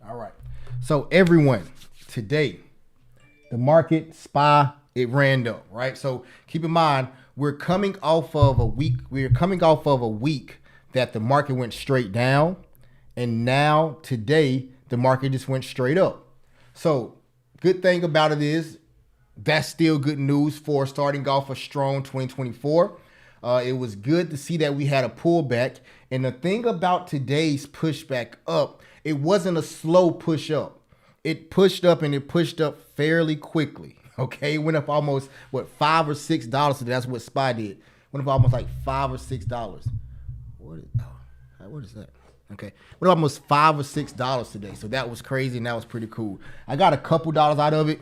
All right. So everyone, today, the market SPY, it ran up, right? So keep in mind, we're coming off of a week. We're coming off of a week that the market went straight down, and now today the market just went straight up. So good thing about it is that's still good news for starting off a strong 2024. It was good to see that we had a pullback. And the thing about today's pushback up, it wasn't a slow push up. It pushed up and it pushed up fairly quickly. Okay, it went up almost what $5 or $6 today. That's what SPY did. Went up almost like $5 or $6. What is that? Okay, went up almost $5 or $6 today. So that was crazy and that was pretty cool. I got a couple dollars out of it.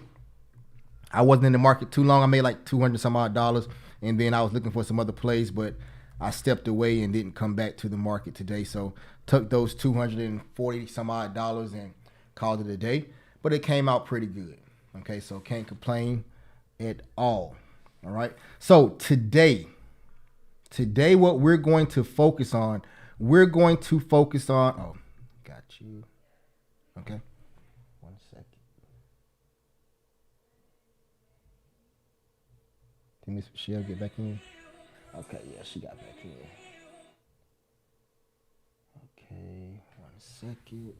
I wasn't in the market too long. I made like 200 some odd dollars, and then I was looking for some other plays, but I stepped away and didn't come back to the market today. So took those 240 some odd dollars and called it a day. But it came out pretty good. Okay, so can't complain at all. All right. So today what we're going to focus on, oh, got you. Okay. 1 second. Did Miss Michelle get back in? Okay, yeah, she got back in. Okay, 1 second.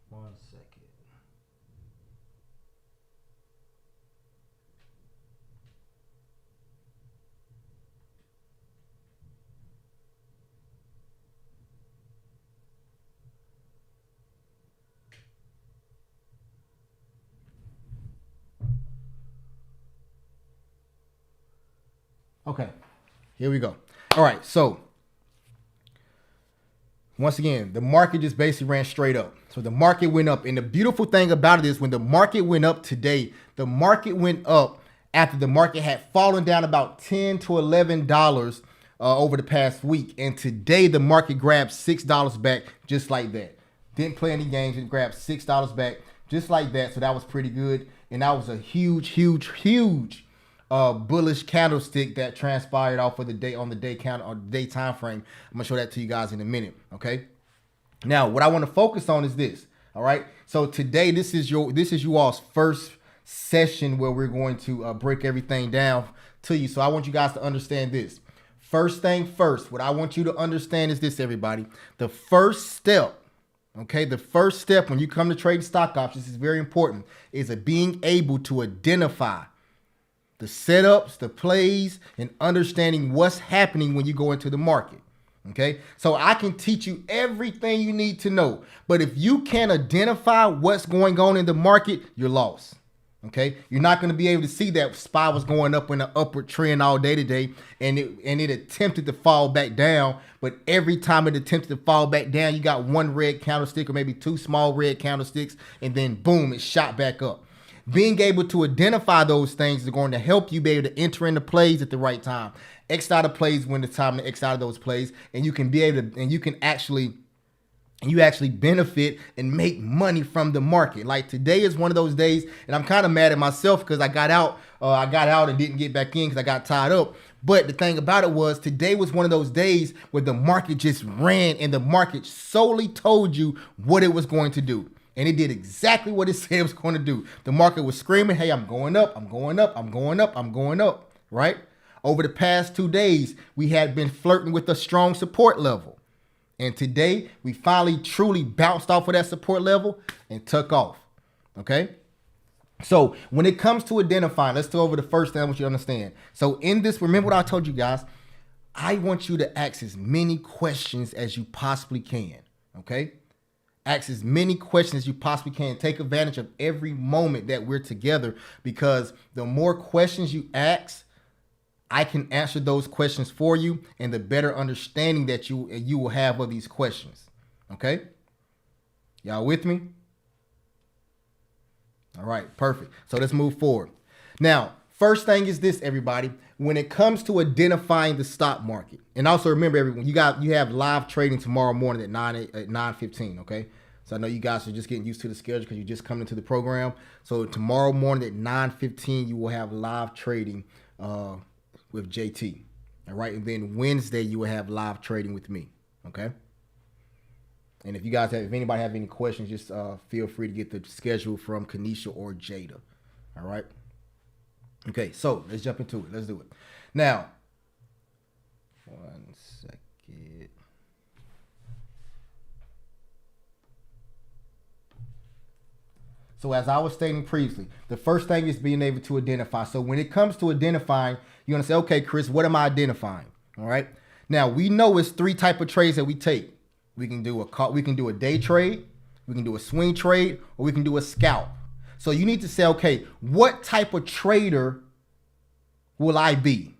One second. Okay, here we go. All right, so once again, the market just basically ran straight up. So the market went up. And the beautiful thing about it is when the market went up today, the market went up after the market had fallen down about $10 to $11 over the past week. And today the market grabbed $6 back just like that. Didn't play any games and grabbed $6 back just like that. So that was pretty good. And that was a huge bullish candlestick that transpired off of the day on the day count or day time frame. I'm gonna show that to you guys in a minute. Okay. Now, what I want to focus on is this. All right. So today, this is you all's first session where we're going to break everything down to you. So I want you guys to understand this. First thing first, what I want you to understand is this, everybody. The first step. Okay, the first step when you come to trading stock options is very important, is being able to identify the setups, the plays, and understanding what's happening when you go into the market. Okay, so I can teach you everything you need to know. But if you can't identify what's going on in the market, you're lost. Okay, you're not going to be able to see that SPY was going up in an upward trend all day today, and it attempted to fall back down. But every time it attempted to fall back down, you got one red candlestick or maybe two small red candlesticks, and then boom, it shot back up. Being able to identify those things is going to help you be able to enter into plays at the right time. X out of plays when it's time to X out of those plays, and you can be able to, and you actually benefit and make money from the market. Like today is one of those days, and I'm kind of mad at myself because I got out and didn't get back in because I got tied up. But the thing about it was today was one of those days where the market just ran and the market solely told you what it was going to do. And it did exactly what it said it was going to do. The market was screaming, hey, I'm going up, I'm going up, I'm going up, I'm going up, right? Over the past 2 days, we had been flirting with a strong support level. And today, we finally truly bounced off of that support level and took off, okay? So when it comes to identifying, let's go over the first thing I want you to understand. So in this, remember what I told you guys, I want you to ask as many questions as you possibly can, okay? Ask as many questions as you possibly can. Take advantage of every moment that we're together, because the more questions you ask, I can answer those questions for you, and the better understanding that you will have of these questions. Okay? Y'all with me? All right, perfect. So let's move forward. Now, first thing is this, everybody. When it comes to identifying the stock market, and also remember, everyone, you have live trading tomorrow morning at 9:15. Okay, so I know you guys are just getting used to the schedule because you just coming into the program. So tomorrow morning at 9:15, you will have live trading with JT. All right, and then Wednesday you will have live trading with me. Okay. And if anybody have any questions, just feel free to get the schedule from Kanisha or Jada. All right. Okay, so let's jump into it. Let's do it. Now, 1 second. So as I was stating previously, the first thing is being able to identify. So when it comes to identifying, you're going to say, okay, Chris, what am I identifying? All right. Now, we know it's 3 types of trades that we take. We can do a day trade, we can do a swing trade, or we can do a scalp. So you need to say, okay, what type of trader will I be?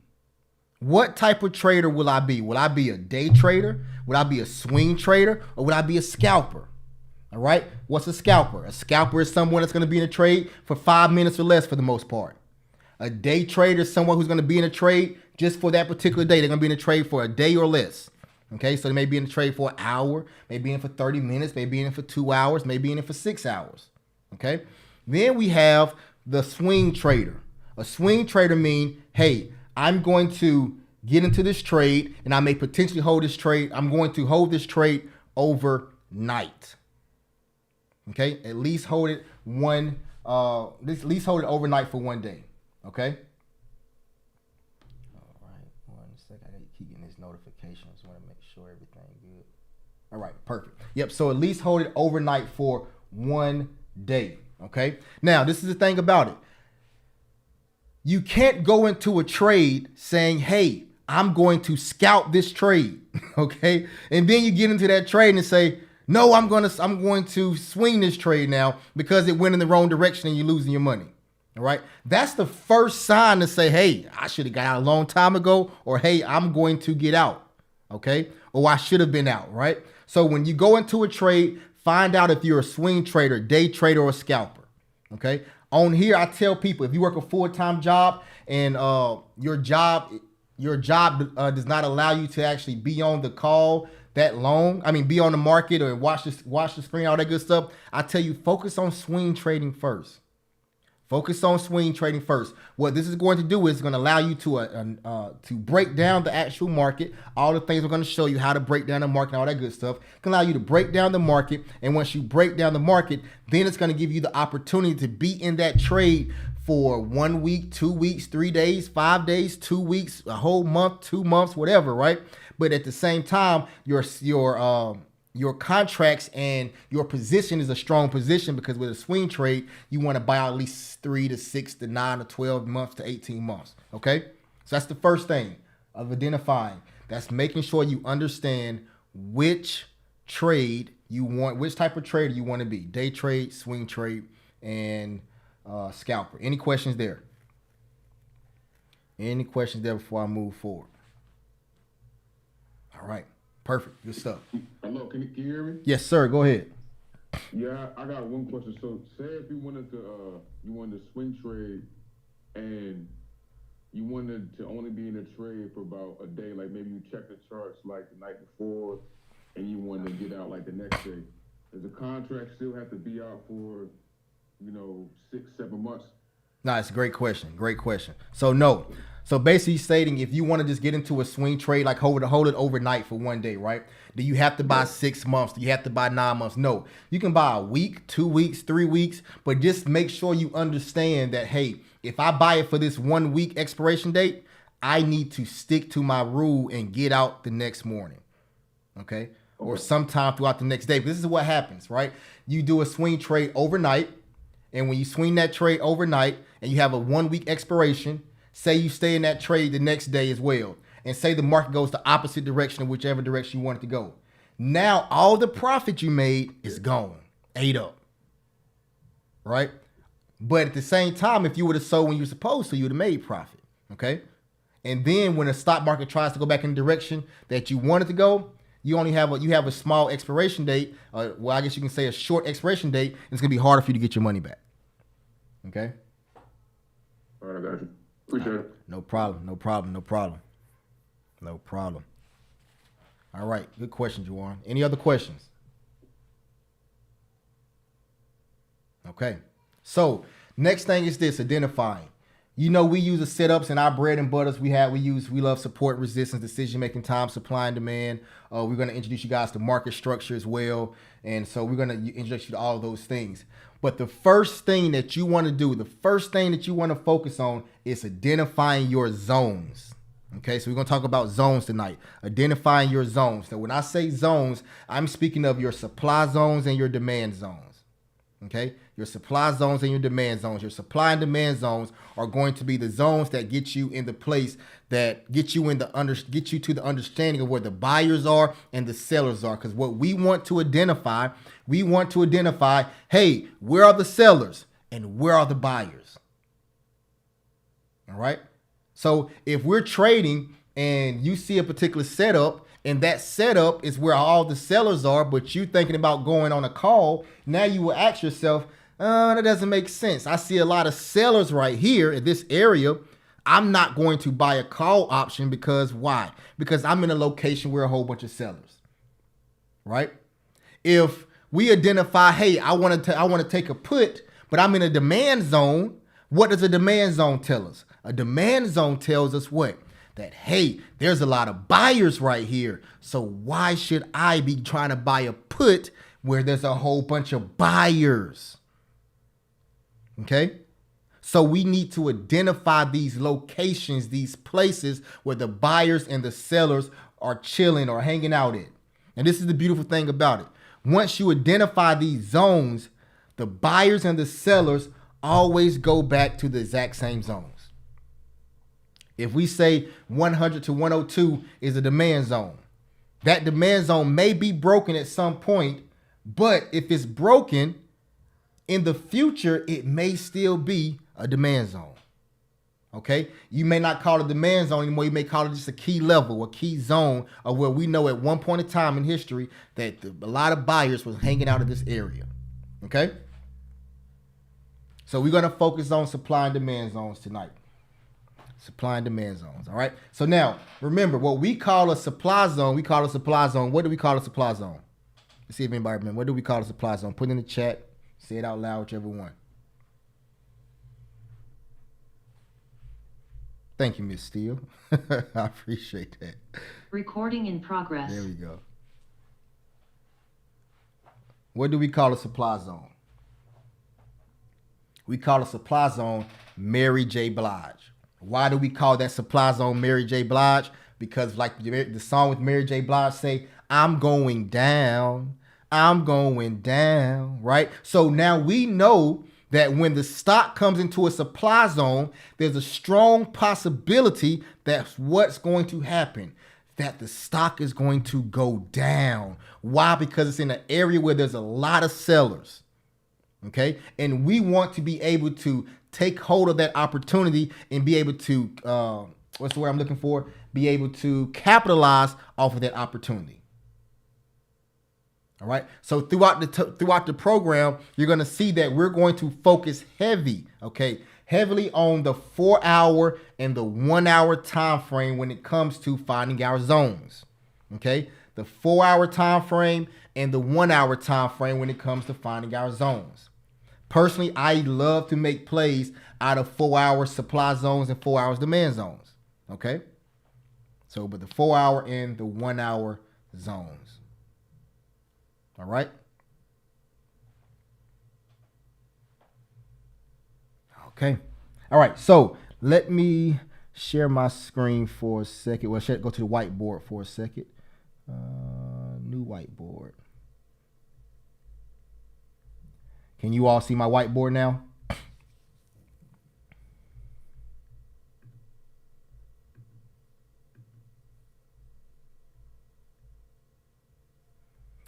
What type of trader will I be? Will I be a day trader? Will I be a swing trader? Or will I be a scalper? All right. What's a scalper? A scalper is someone that's going to be in a trade for 5 minutes or less for the most part. A day trader is someone who's going to be in a trade just for that particular day. They're going to be in a trade for a day or less. Okay, so they may be in the trade for an hour, maybe in for 30 minutes, maybe in for 2 hours, maybe in for 6 hours. Okay, then we have the swing trader. A swing trader means, hey, I'm going to get into this trade and I may potentially hold this trade. I'm going to hold this trade overnight. Okay, at least hold it overnight for 1 day. Okay. Notifications. Want to make sure everything good. All right, perfect. Yep. So at least hold it overnight for 1 day. Okay. Now this is the thing about it. You can't go into a trade saying, "Hey, I'm going to scout this trade." Okay, and then you get into that trade and say, "No, I'm going to swing this trade now because it went in the wrong direction and you're losing your money." All right. That's the first sign to say, hey, I should have got out a long time ago, or hey, I'm going to get out. Okay. Or I should have been out. Right. So when you go into a trade, find out if you're a swing trader, day trader, or a scalper. Okay. On here, I tell people if you work a full-time job and your job does not allow you to actually be on the call that long, be on the market or watch the screen, all that good stuff, I tell you, focus on swing trading first. Focus on swing trading first. What this is going to do is going to allow you to break down the actual market. All the things we're going to show you how to break down the market and all that good stuff. It can allow you to break down the market. And once you break down the market, then it's going to give you the opportunity to be in that trade for 1 week, 2 weeks, 3 days, 5 days, 2 weeks, a whole month, 2 months, whatever, right? But at the same time, your contracts and your position is a strong position because with a swing trade, you want to buy out at least 3 to 6 to 9 to 12 months to 18 months. Okay. So that's the first thing of identifying. That's making sure you understand which trade you want, which type of trader you want to be. Day trade, swing trade, and scalper. Any questions there? Any questions there before I move forward? All right. Perfect. Good stuff. Hello, can you hear me? Yes, sir. Go ahead. Yeah, I got one question. So, say if you wanted to swing trade, and you wanted to only be in a trade for about a day, like maybe you check the charts like the night before, and you wanted to get out like the next day. Does the contract still have to be out for, 6, 7 months? No, it's a great question. Great question. So no. So basically stating if you want to just get into a swing trade, like hold it overnight for 1 day, right? Do you have to buy 6 months? Do you have to buy 9 months? No. You can buy a week, 2 weeks, 3 weeks, but just make sure you understand that, hey, if I buy it for this 1 week expiration date, I need to stick to my rule and get out the next morning. Okay? Or sometime throughout the next day. But this is what happens, right? You do a swing trade overnight, and when you swing that trade overnight and you have a 1 week expiration, say you stay in that trade the next day as well, and say the market goes the opposite direction of whichever direction you want it to go. Now all the profit you made is gone, ate up, right? But at the same time, if you would have sold when you're supposed to, you would have made profit, okay? And then when the stock market tries to go back in the direction that you want it to go, you have a small expiration date. Well, I guess you can say a short expiration date, and it's gonna be harder for you to get your money back. Okay. All right, I got you. Appreciate it. No problem. No problem. No problem. No problem. All right. Good question, Juwan. Any other questions? Okay. So next thing is this: identifying. You know, we use the setups in our bread and butters. We love support, resistance, decision making, time, supply and demand. We're going to introduce you guys to market structure as well, and so we're going to introduce you to all of those things. But the first thing that you want to do, the first thing that you want to focus on is identifying your zones. Okay, so we're going to talk about zones tonight. Identifying your zones. So when I say zones, I'm speaking of your supply zones and your demand zones. Okay, your supply zones and your demand zones. Your supply and demand zones are going to be the zones that get you in the place that get you to the understanding of where the buyers are and the sellers are. Because what we want to identify, hey, where are the sellers and where are the buyers? All right. So if we're trading and you see a particular setup, and that setup is where all the sellers are, but you thinking about going on a call, now you will ask yourself, that doesn't make sense. I see a lot of sellers right here in this area. I'm not going to buy a call option because why? Because I'm in a location where a whole bunch of sellers, right? If we identify, hey, I want to take a put, but I'm in a demand zone. What does a demand zone tell us? A demand zone tells us what? That, hey, there's a lot of buyers right here. So why should I be trying to buy a put where there's a whole bunch of buyers? Okay. So we need to identify these locations, these places where the buyers and the sellers are chilling or hanging out in. And this is the beautiful thing about it. Once you identify these zones, the buyers and the sellers always go back to the exact same zones. If we say 100 to 102 is a demand zone, that demand zone may be broken at some point, but if it's broken in the future, it may still be a demand zone. Okay, you may not call it a demand zone anymore. You may call it just a key level, a key zone of where we know at one point in time in history that a lot of buyers was hanging out in this area. Okay, so we're going to focus on supply and demand zones tonight. Supply and demand zones. All right. So now remember what we call a supply zone. We call a supply zone. What do we call a supply zone? Let's see if anybody remember. What do we call a supply zone? Put it in the chat. Say it out loud, whichever one. Thank you, Miss Steele. I appreciate that. Recording in progress. There we go. What do we call a supply zone? We call a supply zone Mary J. Blige. Why do we call that supply zone Mary J. Blige? Because like the song with Mary J. Blige say, I'm going down, right? So now we know that when the stock comes into a supply zone, there's a strong possibility that's what's going to happen, that the stock is going to go down. Why? Because it's in an area where there's a lot of sellers. Okay. And we want to be able to take hold of that opportunity and be able to, what's the word I'm looking for? Be able to capitalize off of that opportunity. All right. So throughout the program, you're going to see that we're going to focus heavily on the 4 hour and the 1 hour time frame when it comes to finding our zones. Okay. The 4 hour time frame and the 1 hour time frame when it comes to finding our zones. Personally, I love to make plays out of 4 hour supply zones and 4 hours demand zones. Okay. So, but the 4 hour and the 1 hour zones. All right. Okay. All right. So let me share my screen for a second. Well, go to the whiteboard for a second. New whiteboard. Can you all see my whiteboard now?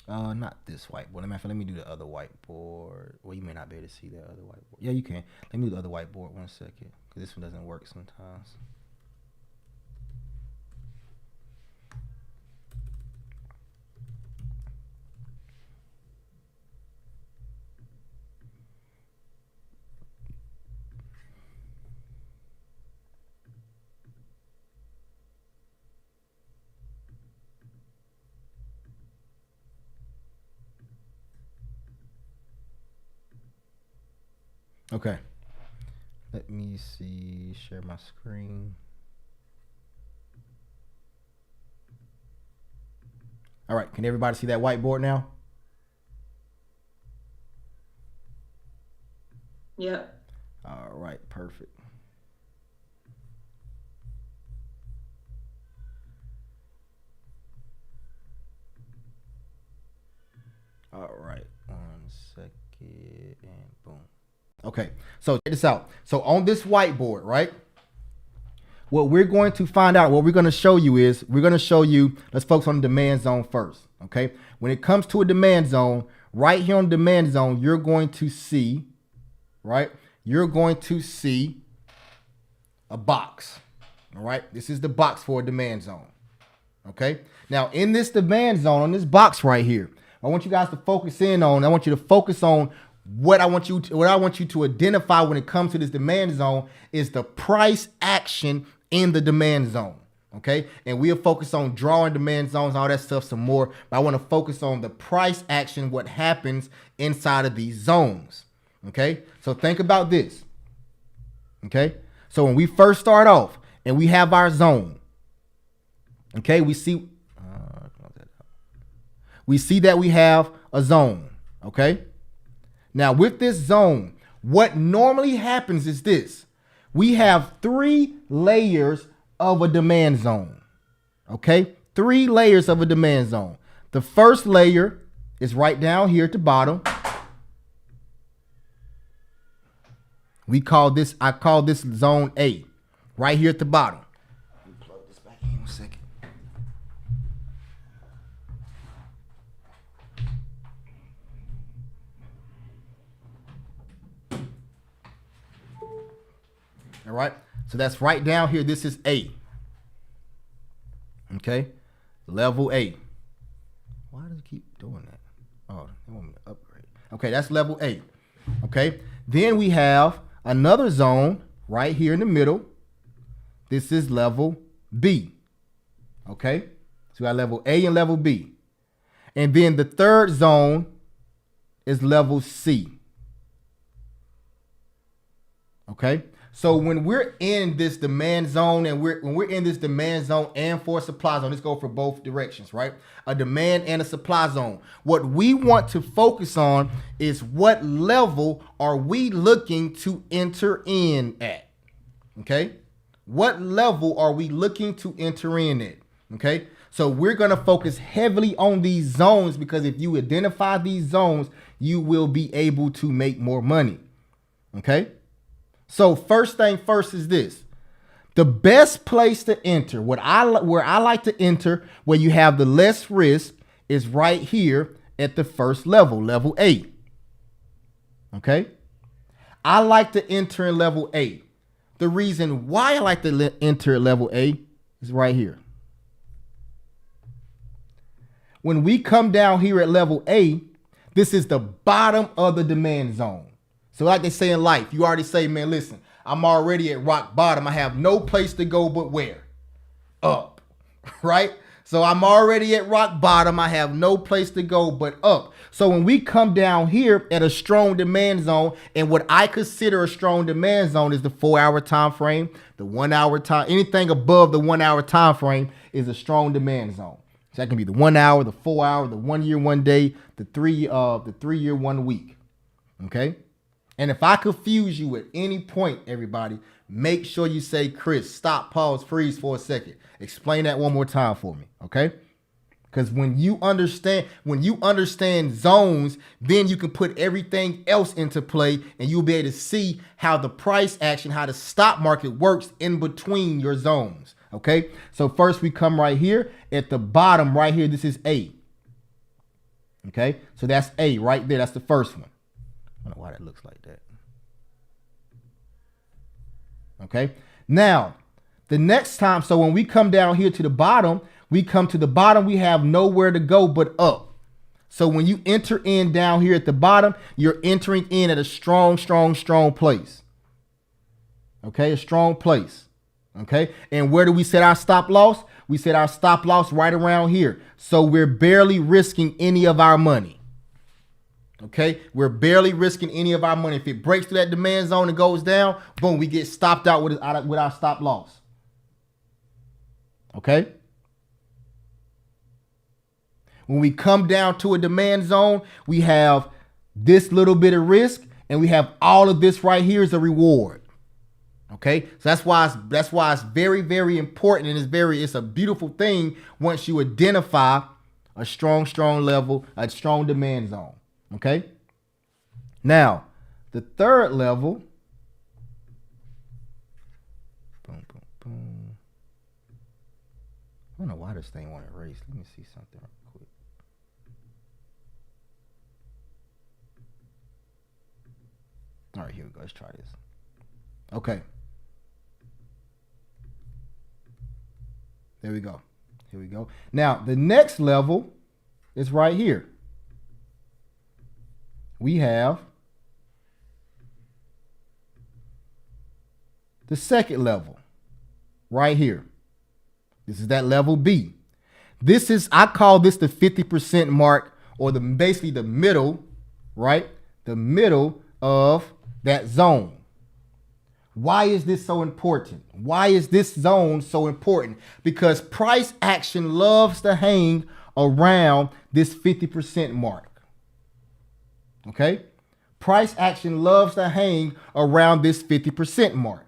Not this whiteboard. Let me do the other whiteboard. Well, you may not be able to see that other whiteboard. Yeah, you can. Let me do the other whiteboard 1 second, because this one doesn't work sometimes. Okay. Let me see. Share my screen. All right. Can everybody see that whiteboard now? Yep. All right. Perfect. All right. 1 second and boom. Okay. So check this out. So on this whiteboard, right? What we're going to find out, what we're going to show you is, we're going to show you, let's focus on the demand zone first. Okay. When it comes to a demand zone, right here on demand zone, you're going to see, right? You're going to see a box. All right. This is the box for a demand zone. Okay. Now in this demand zone, on this box right here, I want you guys to focus in on, I want you to focus on what I want you to identify when it comes to this demand zone is the price action in the demand zone. Okay. And we'll focus on drawing demand zones, all that stuff some more. But I want to focus on the price action, what happens inside of these zones. Okay. So think about this. Okay. So when we first start off and we have our zone, okay, we see that we have a zone. Okay. Now with this zone, what normally happens is this. We have 3 layers of a demand zone. Okay. 3 layers of a demand zone. The first layer is right down here at the bottom. I call this zone A, right here at the bottom. Let me plug this back in 1 second. All right. So that's right down here. This is A. Okay. Level A. Why does it keep doing that? Oh, they want me to upgrade. Okay. That's level A. Okay. Then we have another zone right here in the middle. This is level B. Okay. So we got level A and level B. And then the third zone is level C. Okay. So when we're in this demand zone and when we're in this demand zone and for supply zone, let's go for both directions, right? A demand and a supply zone. What we want to focus on is what level are we looking to enter in at? Okay. What level are we looking to enter in at? Okay. So we're going to focus heavily on these zones because if you identify these zones, you will be able to make more money. Okay. So first thing first is this. The best place to enter, where I like to enter, where you have the less risk, is right here at the first level, level A. Okay? I like to enter in level A. The reason why I like to enter at level A is right here. When we come down here at level A, this is the bottom of the demand zone. So like they say in life, you already say, man, listen, I'm already at rock bottom. I have no place to go but where? Up, right? So I'm already at rock bottom. I have no place to go but up. So when we come down here at a strong demand zone, and what I consider a strong demand zone is the 4-hour time frame, the 1 hour time, anything above the 1 hour time frame is a strong demand zone. So that can be the 1 hour, the 4 hour, the 1 year, 1 day, the 3 year, 1 week. Okay. And if I confuse you at any point, everybody, make sure you say, Chris, stop, pause, freeze for a second. Explain that one more time for me, okay? Because when you understand zones, then you can put everything else into play and you'll be able to see how the price action, how the stock market works in between your zones, okay? So first we come right here at the bottom right here. This is A, okay? So that's A right there. That's the first one. I don't know why that looks like that. Okay. Now, the next time, so when we come down here to the bottom, we have nowhere to go but up. So when you enter in down here at the bottom, you're entering in at a strong place. Okay. A strong place. Okay. And where do we set our stop loss? We set our stop loss right around here. So we're barely risking any of our money. Okay, we're barely risking any of our money. If it breaks through that demand zone and goes down, boom, we get stopped out with our stop loss. Okay. When we come down to a demand zone, we have this little bit of risk, and we have all of this right here is a reward. Okay, so that's why it's very, very important, and it's a beautiful thing once you identify a strong level, a strong demand zone. Okay. Now, the third level. Boom, boom, boom. I don't know why this thing won't erase. Let me see something real quick. All right, here we go. Let's try this. Okay. There we go. Here we go. Now, the next level is right here. We have the second level right here. This is that level B. I call this the 50% mark, or basically the middle, right? The middle of that zone. Why is this so important? Why is this zone so important? Because price action loves to hang around this 50% mark. Okay? Price action loves to hang around this 50% mark.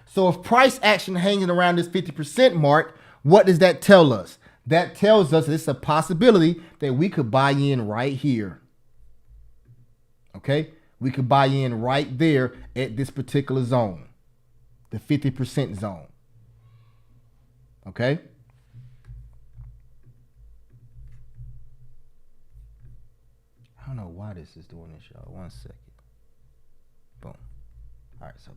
So if price action hanging around this 50% mark, what does that tell us? That tells us it's a possibility that we could buy in right here. Okay? We could buy in right there at this particular zone, the 50% zone. Okay? I don't know why this is doing this, y'all. 1 second. Boom. All right, so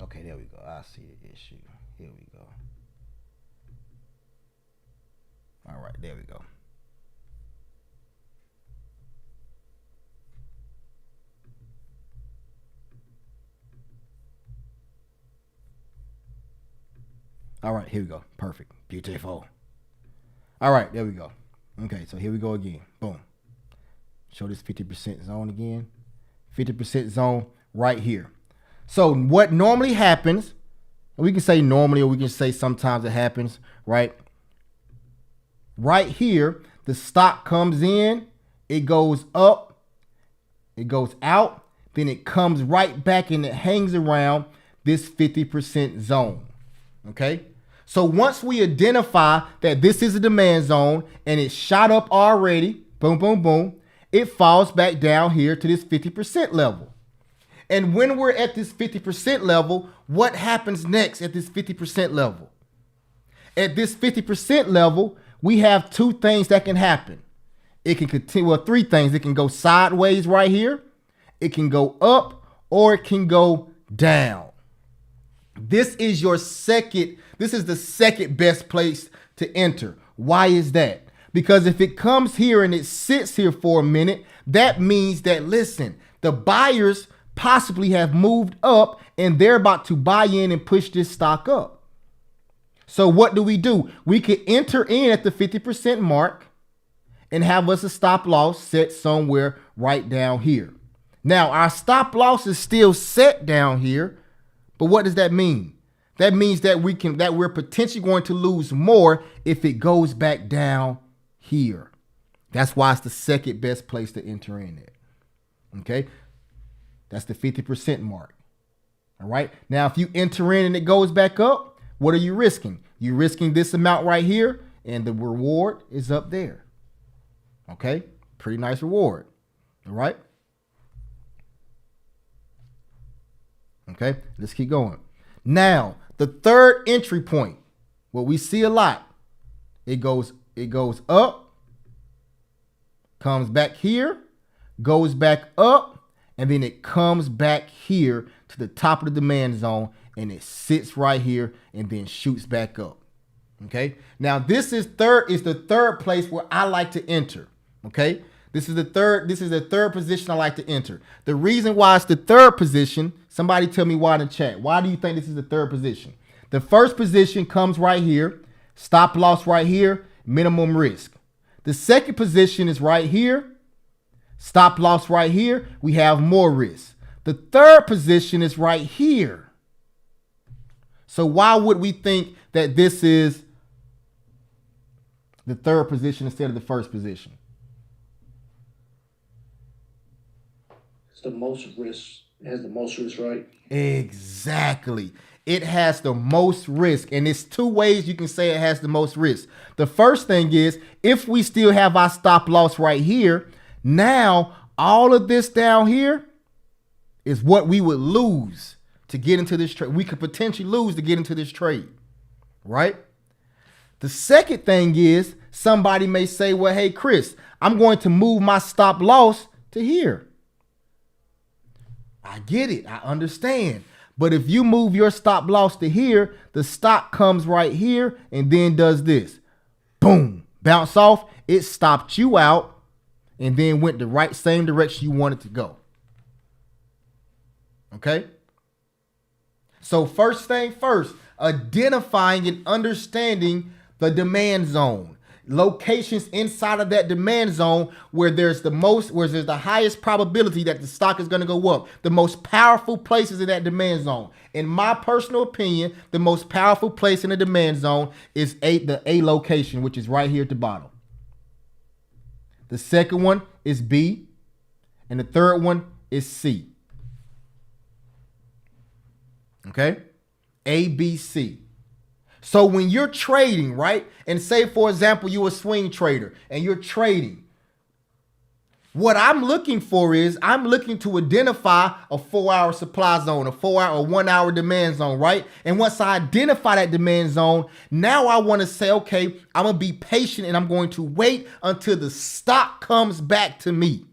okay, there we go. I see the issue. Here we go. All right, there we go. All right, here we go. Perfect. Beautiful. All right, there we go. Okay, so here we go again. Boom. Show this 50% zone again. 50% zone right here. So what normally happens, we can say normally, or we can say sometimes it happens, right? Right here, the stock comes in, it goes up, it goes out, then it comes right back and it hangs around this 50% zone. Okay? So once we identify that this is a demand zone and it shot up already, boom, boom, boom, it falls back down here to this 50% level. And when we're at this 50% level, what happens next at this 50% level? At this 50% level, we have two things that can happen. It can continue, well, three things. It can go sideways right here. It can go up, or it can go down. This is the second best place to enter. Why is that? Because if it comes here and it sits here for a minute, that means that, listen, the buyers possibly have moved up and they're about to buy in and push this stock up. So what do? We could enter in at the 50% mark and have us a stop loss set somewhere right down here. Now, our stop loss is still set down here, but what does that mean? That means that we're potentially going to lose more if it goes back down here. That's why it's the second best place to enter in at. Okay? That's the 50% mark. All right. Now, if you enter in and it goes back up, what are you risking? You're risking this amount right here, and the reward is up there. Okay. Pretty nice reward. All right. Okay. Let's keep going. Now, the third entry point, what we see a lot, it goes up, comes back here, goes back up, and then it comes back here to the top of the demand zone, and it sits right here and then shoots back up. Okay. Now this is the third place where I like to enter. Okay. This is the third position I like to enter. The reason why it's the third position, somebody tell me why in the chat. Why do you think this is the third position? The first position comes right here, stop loss right here, minimum risk. The second position is right here. Stop loss right here. We have more risk. The third position is right here. So why would we think that this is the third position instead of the first position? It's the most risk. It has the most risk, right? Exactly. It has the most risk. And it's two ways you can say it has the most risk. The first thing is, if we still have our stop loss right here, now all of this down here is what we would lose to get into this trade. We could potentially lose to get into this trade, right? The second thing is, somebody may say, well, hey, Chris, I'm going to move my stop loss to here. I get it. I understand. But if you move your stop loss to here, the stock comes right here and then does this. Boom. Bounce off. It stopped you out and then went the same direction you wanted to go. Okay? So first thing first, identifying and understanding the demand zone. Locations inside of that demand zone where there's the highest probability that the stock is going to go up. The most powerful places in that demand zone. In my personal opinion, the most powerful place in the demand zone is the A location, which is right here at the bottom. The second one is B, and the third one is C. Okay? A, B, C. So when you're trading, right? And say, for example, you're a swing trader and you're trading. What I'm looking for is I'm looking to identify a 4-hour supply zone, a 4-hour or 1-hour demand zone, right? And once I identify that demand zone, now I want to say, okay, I'm going to be patient and I'm going to wait until the stock comes back to me.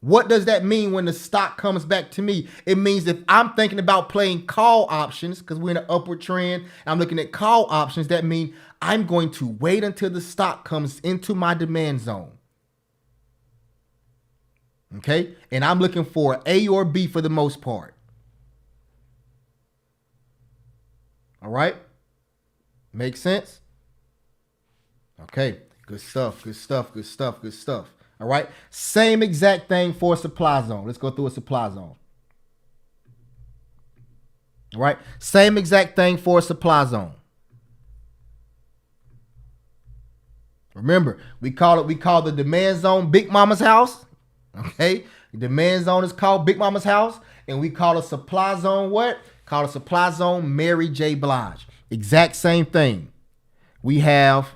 What does that mean when the stock comes back to me? It means if I'm thinking about playing call options, because we're in an upward trend, I'm looking at call options, that means I'm going to wait until the stock comes into my demand zone. Okay? And I'm looking for A or B for the most part. All right? Make sense? Okay. Good stuff, good stuff, good stuff, good stuff. All right. Same exact thing for a supply zone. Let's go through a supply zone. All right. Same exact thing for a supply zone. Remember, we call the demand zone Big Mama's house. Okay. The demand zone is called Big Mama's house. And we call a supply zone what? Call a supply zone Mary J. Blige. Exact same thing. We have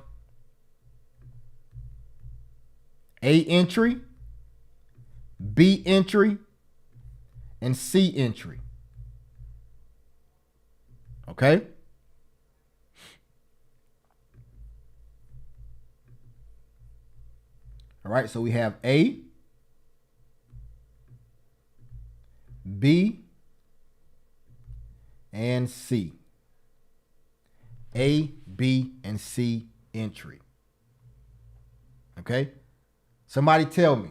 A entry, B entry, and C entry. Okay? All right, so we have A, B, and C. A, B, and C entry. Okay? Somebody tell me,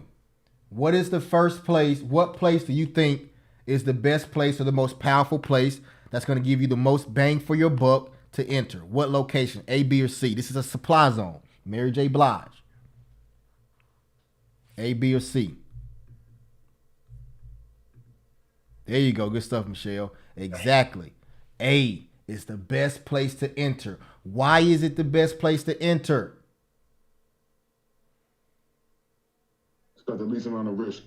what is the first place? What place do you think is the best place or the most powerful place that's going to give you the most bang for your buck to enter? What location? A, B, or C? This is a supply zone. Mary J. Blige. A, B, or C? There you go. Good stuff, Michelle. Exactly. A is the best place to enter. Why is it the best place to enter? It's got the least amount of risk.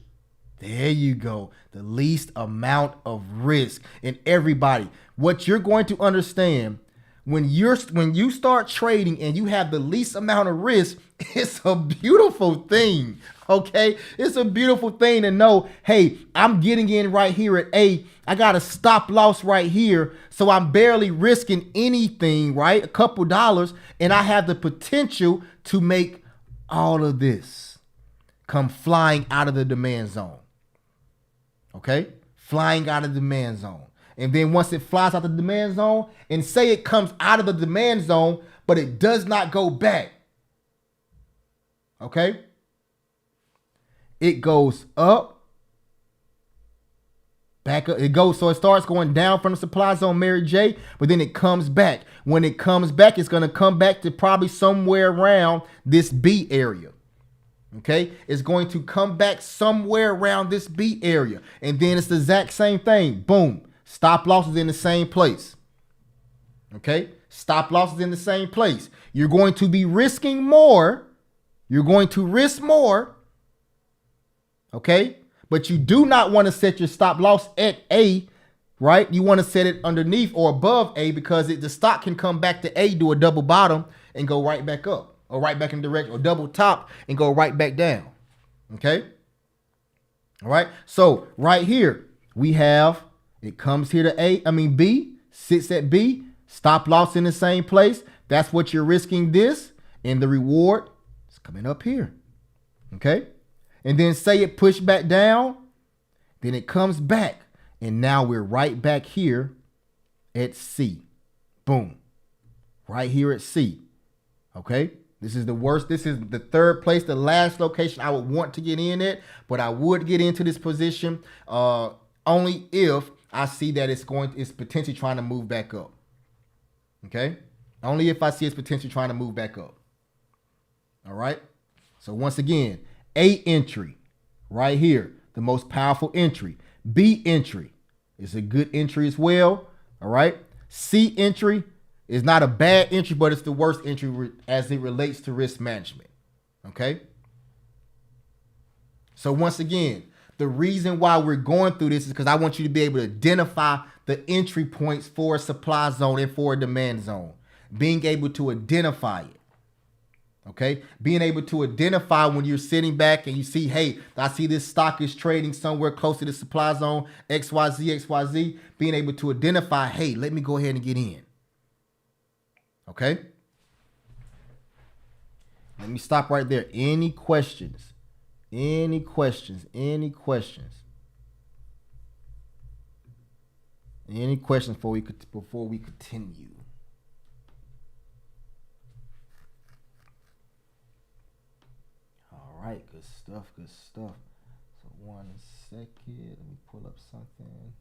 There you go. The least amount of risk. And everybody, what you're going to understand when you start trading and you have the least amount of risk, it's a beautiful thing. Okay? It's a beautiful thing to know, hey, I'm getting in right here at A. I got a stop loss right here. So I'm barely risking anything, right? A couple dollars. And I have the potential to make all of this come flying out of the demand zone. Okay? Flying out of the demand zone. And then once it flies out the demand zone, and say it comes out of the demand zone, but it does not go back. Okay? It goes up Back up. It goes, so it starts going down from the supply zone, Mary J, but then it comes back. When it comes back, it's going to come back to probably somewhere around this B area. Okay, it's going to come back somewhere around this B area. And then it's the exact same thing. Boom. Stop loss is in the same place. Okay, stop loss is in the same place. You're going to be risking more. You're going to risk more. Okay, but you do not want to set your stop loss at A, right? You want to set it underneath or above A because the stock can come back to A, do a double bottom, and go right back up, or right back in direction, or double top and go right back down. Okay. All right. So right here we have it comes here to B, sits at B, stop loss in the same place. That's what you're risking this, and the reward is coming up here. Okay. And then say it pushed back down, then it comes back. And now we're right back here at C. Boom. Right here at C. Okay. This is the worst. This is the third place, the last location I would want to get in at, but I would get into this position only if I see that it's potentially trying to move back up. Okay. Only if I see it's potentially trying to move back up. All right. So once again, A entry right here, the most powerful entry. B entry is a good entry as well. All right. C entry is not a bad entry, but it's the worst entry as it relates to risk management. Okay. So once again, the reason why we're going through this is because I want you to be able to identify the entry points for a supply zone and for a demand zone. Being able to identify it. Okay, being able to identify when you're sitting back and you see, hey, I see this stock is trading somewhere close to the supply zone, XYZ, being able to identify, hey, let me go ahead and get in. Okay. Let me stop right there. Any questions? Any questions? Any questions? Any questions before we continue? All right, good stuff, good stuff. So 1 second, let me pull up something.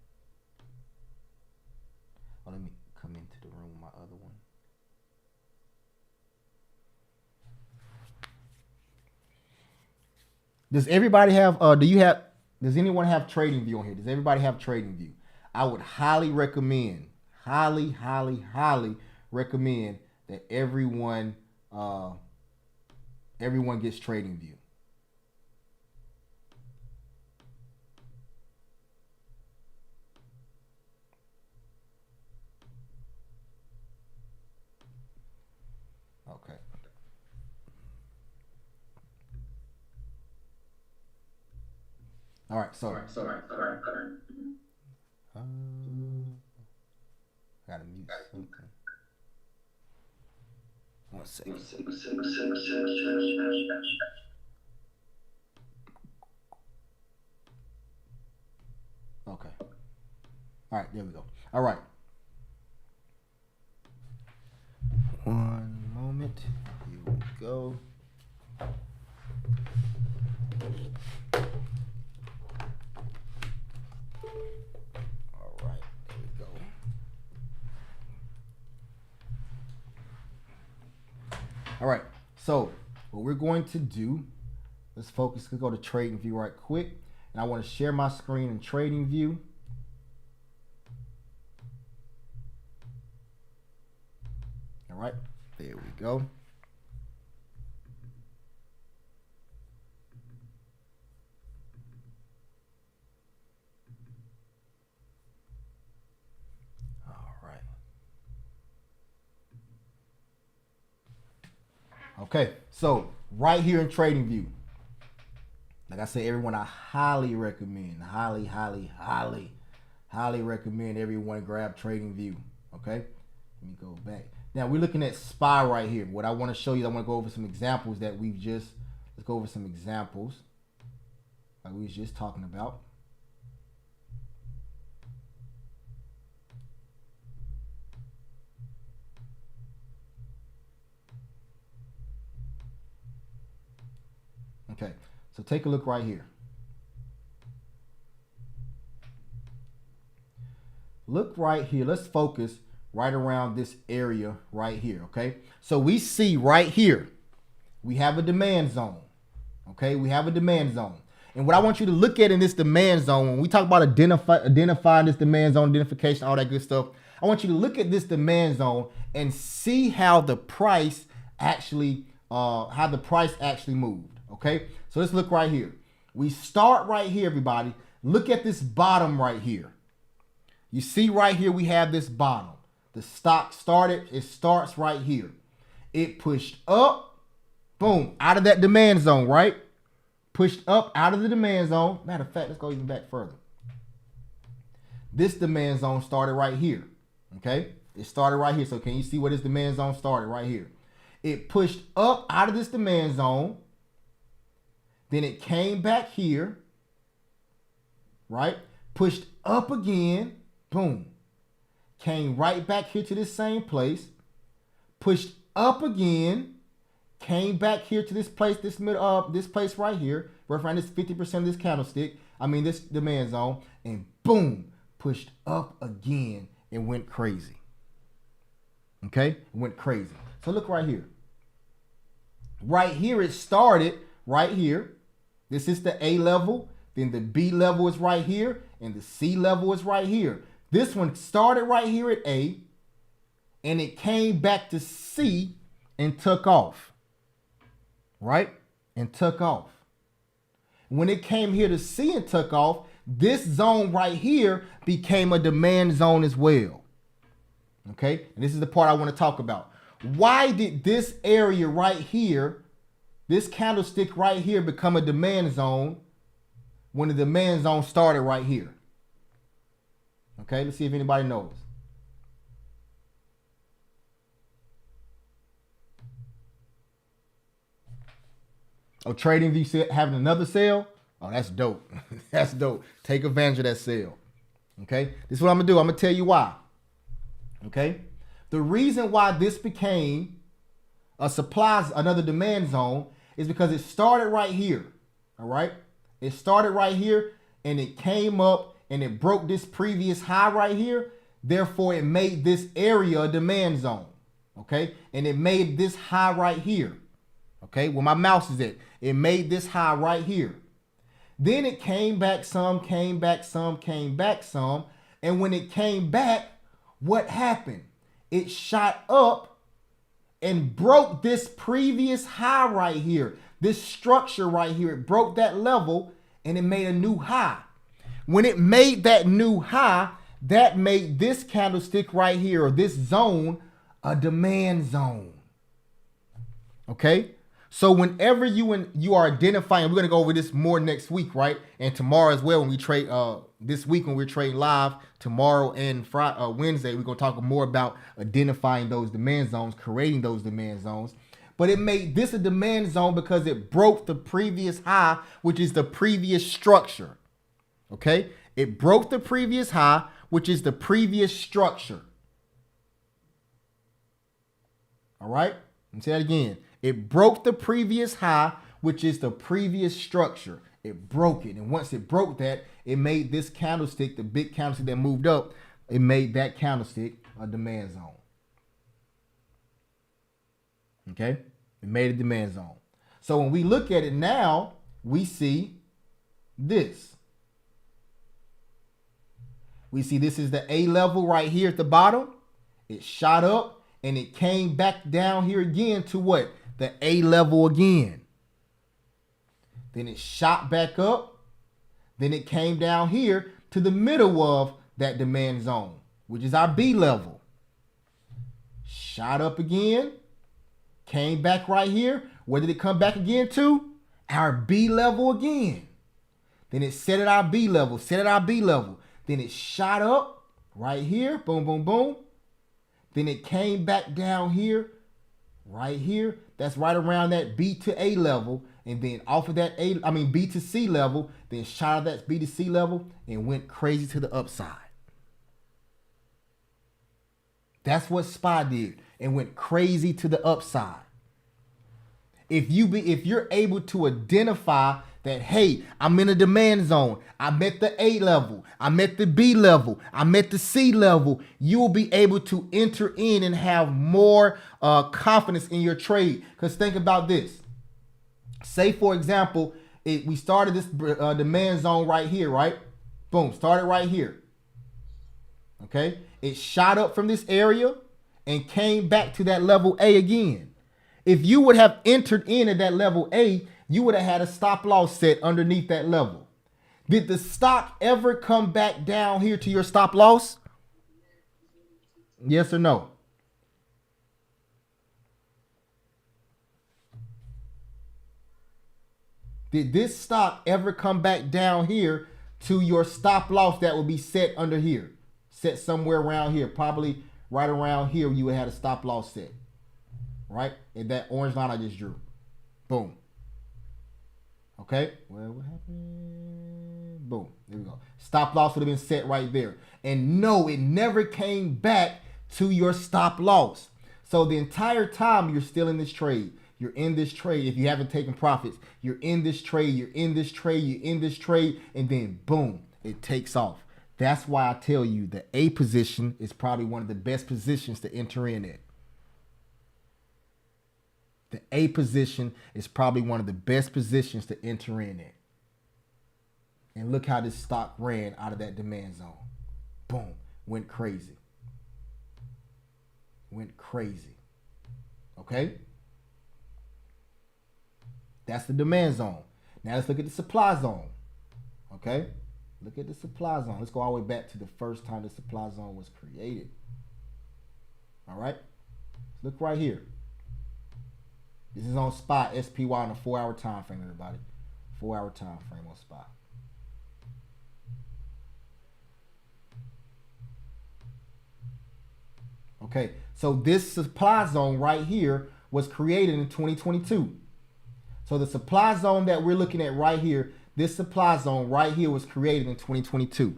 Oh, let me come into the room with my other one. Does everybody have, does anyone have TradingView on here? Does everybody have TradingView? I would highly recommend, highly recommend that everyone gets TradingView. Okay. All right, so gotta mute something. 1 second. Okay. All right, there we go. All right. One moment. Here we go. All right, there we go. All right, so what we're going to do, let's focus, let's go to TradingView right quick. And I want to share my screen in TradingView. All right, there we go. All right. Okay, so right here in TradingView, like I said, everyone, I highly recommend, highly recommend everyone grab TradingView. Okay, let me go back. Now we're looking at SPY right here. What I want to show you, I want to go over some examples that let's go over some examples like we was just talking about. Okay, so take a look right here. look right here. Let's focus right around this area right here, okay? So we see right here, we have a demand zone, okay? We have a demand zone. And what I want you to look at in this demand zone, when we talk about identifying this demand zone, identification, all that good stuff, I want you to look at this demand zone and see how the price actually moved, okay? So let's look right here. We start right here, everybody. Look at this bottom right here. You see right here, we have this bottom. The stock it starts right here. It pushed up, boom, out of that demand zone, right? Pushed up out of the demand zone. Matter of fact, let's go even back further. This demand zone started right here, okay? It started right here. So can you see where this demand zone started right here? It pushed up out of this demand zone. Then it came back here, right? Pushed up again, boom. Came right back here to this same place, pushed up again, came back here to this place, this place right here, right around this 50% of this candlestick, this demand zone, and boom, pushed up again and went crazy. Okay, it went crazy. So look right here. Right here, it started right here. This is the A level, then the B level is right here, and the C level is right here. This one started right here at A, and it came back to C and took off, right? And took off. When it came here to C and took off, this zone right here became a demand zone as well, okay? And this is the part I want to talk about. Why did this area right here, this candlestick right here, become a demand zone when the demand zone started right here? Okay, let's see if anybody knows. Oh, TradingView having another sale? Oh, that's dope. That's dope. Take advantage of that sale. Okay, this is what I'm gonna do. I'm gonna tell you why. Okay, the reason why this became another demand zone is because it started right here. All right, it started right here and it came up and it broke this previous high right here. Therefore, it made this area a demand zone. Okay, and it made this high right here. Okay, where my mouse is at, it made this high right here. Then it came back some, came back some, came back some. And when it came back, what happened? It shot up and broke this previous high right here. This structure right here, it broke that level and it made a new high. When it made that new high, that made this candlestick right here, or this zone, a demand zone. Okay? So whenever you are identifying, we're going to go over this more next week, right? And tomorrow as well when we trade, this week when we're trading live, tomorrow and Wednesday, we're going to talk more about identifying those demand zones, creating those demand zones. But it made this a demand zone because it broke the previous high, which is the previous structure. Okay? It broke the previous high, which is the previous structure. All right? Let me say that again. It broke the previous high, which is the previous structure. It broke it. And once it broke that, it made this candlestick, the big candlestick that moved up, it made that candlestick a demand zone. Okay? It made a demand zone. So when we look at it now, we see this. We see this is the A level right here at the bottom. It shot up and it came back down here again to what? The A level again. Then it shot back up. Then it came down here to the middle of that demand zone, which is our B level. Shot up again. Came back right here. Where did it come back again to? Our B level again. Then it set at our B level, set at our B level. Then it shot up right here. Boom, boom, boom. Then it came back down here, right here. That's right around that B to A level. And then off of that B to C level, then shot out that B to C level and went crazy to the upside. That's what SPY did, and went crazy to the upside. If you're able to identify that, hey, I'm in a demand zone. I'm at the A level. I'm at the B level. I'm at the C level. You will be able to enter in and have more confidence in your trade. Because think about this. Say, for example, we started this demand zone right here, right? Boom, started right here. Okay? It shot up from this area and came back to that level A again. If you would have entered in at that level A, you would have had a stop loss set underneath that level. Did the stock ever come back down here to your stop loss? Yes or no? Did this stock ever come back down here to your stop loss that will be set under here? Set somewhere around here, probably right around here you would have a stop loss set. Right? In that orange line I just drew. Boom. Okay? Well, what happened? Boom. There we go. Stop loss would have been set right there. And no, it never came back to your stop loss. So the entire time you're still in this trade. You're in this trade. If you haven't taken profits, you're in this trade, you're in this trade, you're in this trade, and then boom, it takes off. That's why I tell you the A position is probably one of the best positions to enter in at. The A position is probably one of the best positions to enter in at. And look how this stock ran out of that demand zone. Boom. Went crazy. Went crazy. Okay? That's the demand zone. Now let's look at the supply zone. Okay? Look at the supply zone. Let's go all the way back to the first time the supply zone was created. All right? Look right here. This is on spot, SPY on a 4-hour time frame, everybody. 4-hour time frame on spot. Okay, so this supply zone right here was created in 2022. So the supply zone that we're looking at right here, this supply zone right here was created in 2022.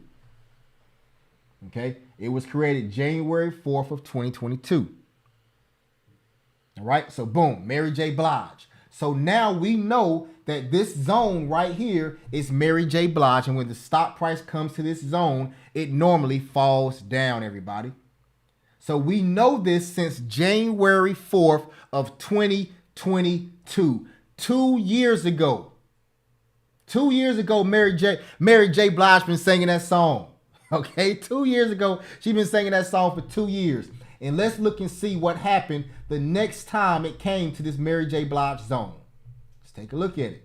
Okay, it was created January 4th of 2022. All right, so boom, Mary J. Blige. So now we know that this zone right here is Mary J. Blige, and when the stock price comes to this zone, it normally falls down, everybody. So we know this since January 4th of 2022. 2 years ago. 2 years ago, Mary J. Blige been singing that song. Okay, 2 years ago, she's been singing that song for 2 years. And let's look and see what happened the next time it came to this Mary J. Blige zone. Let's take a look at it.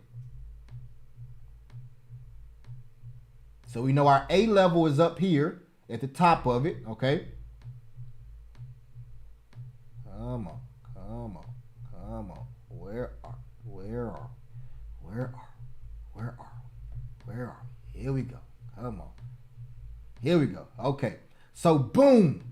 So we know our A level is up here at the top of it, okay? Come on, come on, come on. Where are? Here we go. Come on. Here we go. Okay. So boom.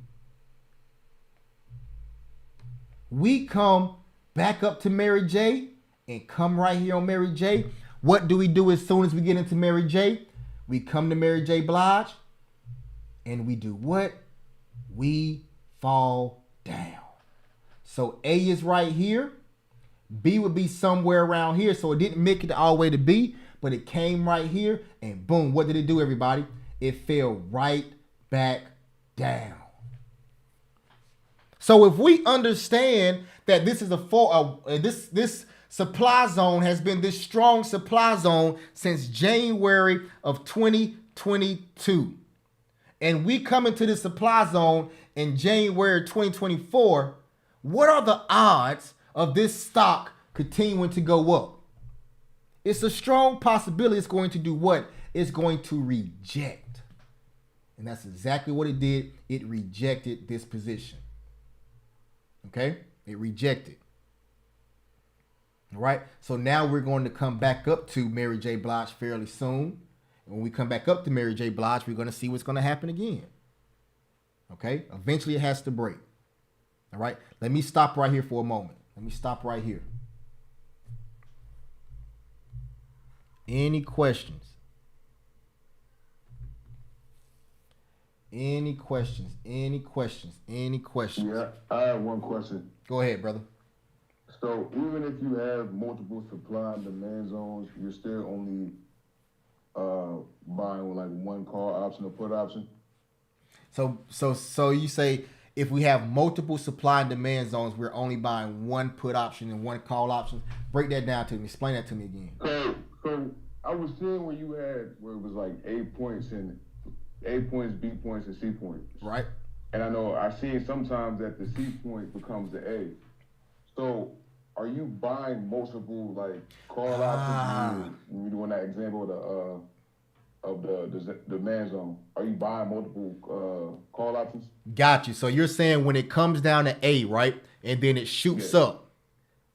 We come back up to Mary J and come right here on Mary J. What do we do as soon as we get into Mary J? We come to Mary J. Blige and we do what? We fall down. So A is right here. B would be somewhere around here. So it didn't make it all the way to B, but it came right here and boom. What did it do, everybody? It fell right back down. So if we understand that this is this supply zone has been this strong supply zone since January of 2022, and we come into this supply zone in January 2024, what are the odds of this stock continuing to go up? It's a strong possibility it's going to do what? It's going to reject. And that's exactly what it did. It rejected this position. Okay? It rejected. All right? So now we're going to come back up to Mary J. Blige fairly soon. And when we come back up to Mary J. Blige, we're going to see what's going to happen again. Okay? Eventually it has to break. All right? Let me stop right here for a moment. Let me stop right here. Any questions? Any questions? Any questions? Any questions? Yeah, I have one question. Go ahead, brother. So even if you have multiple supply and demand zones, you're still only buying like one call option or put option. So you say if we have multiple supply and demand zones, we're only buying one put option and one call option. Break that down to me. Explain that to me again. So I was seeing where you had where it was like A points, B points, and C points. Right. And I know I've seen sometimes that the C point becomes the A. So are you buying multiple like call options when you're doing that example of the demand zone? Are you buying multiple call options? Got you. So you're saying when it comes down to A, right, and then it shoots Yeah. up.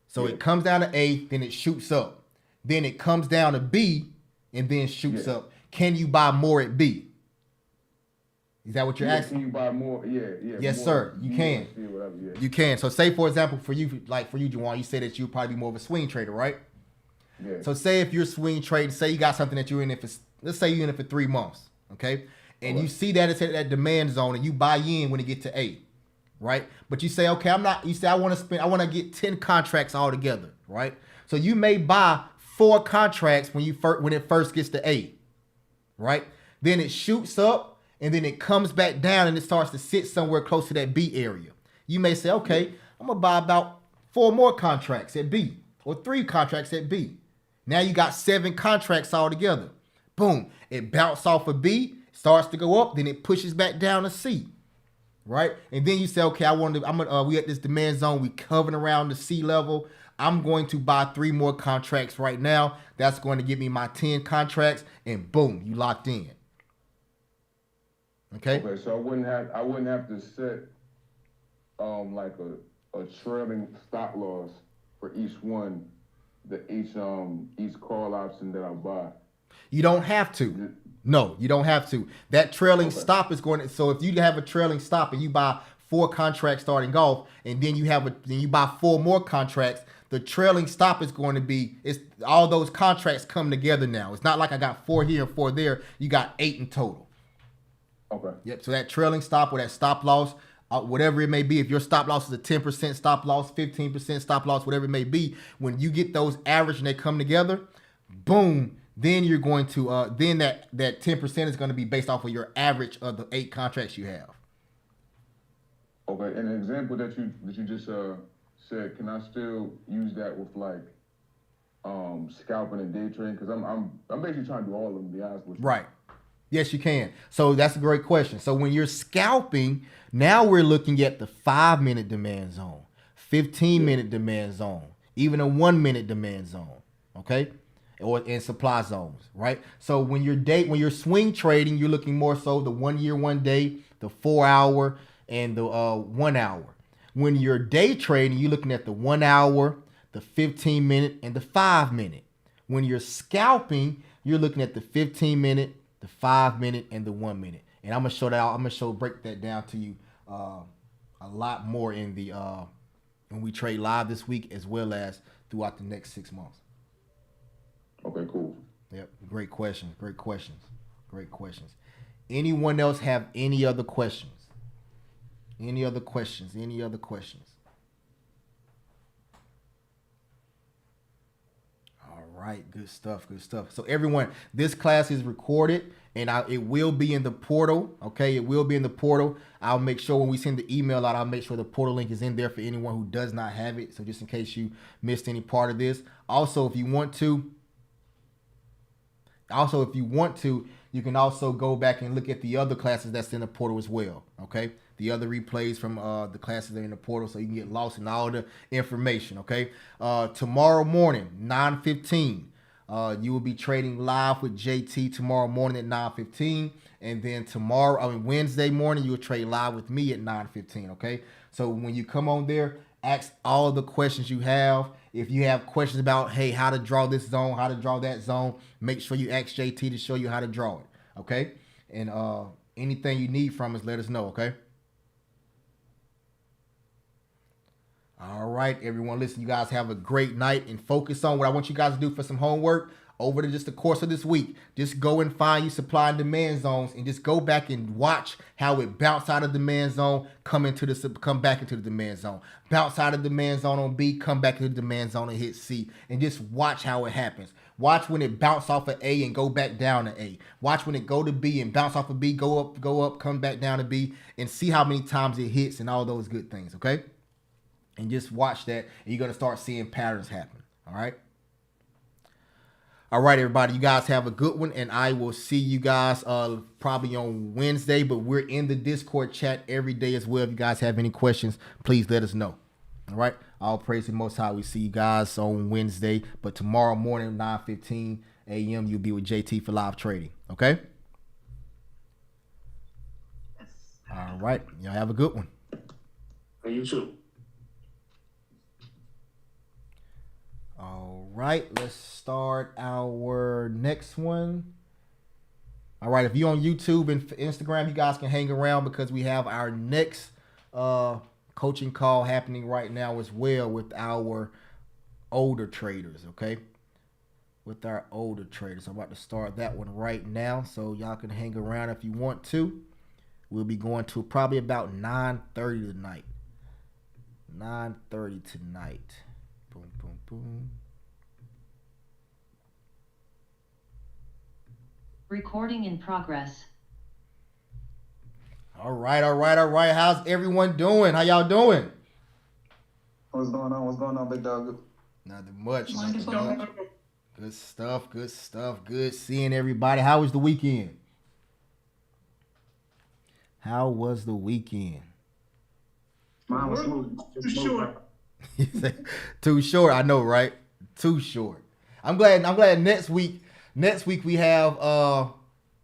So it comes down to A, then it shoots up. Then it comes down to B, and then shoots up. Can you buy more at B? Is that what you're asking? Can you buy more? Yeah. Yes, more sir. You B can. or C or whatever, yeah. You can. So say for example, for you, Juwan, you said that you'd probably be more of a swing trader, right? Yeah. So say if you're swing trading, say you got something that you're in it for, let's say you're in it for 3 months, okay? And you see that it's at that demand zone and you buy in when it get to A, right? But you say, okay, you say I want to get 10 contracts all together, right? So you may buy 4 contracts when it first gets to A, right? Then it shoots up and then it comes back down and it starts to sit somewhere close to that B area. You may say, okay, I'm gonna buy about 4 more contracts at B or 3 contracts at B. Now you got 7 contracts all together. Boom, it bounced off of B, starts to go up, then it pushes back down to C, right? And then you say, okay, we at this demand zone, we covering around the C level. I'm going to buy 3 more contracts right now. That's going to give me my 10 contracts, and boom, you locked in. Okay. Okay, so I wouldn't have to set like a trailing stop loss for each call option that I buy. You don't have to. No, you don't have to. That trailing stop is going to, so if you have a trailing stop and you buy 4 contracts starting off, and then you buy 4 more contracts, the trailing stop is going to be, it's all those contracts come together now. It's not like I got 4 here and 4 there. You got 8 in total. Okay. Yep. So that trailing stop or that stop loss, whatever it may be, if your stop loss is a 10% stop loss, 15% stop loss, whatever it may be, when you get those average and they come together, boom, then you're going to then that 10% is going to be based off of your average of the 8 contracts you have. Okay. And an example that you just said, can I still use that with like scalping and day trading? Because I'm basically trying to do all of them, to be honest with you. Right. Yes, you can. So that's a great question. So when you're scalping, now we're looking at the 5-minute demand zone, 15-minute demand zone, even a 1-minute demand zone, okay? Or in supply zones, right? So when you're swing trading, you're looking more so the 1 year, 1 day, the 4 hour, and the 1 hour. When you're day trading, you're looking at the 1 hour, the 15-minute, and the 5-minute. When you're scalping, you're looking at the 15-minute, the 5-minute, and the 1 minute. And I'm gonna break that down to you a lot more in the when we trade live this week, as well as throughout the next 6 months. Okay, cool. Yep. Great questions. Anyone else have any other questions? Any other questions? All right, good stuff. So everyone, this class is recorded and it will be in the portal. Okay, it will be in the portal. I'll make sure when we send the email out, I'll make sure the portal link is in there for anyone who does not have it. So just in case you missed any part of this. Also, if you want to, you can also go back and look at the other classes that's in the portal as well. Okay, the other replays from the classes that are in the portal, so you can get lost in all the information. Okay, tomorrow morning, 9:15, you will be trading live with JT tomorrow morning at 9:15, and then Wednesday morning, you'll trade live with me at 9:15. Okay, so when you come on there, ask all the questions you have. If you have questions about, hey, how to draw this zone, how to draw that zone, make sure you ask JT to show you how to draw it, okay? And anything you need from us, let us know, okay? All right, everyone. Listen, you guys have a great night and focus on what I want you guys to do for some homework. over just the course of this week, just go and find you supply and demand zones and just go back and watch how it bounced out of the demand zone, come back into the demand zone, bounce out of the demand zone on B, come back into the demand zone and hit C, and just watch how it happens. Watch when it bounce off of A and go back down to A. Watch when it go to B and bounce off of B, go up, come back down to B, and see how many times it hits and all those good things, okay? And just watch that, and you're going to start seeing patterns happen, all right? All right, everybody, you guys have a good one, and I will see you guys probably on Wednesday, but we're in the Discord chat every day as well. If you guys have any questions, please let us know. All right, all praise the Most High. We see you guys on Wednesday, but tomorrow morning, 9:15 a.m., you'll be with JT for live trading, okay? All right, y'all have a good one. And you too. All right, let's start our next one. All right, if you're on YouTube and Instagram, you guys can hang around because we have our next coaching call happening right now as well with our older traders, okay? With our older traders. I'm about to start that one right now, so y'all can hang around if you want to. We'll be going to probably about 9:30 tonight. 9:30 tonight. Boom, boom, boom. Recording in progress. All right. How's everyone doing? How y'all doing? What's going on? What's going on, big dog? Nothing much. Good stuff. Good seeing everybody. How was the weekend? Mine was smooth. Too short. Too short. I know, right? Too short. I'm glad next week we have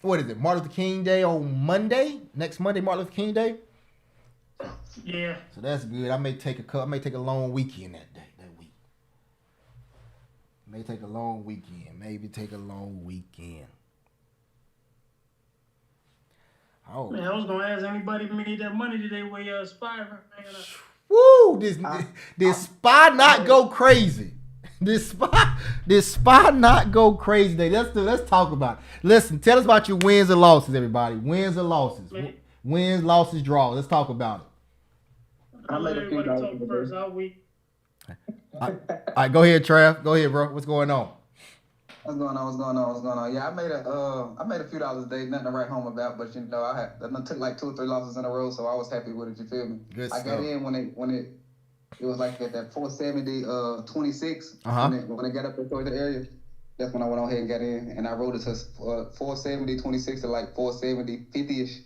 what is it? Martin Luther King Day on Monday. Next Monday, Martin Luther King Day. Yeah. So that's good. I may take a long weekend that week. Maybe take a long weekend. Oh. Man, I was gonna ask anybody if made that money today where Spy. Woo! This spy not go crazy. This spy not go crazy today. Let's talk about it. Listen, tell us about your wins and losses, everybody. Wins and losses. Man. Wins, losses, draws. Let's talk about it. I'll let everybody talk first. I'll wait. All right, go ahead, Trav. Go ahead, bro. What's going on? What's going on? Yeah, I made a few dollars a day, nothing to write home about, but I took like 2 or 3 losses in a row, so I was happy with it. You feel me? Good I stuff. got in when it was like at that 470 26. Uh-huh. When it got up toward the area, that's when I went on ahead and got in, and I rode it to 470 26 to like 470 50ish,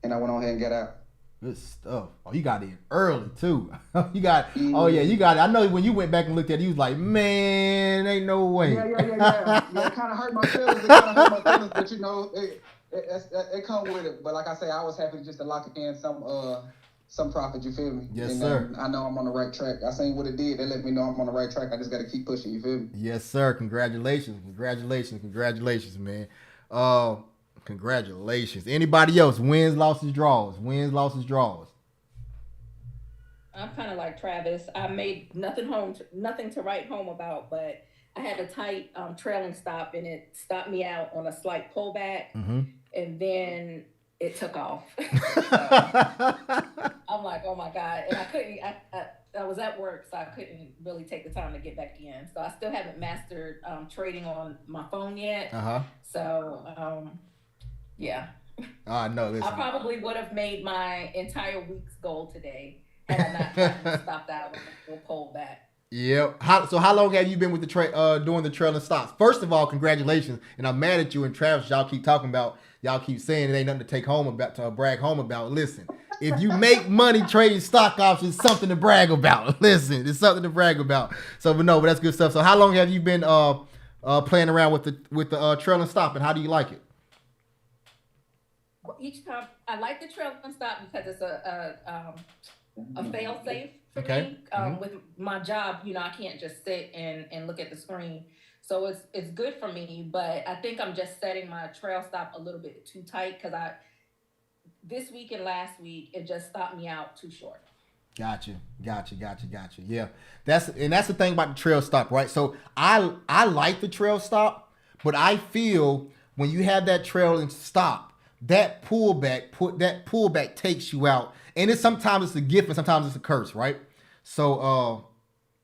and I went on ahead and got out. Good stuff. Oh, you got in early too. You got. Oh yeah, you got it. I know when you went back and looked at it, you was like, man, ain't no way. Yeah. It kind of hurt my feelings. But it come with it. But like I say, I was happy just to lock in some profit. You feel me? Yes, and, sir. I know I'm on the right track. I seen what it did. They let me know I'm on the right track. I just got to keep pushing. You feel me? Yes, sir. Congratulations, man. Congratulations. Anybody else? Wins, losses, draws. I'm kind of like Travis. I made nothing to write home about, but I had a tight trailing stop, and it stopped me out on a slight pullback, Mm-hmm. and then it took off. I'm like, oh my God. And I couldn't, I was at work, so I couldn't really take the time to get back in. So I still haven't mastered trading on my phone yet. Uh-huh. So, yeah. No, listen. I probably would have made my entire week's goal today had I not tried to stop that one and pull back. Yep. How long have you been with the doing the trailing stops? First of all, congratulations. And I'm mad at you and Travis. Y'all keep saying it ain't nothing to take home about, to brag home about. Listen, if you make money trading stock options, it's something to brag about. Listen, it's something to brag about. So, but that's good stuff. So, how long have you been playing around with the trailing stop, and how do you like it? Each time I like the trailing stop because it's a fail safe for Okay. me. With my job, I can't just sit and look at the screen. So it's good for me, but I think I'm just setting my trail stop a little bit too tight because this week and last week, it just stopped me out too short. Gotcha. Yeah, that's the thing about the trail stop, right? So I like the trail stop, But I feel when you have that trail and stop, that pullback takes you out. And it's sometimes it's a gift and sometimes it's a curse, right? So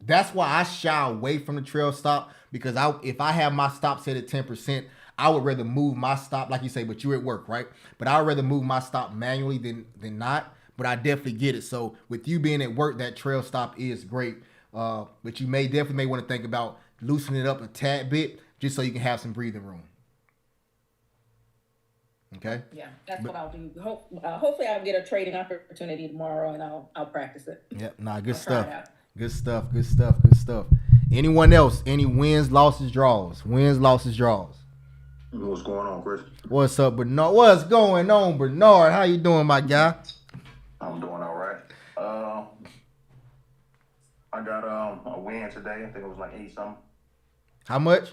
that's why I shy away from the trail stop, because if I have my stop set at 10%, I would rather move my stop, like you say, but you're at work, right? But I would rather move my stop manually than not. But I definitely get it. So with you being at work, that trail stop is great. But you definitely want to think about loosening it up a tad bit just so you can have some breathing room. Okay. Yeah, that's what I'll do. Hopefully, I'll get a trading opportunity tomorrow, and I'll practice it. Yep. Nah, good I'll try stuff. it out. Good stuff. Good stuff. Good stuff. Anyone else? Any wins, losses, draws? Wins, losses, draws. What's going on, Chris? What's up, Bernard? What's going on, Bernard? How you doing, my guy? I'm doing all right. I got a win today. I think it was like 8 something. How much?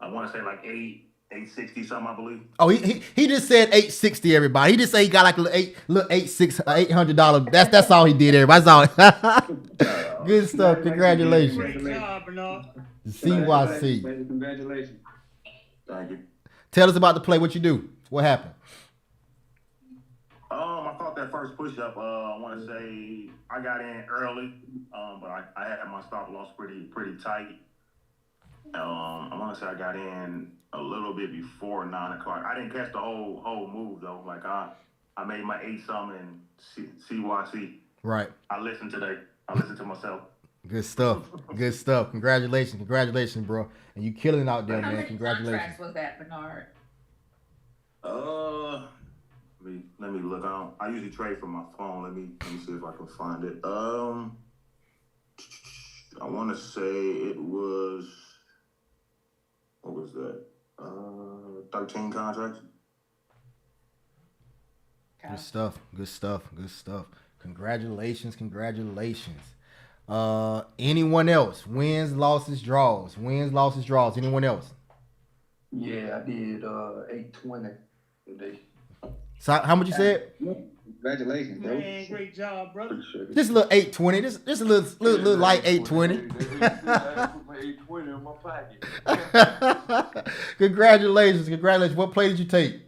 I want to say like 860 something, I believe. Oh, he just said 860. Everybody, he just said he got like a little $800. That's all he did. Everybody, that's all. Good stuff. Congratulations. Great job, Bernard. CYC. Congratulations. Thank you. Tell us about the play. What you do? What happened? I caught that first push up. I want to say I got in early, but I had my stop loss pretty tight. I want to say I got in a little bit before 9 o'clock. I didn't catch the whole move though. Like I made my 8 something and CYC. Right. I listened today. I listened to myself. Good stuff. Good stuff. Congratulations, bro. And you killing it out there, How man. many Congratulations. contracts was that, Bernard? Let me look. I usually trade from my phone. Let me see if I can find it. I want to say it was, what was that? 13 contracts. Okay. Good stuff. Congratulations. Anyone else? Wins, losses, draws. Anyone else? Yeah, I did 820 today. So how much you said? Congratulations, bro. Man, great job, brother. Appreciate it. Just a little 820. Just a little light 820. I put my 820 in my pocket. Congratulations. What play did you take?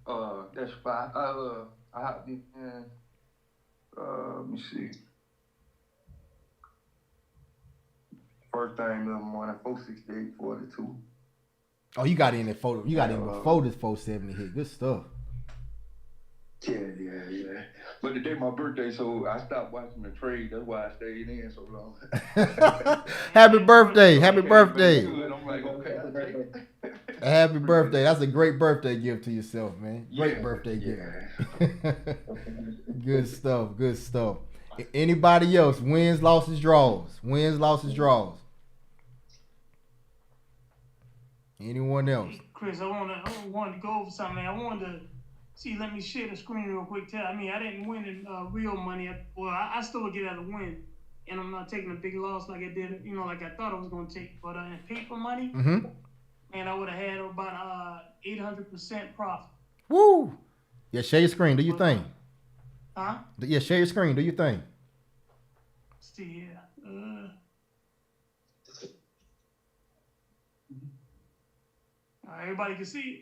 That's 5. I hopped in. Let me see. First thing in the morning, 468.42. Oh, you got in before this 470 hit. Good stuff. Yeah. But today my birthday, so I stopped watching the trade. That's why I stayed in so long. Happy birthday. I'm like, okay, I'll take it. Happy birthday. That's a great birthday gift to yourself, man. Great birthday gift. Good stuff. Anybody else? Wins, losses, draws. Anyone else? Hey, Chris, I wanted to go over something, man. I wanted to let me share the screen real quick. I didn't win in real money. I still get out a win, and I'm not taking a big loss like I did, like I thought I was going to take. But in paper money, Mm-hmm. man, I would have had about 800% profit. Woo! Yeah, share your screen. Do your thing. Huh? Yeah, share your screen. Do your thing. Let's see here. Everybody can see it.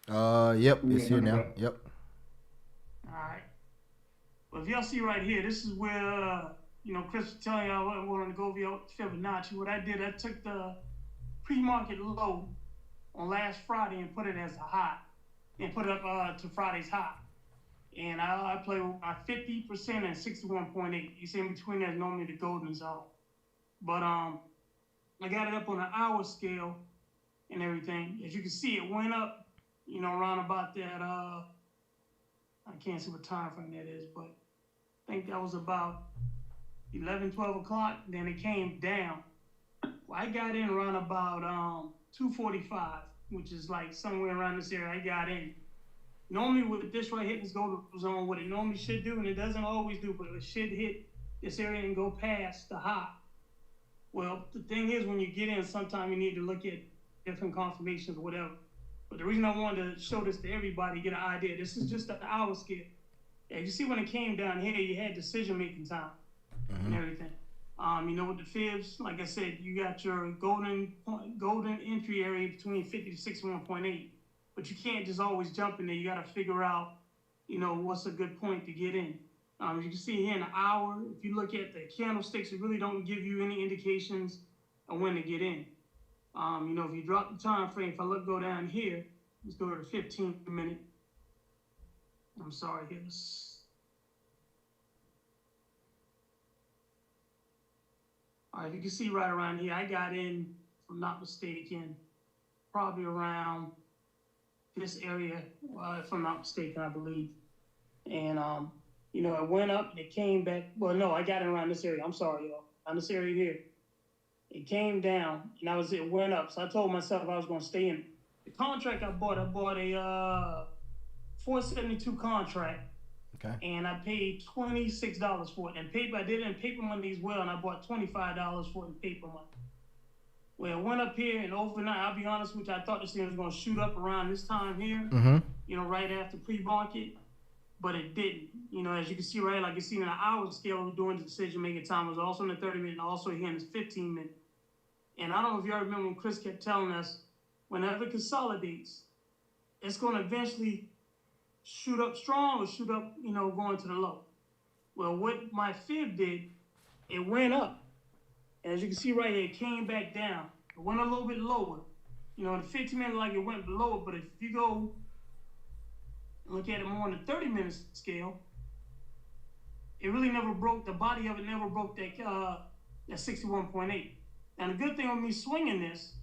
Yep, it's here now. Yep. All right. Well, if y'all see right here, this is where, Chris was telling y'all what I wanted to go via Fibonacci. What I did, I took the pre-market low on last Friday and put it as a high and put it up to Friday's high. And I play with my 50% and 61.8. You see in between that's normally the golden zone. But I got it up on an hour scale and everything. As you can see, it went up, around about that, I can't see what time frame that is, but I think that was about 11, 12 o'clock. Then it came down. Well, I got in around about 2:45, which is like somewhere around this area I got in. Normally with this right hitting this golden zone, what it normally should do, and it doesn't always do, but it should hit this area and go past the high. Well, the thing is, when you get in, sometimes you need to look at different confirmations or whatever. But the reason I wanted to show this to everybody, get an idea, this is just the hour scale. Yeah, you see when it came down here, you had decision-making time and everything. You know, with the fibs, like I said, you got your golden entry area between 50 to 61.8, but you can't just always jump in there. You got to figure out, you know, what's a good point to get in. You can see here in an hour, if you look at the candlesticks, it really don't give you any indications of when to get in. You know, if you drop the time frame, if I go down here, let's go to the 15-minute. I'm sorry, here. All right, you can see right around here, I got in, if I'm not mistaken, probably around this area, if I'm not mistaken, I believe. And, you know, it went up and it came back. Well, no, I got it around this area. I'm sorry, y'all. On this area here. It came down and it went up. So I told myself I was going to stay in. The contract I bought a 472 contract. Okay. And I paid $26 for it. And I did it in paper money as well. And I bought $25 for it in paper money. Well, it went up here and overnight, I'll be honest with you, I thought this thing was going to shoot up around this time here. You know, right after pre-market. But it didn't. You know, as you can see right, like you see in the hour scale during the decision-making time, it was also in the 30-minute and also here in the 15-minute. And I don't know if y'all remember when Chris kept telling us, whenever it consolidates, it's going to eventually shoot up strong or shoot up, you know, going to the low. Well, what my fib did, it went up. And as you can see right here, it came back down. It went a little bit lower. You know, the 15-minute, like it went below it, but if you go look at it more on the 30-minute scale, it really never broke, the body of it never broke that 61.8. Now, the good thing with me swinging this,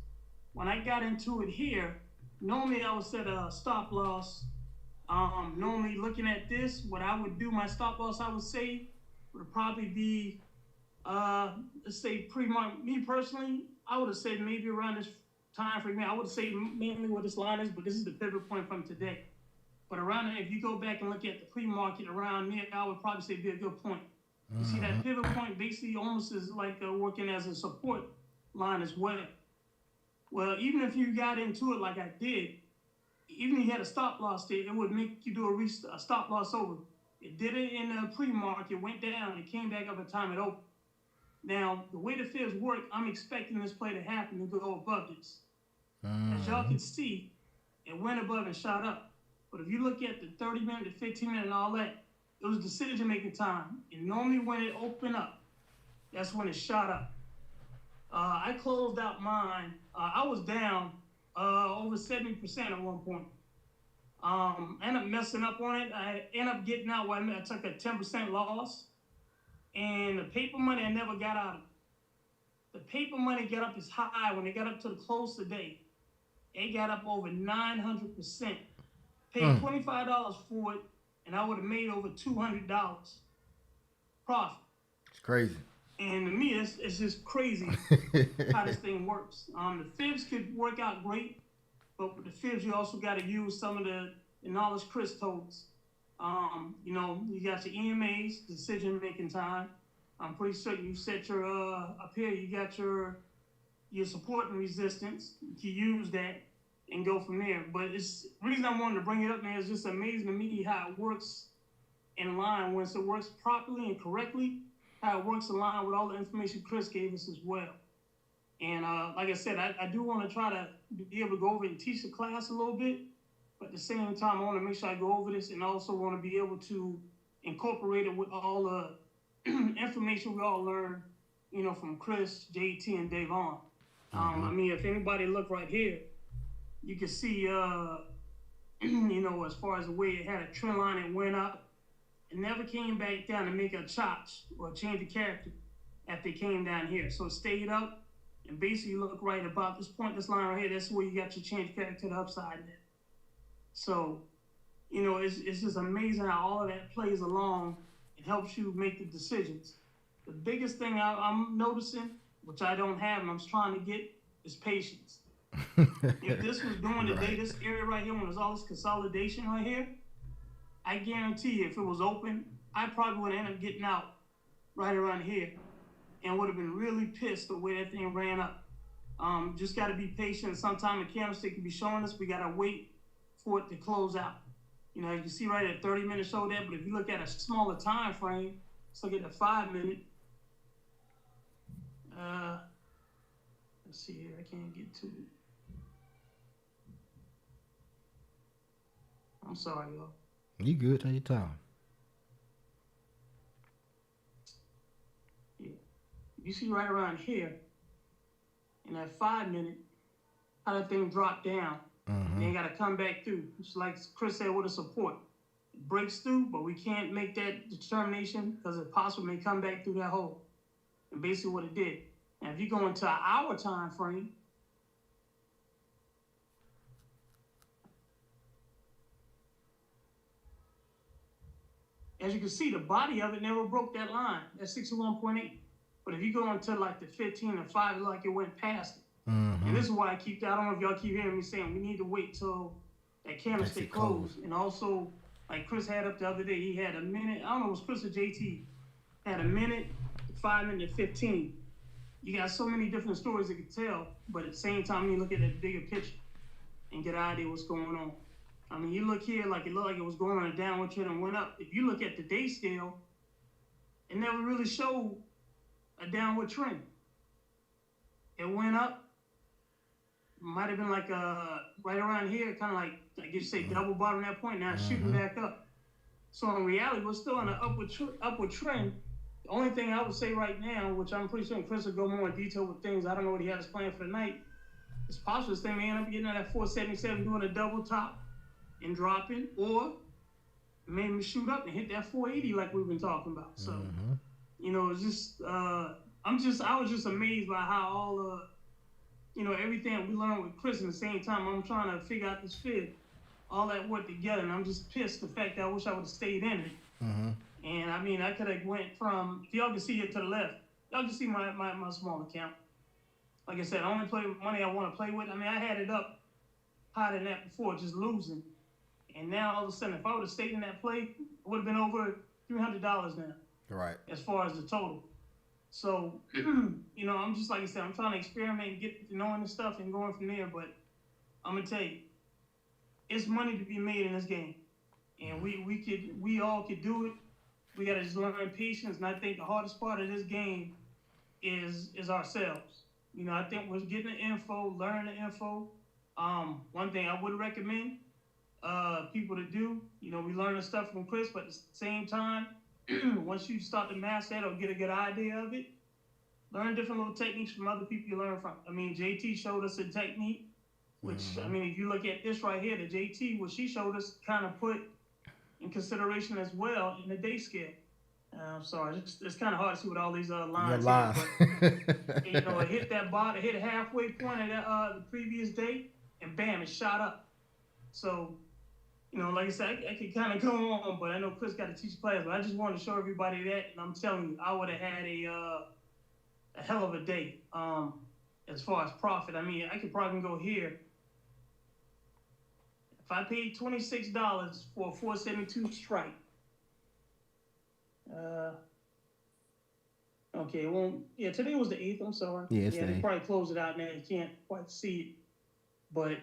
when I got into it here, normally I would set a stop loss. Normally looking at this, what I would do, my stop loss, I would say, would probably be, let's say pre-market. Me personally, I would have said maybe around this time frame. I would say mainly what this line is, but this is the pivot point from today. But around there, if you go back and look at the pre-market around there, I would probably say it'd be a good point. You see that pivot point basically almost is like working as a support line as well. Well, even if you got into it like I did, even if you had a stop loss there, it would make you do a stop loss over. It did it in the pre-market, went down, it came back up at the time it opened. Now, the way the fibs work, I'm expecting this play to happen to go above this. As y'all can see, it went above and shot up. But if you look at the 30-minute, the 15-minute, and all that, it was decision-making time. And normally when it opened up, that's when it shot up. I closed out mine. I was down over 70% at one point. I ended up messing up on it. I ended up getting out. I took a 10% loss. And the paper money, I never got out of it. The paper money got up as high when it got up to the close today. It got up over 900%. Paid $25 for it, and I would have made over $200 profit. It's crazy. And to me, it's just crazy how this thing works. The fibs could work out great, but with the fibs, you also got to use some of the knowledge Chris told us. You know, you got your EMAs, decision-making time. I'm pretty certain you set your, up here, you got your support and resistance. You can use that and go from there. But it's the reason I wanted to bring it up, man, it's just amazing to me how it works in line once it works properly and correctly, how it works in line with all the information Chris gave us as well. And like I said, I do want to try to be able to go over and teach the class a little bit, but at the same time, I want to make sure I go over this and also want to be able to incorporate it with all the information we all learned, you know, from Chris, JT, and Davon. I mean, if anybody look right here, you can see, you know, as far as the way it had a trend line, it went up. It never came back down to make a chop or change the character after it came down here. So it stayed up, and basically look right about this point, this line right here, that's where you got your change character to the upside there. So, you know, it's just amazing how all of that plays along and helps you make the decisions. The biggest thing I'm noticing, which I don't have and I'm trying to get, is patience. If this was doing today, this area right here, when there's all this consolidation right here, I guarantee you, if it was open, I probably would end up getting out right around here and would have been really pissed the way that thing ran up. Just got to be patient. Sometimes the candlestick can be showing us, we got to wait for it to close out. You know, you can see right at 30 minutes show that, but if you look at a smaller time frame, let's look at the 5 minute. Let's see here. I can't get to it. I'm sorry, y'all. You good? Take your time. Yeah. You see right around here, in that 5 minute, how that thing dropped down. Mm-hmm. And then got to come back through. It's like Chris said with a support. It breaks through, but we can't make that determination because it's possible it may come back through that hole. And basically what it did. Now, if you go into an hour time frame, as you can see, the body of it never broke that line, that 61.8. But if you go into like the 15 and 5, it's like it went past it. Mm-hmm. And this is why I don't know if y'all keep hearing me saying we need to wait till that candlestick closed. And also, like Chris had up the other day, he had a minute, I don't know, it was Chris or JT, had a minute, 5 minute, 15. You got so many different stories that you can tell, but at the same time, you look at that bigger picture and get an idea what's going on. I mean, you look here, like it looked like it was going on a downward trend and went up. If you look at the day scale, it never really showed a downward trend. It went up, might have been like right around here, kind of like I guess you say double bottom that point, now it's shooting back up. So in reality, we're still on an upward trend. The only thing I would say right now, which I'm pretty sure Chris will go more in detail with things, I don't know what he has planned for the night. It's possible this thing may end up getting at that 477, doing a double top and dropping, or maybe shoot up and hit that 480 like we've been talking about. So, you know, it's just, I was just amazed by how all, you know, everything we learned with Chris at the same time. I'm trying to figure out this fit, all that work together, and I'm just pissed the fact that I wish I would have stayed in it. Mm-hmm. And I mean, I could have went from, if y'all can see it to the left, y'all can see my small account. Like I said, I only play with money I want to play with. I mean, I had it up higher than that before, just losing. And now all of a sudden, if I would have stayed in that play, it would have been over $300 now. Right. As far as the total. So, you know, I'm just, like I said, I'm trying to experiment and get to knowing this stuff and going from there. But I'm going to tell you, it's money to be made in this game. And we all could do it. We got to just learn patience. And I think the hardest part of this game is ourselves. You know, I think we're getting the info, learning the info. One thing I would recommend people to do, you know, we learn the stuff from Chris, but at the same time, once you start to master that or get a good idea of it, learn different little techniques from other people you learn from. I mean, JT showed us a technique, which, I mean, if you look at this right here, the JT, what she showed us kind of put in consideration as well in the day scale. I'm sorry, it's kind of hard to see with all these lines. Here, but, you know, it hit that bottom, it hit a halfway point of the previous day, and bam, it shot up. So, you know, like I said, I could kind of go on, but I know Chris got to teach players, but I just wanted to show everybody that, and I'm telling you, I would have had a hell of a day as far as profit. I mean, I could probably go here. If I paid $26 for a 472 strike, okay, well, yeah, today was the 8th, I'm sorry. Yeah, they probably closed it out now, you can't quite see it, but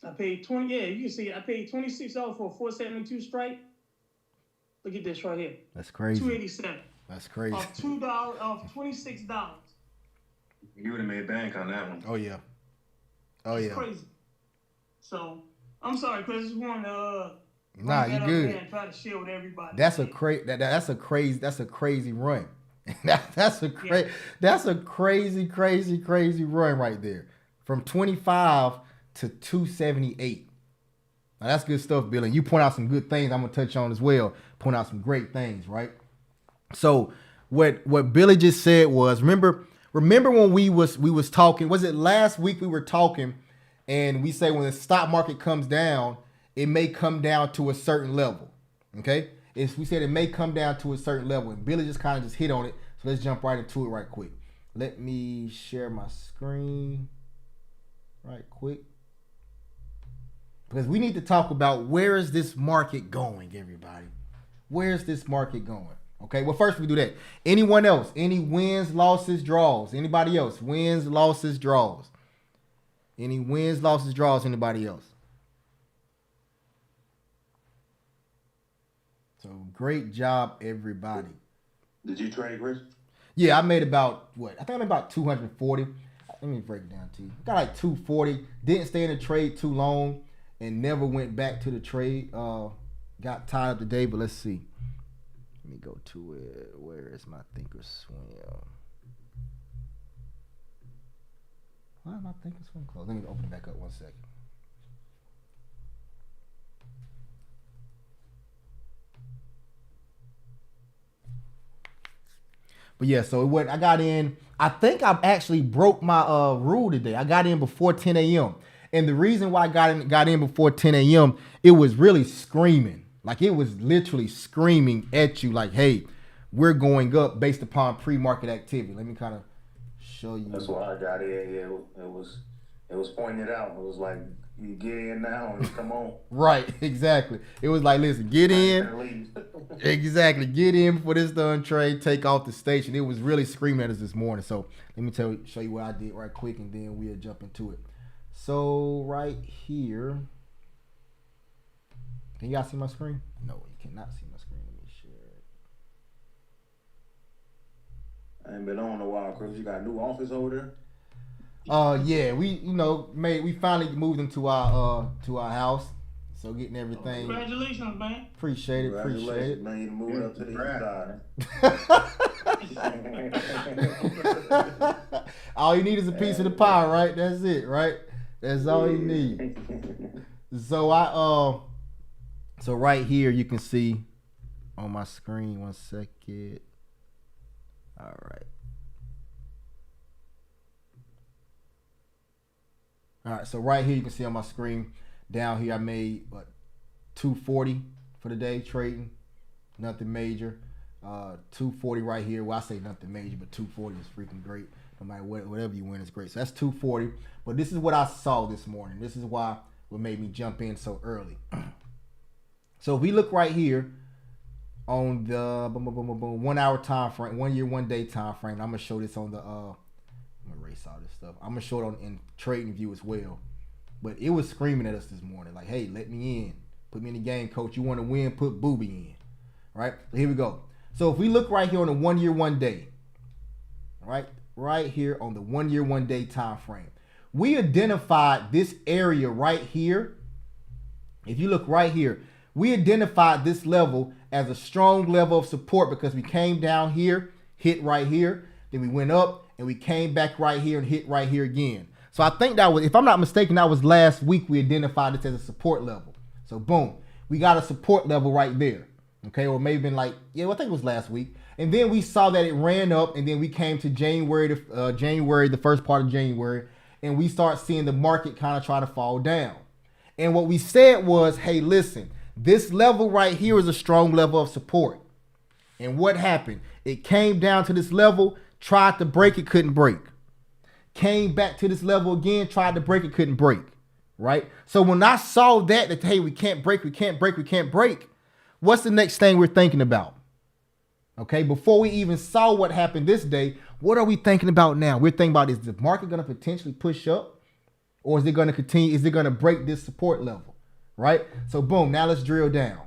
I paid you can see it. I paid $26 for a 472 strike. Look at this right here. That's crazy. $287. That's crazy. Off $26. You would have made bank on that one. Oh yeah. Oh It's yeah. crazy. So I'm sorry, Chris. I just wanted to Nah, you good. And try to share with everybody. That's a crazy run. that's a crazy run right there. From 25 to 278. Now that's good stuff, Billy. You point out some good things I'm gonna touch on as well. Point out some great things, right? So what Billy just said was, remember when we was talking, was it last week we were talking and we say when the stock market comes down, it may come down to a certain level. Okay? We said it may come down to a certain level, and Billy just kind of just hit on it. So let's jump right into it right quick. Let me share my screen right quick. Because we need to talk about where is this market going, everybody. Where's this market going? Okay, well, first we do that. Anyone else? Any wins, losses, draws? Anybody else? Wins, losses, draws? Any wins, losses, draws? Anybody else? So great job, everybody. Did you trade, Chris? Yeah, I made about what? I think I made about 240. Let me break it down to you. Got like 240. Didn't stay in the trade too long and never went back to the trade. Got tied up today, but let's see. Let me go to it. Where is my Thinkorswim? Why am I Thinkorswim closed? Let me open it back up 1 second. But yeah, so it went. I got in. I think I actually broke my rule today. I got in before 10 a.m. And the reason why I got in before 10 a.m. it was really screaming. Like it was literally screaming at you, like, "Hey, we're going up based upon pre-market activity." Let me kind of show you. That's why I got in. Yeah, it was pointed out. It was like, you get in now and come on. Right, exactly. It was like, listen, get in. Exactly, get in before this done trade. Take off the station. It was really screaming at us this morning. So let me show you what I did right quick, and then we'll jump into it. So right here, can you guys see my screen? No, you cannot see my screen. Let me share it. I ain't been on in a while, Chris. You got a new office over there? Yeah, we finally moved into our house. So getting everything. Congratulations, man. Appreciate it. Congratulations, man. You moved up to the east side. All you need is a piece of the pie, right? That's it, right? That's all you need. So so right here you can see on my screen. 1 second. All right. All right, so right here you can see on my screen, down here I made 240 for the day trading, nothing major. 240 right here. Well, I say nothing major, but 240 is freaking great. No matter whatever you win is great. So that's 240. But this is what I saw this morning. This is what made me jump in so early. So if we look right here on the 1 hour time frame, 1 year, 1 day time frame, I'm gonna show this on the I'm gonna erase all this stuff. I'm gonna show it in Trading View as well. But it was screaming at us this morning, like, "Hey, let me in. Put me in the game, coach. You want to win? Put Booby in." Right? So here we go. So if we look right here on the 1 year, 1 day, right here on the 1 year, 1 day time frame, we identified this area right here. If you look right here, we identified this level as a strong level of support because we came down here, hit right here, then we went up, and we came back right here and hit right here again. So I think that was, if I'm not mistaken, that was last week we identified this as a support level. So boom, we got a support level right there. Okay, or maybe been like, yeah, well, I think it was last week. And then we saw that it ran up, and then we came to January, the first part of January, and we start seeing the market kind of try to fall down. And what we said was, hey, listen, this level right here is a strong level of support. And what happened? It came down to this level, tried to break it, couldn't break. Came back to this level again, tried to break it, couldn't break. Right? So when I saw that hey, we can't break, what's the next thing we're thinking about? Okay, before we even saw what happened this day, what are we thinking about now? We're thinking about, is the market going to potentially push up? Or is it going to continue? Is it going to break this support level? Right? So boom, now let's drill down.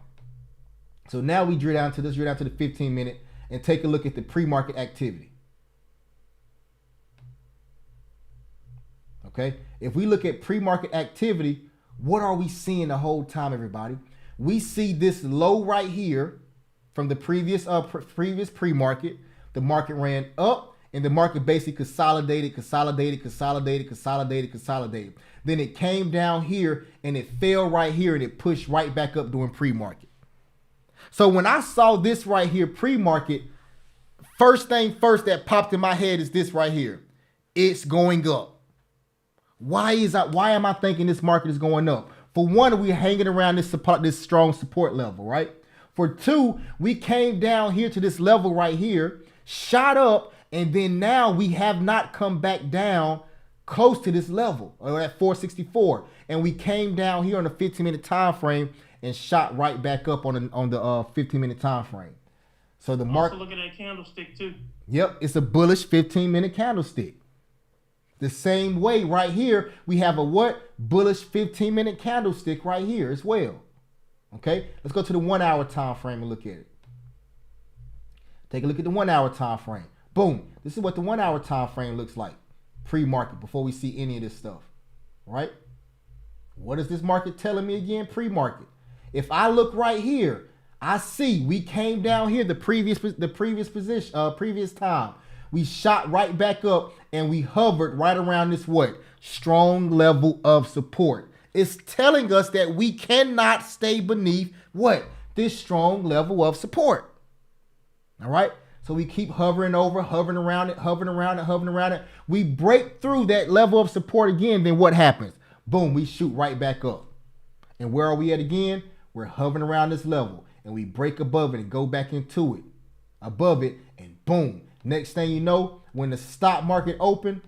So now we drill down to the 15-minute and take a look at the pre-market activity. Okay, if we look at pre-market activity, what are we seeing the whole time, everybody? We see this low right here from the previous pre-market. The market ran up, and the market basically consolidated. Then it came down here, and it fell right here, and it pushed right back up during pre-market. So when I saw this right here, pre-market, first thing first that popped in my head is this right here. It's going up. Why am I thinking this market is going up? For one, we're hanging around this strong support level, right? For two, we came down here to this level right here, shot up, and then now we have not come back down close to this level, or at 464. And we came down here on the 15-minute time frame and shot right back up on the 15-minute time frame. So the market. Also look at that candlestick too. Yep, it's a bullish 15-minute candlestick. The same way right here, we have a what? Bullish 15-minute candlestick right here as well. Okay, let's go to the 1 hour time frame and look at it. Take a look at the 1 hour time frame. Boom. This is what the 1 hour time frame looks like pre-market before we see any of this stuff, right? What is this market telling me again? Pre-market. If I look right here, I see we came down here the previous position, previous time. We shot right back up and we hovered right around this what? Strong level of support. It's telling us that we cannot stay beneath what? This strong level of support. All right. So we keep hovering around it. We break through that level of support again. Then what happens? Boom, we shoot right back up. And where are we at again? We're hovering around this level and we break above it and go back into it, above it, and boom. Next thing you know, when the stock market opened,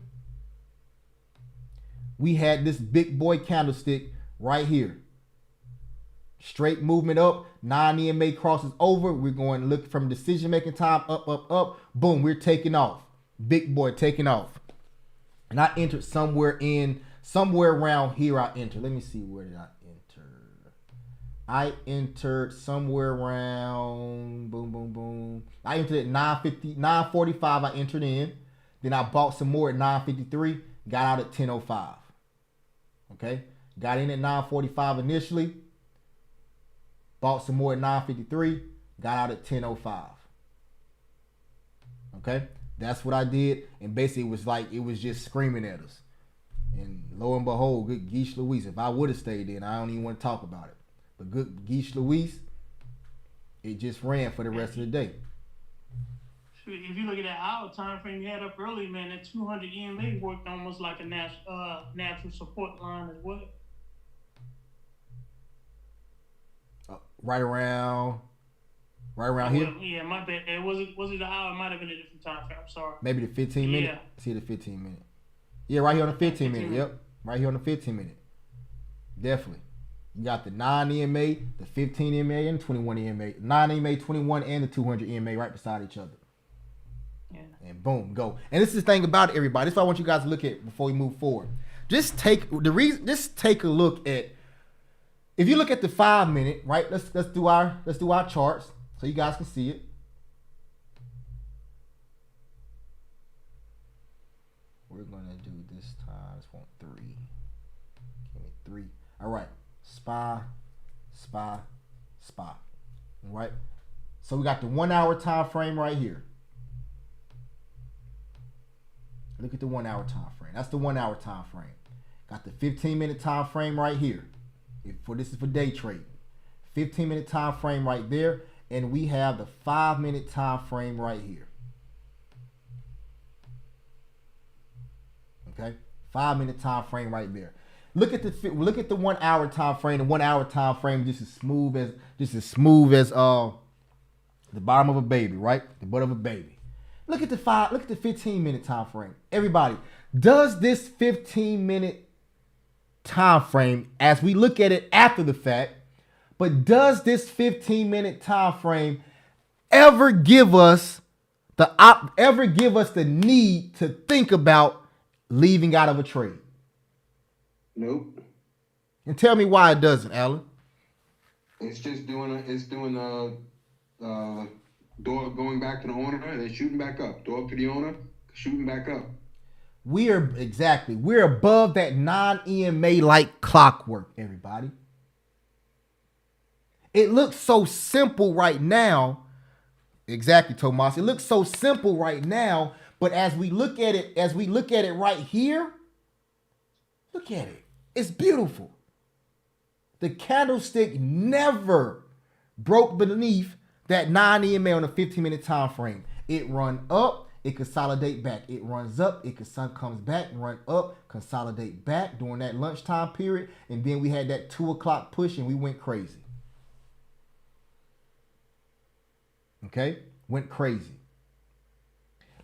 we had this big boy candlestick right here. Straight movement up, 9 EMA crosses over. We're going to look from decision-making time, up. Boom, we're taking off. Big boy taking off. And I entered somewhere around here I entered. Let me see, where did I enter? I entered somewhere around, boom. I entered at 9:45 I entered in. Then I bought some more at 9:53, got out at 10:05. Okay? Got in at 9:45 initially. Bought some more at 9:53, got out at 10:05. Okay? That's what I did. And basically it was just screaming at us. And lo and behold, good Geesh Louise. If I would have stayed in, I don't even want to talk about it. But good Geesh Louise, it just ran for the rest of the day. If you look at that hour time frame you had up early, man, that 200 EMA worked almost like a natural support line as well. Right around here. Yeah, my bad. Was it the hour? It might have been a different time frame. I'm sorry. Maybe the 15 minute. Yeah. See the 15 minute. Yeah, right here on the 15 minute. Yep, right here on the 15 minute. Definitely. You got the 9 EMA, the 15 EMA, and the 21 EMA. 9 EMA, 21, and the 200 EMA right beside each other. Yeah. And boom, go. And this is the thing about it, everybody. This is what I want you guys to look at before we move forward. Just take a look at. If you look at the 5 minute, right? Let's do our charts so you guys can see it. We're gonna do this time. Just want 3. Give me 3. All right. SPY. All right. So we got the 1 hour time frame right here. Look at the 1 hour time frame. That's the 1 hour time frame. Got the 15-minute time frame right here. This is for day trade. 15-minute time frame right there, and we have the 5-minute time frame right here. Okay, 5-minute time frame right there. Look at the 1 hour time frame. The 1 hour time frame just as smooth as the bottom of a baby, right? The butt of a baby. Look at the 15-minute time frame. Everybody, does this 15-minute time frame, as we look at it after the fact, but does this 15-minute time frame ever give us the need to think about leaving out of a trade? Nope. And tell me why it doesn't, Alan. It's just doing dog going back to the owner and then shooting back up. Dog to the owner, shooting back up. We're above that 9 EMA like clockwork, everybody. It looks so simple right now. Exactly, Tomas. It looks so simple right now, but as we look at it right here, look at it. It's beautiful. The candlestick never broke beneath that 9 EMA on a 15-minute time frame. It run up, it consolidate back. It runs up, it comes back, run up, consolidate back during that lunchtime period, and then we had that 2 o'clock push and we went crazy. Okay, went crazy.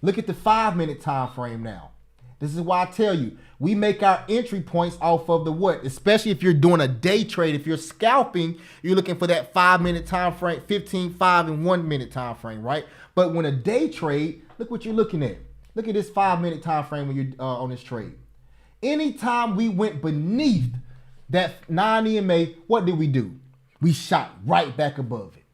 Look at the 5-minute time frame now. This is why I tell you, we make our entry points off of the what? Especially if you're doing a day trade. If you're scalping, you're looking for that 5-minute time frame, 15, 5, and 1 minute time frame, right? But when a day trade, look what you're looking at. Look at this 5-minute time frame when you're on this trade. Anytime we went beneath that 9 EMA, what did we do? We shot right back above it.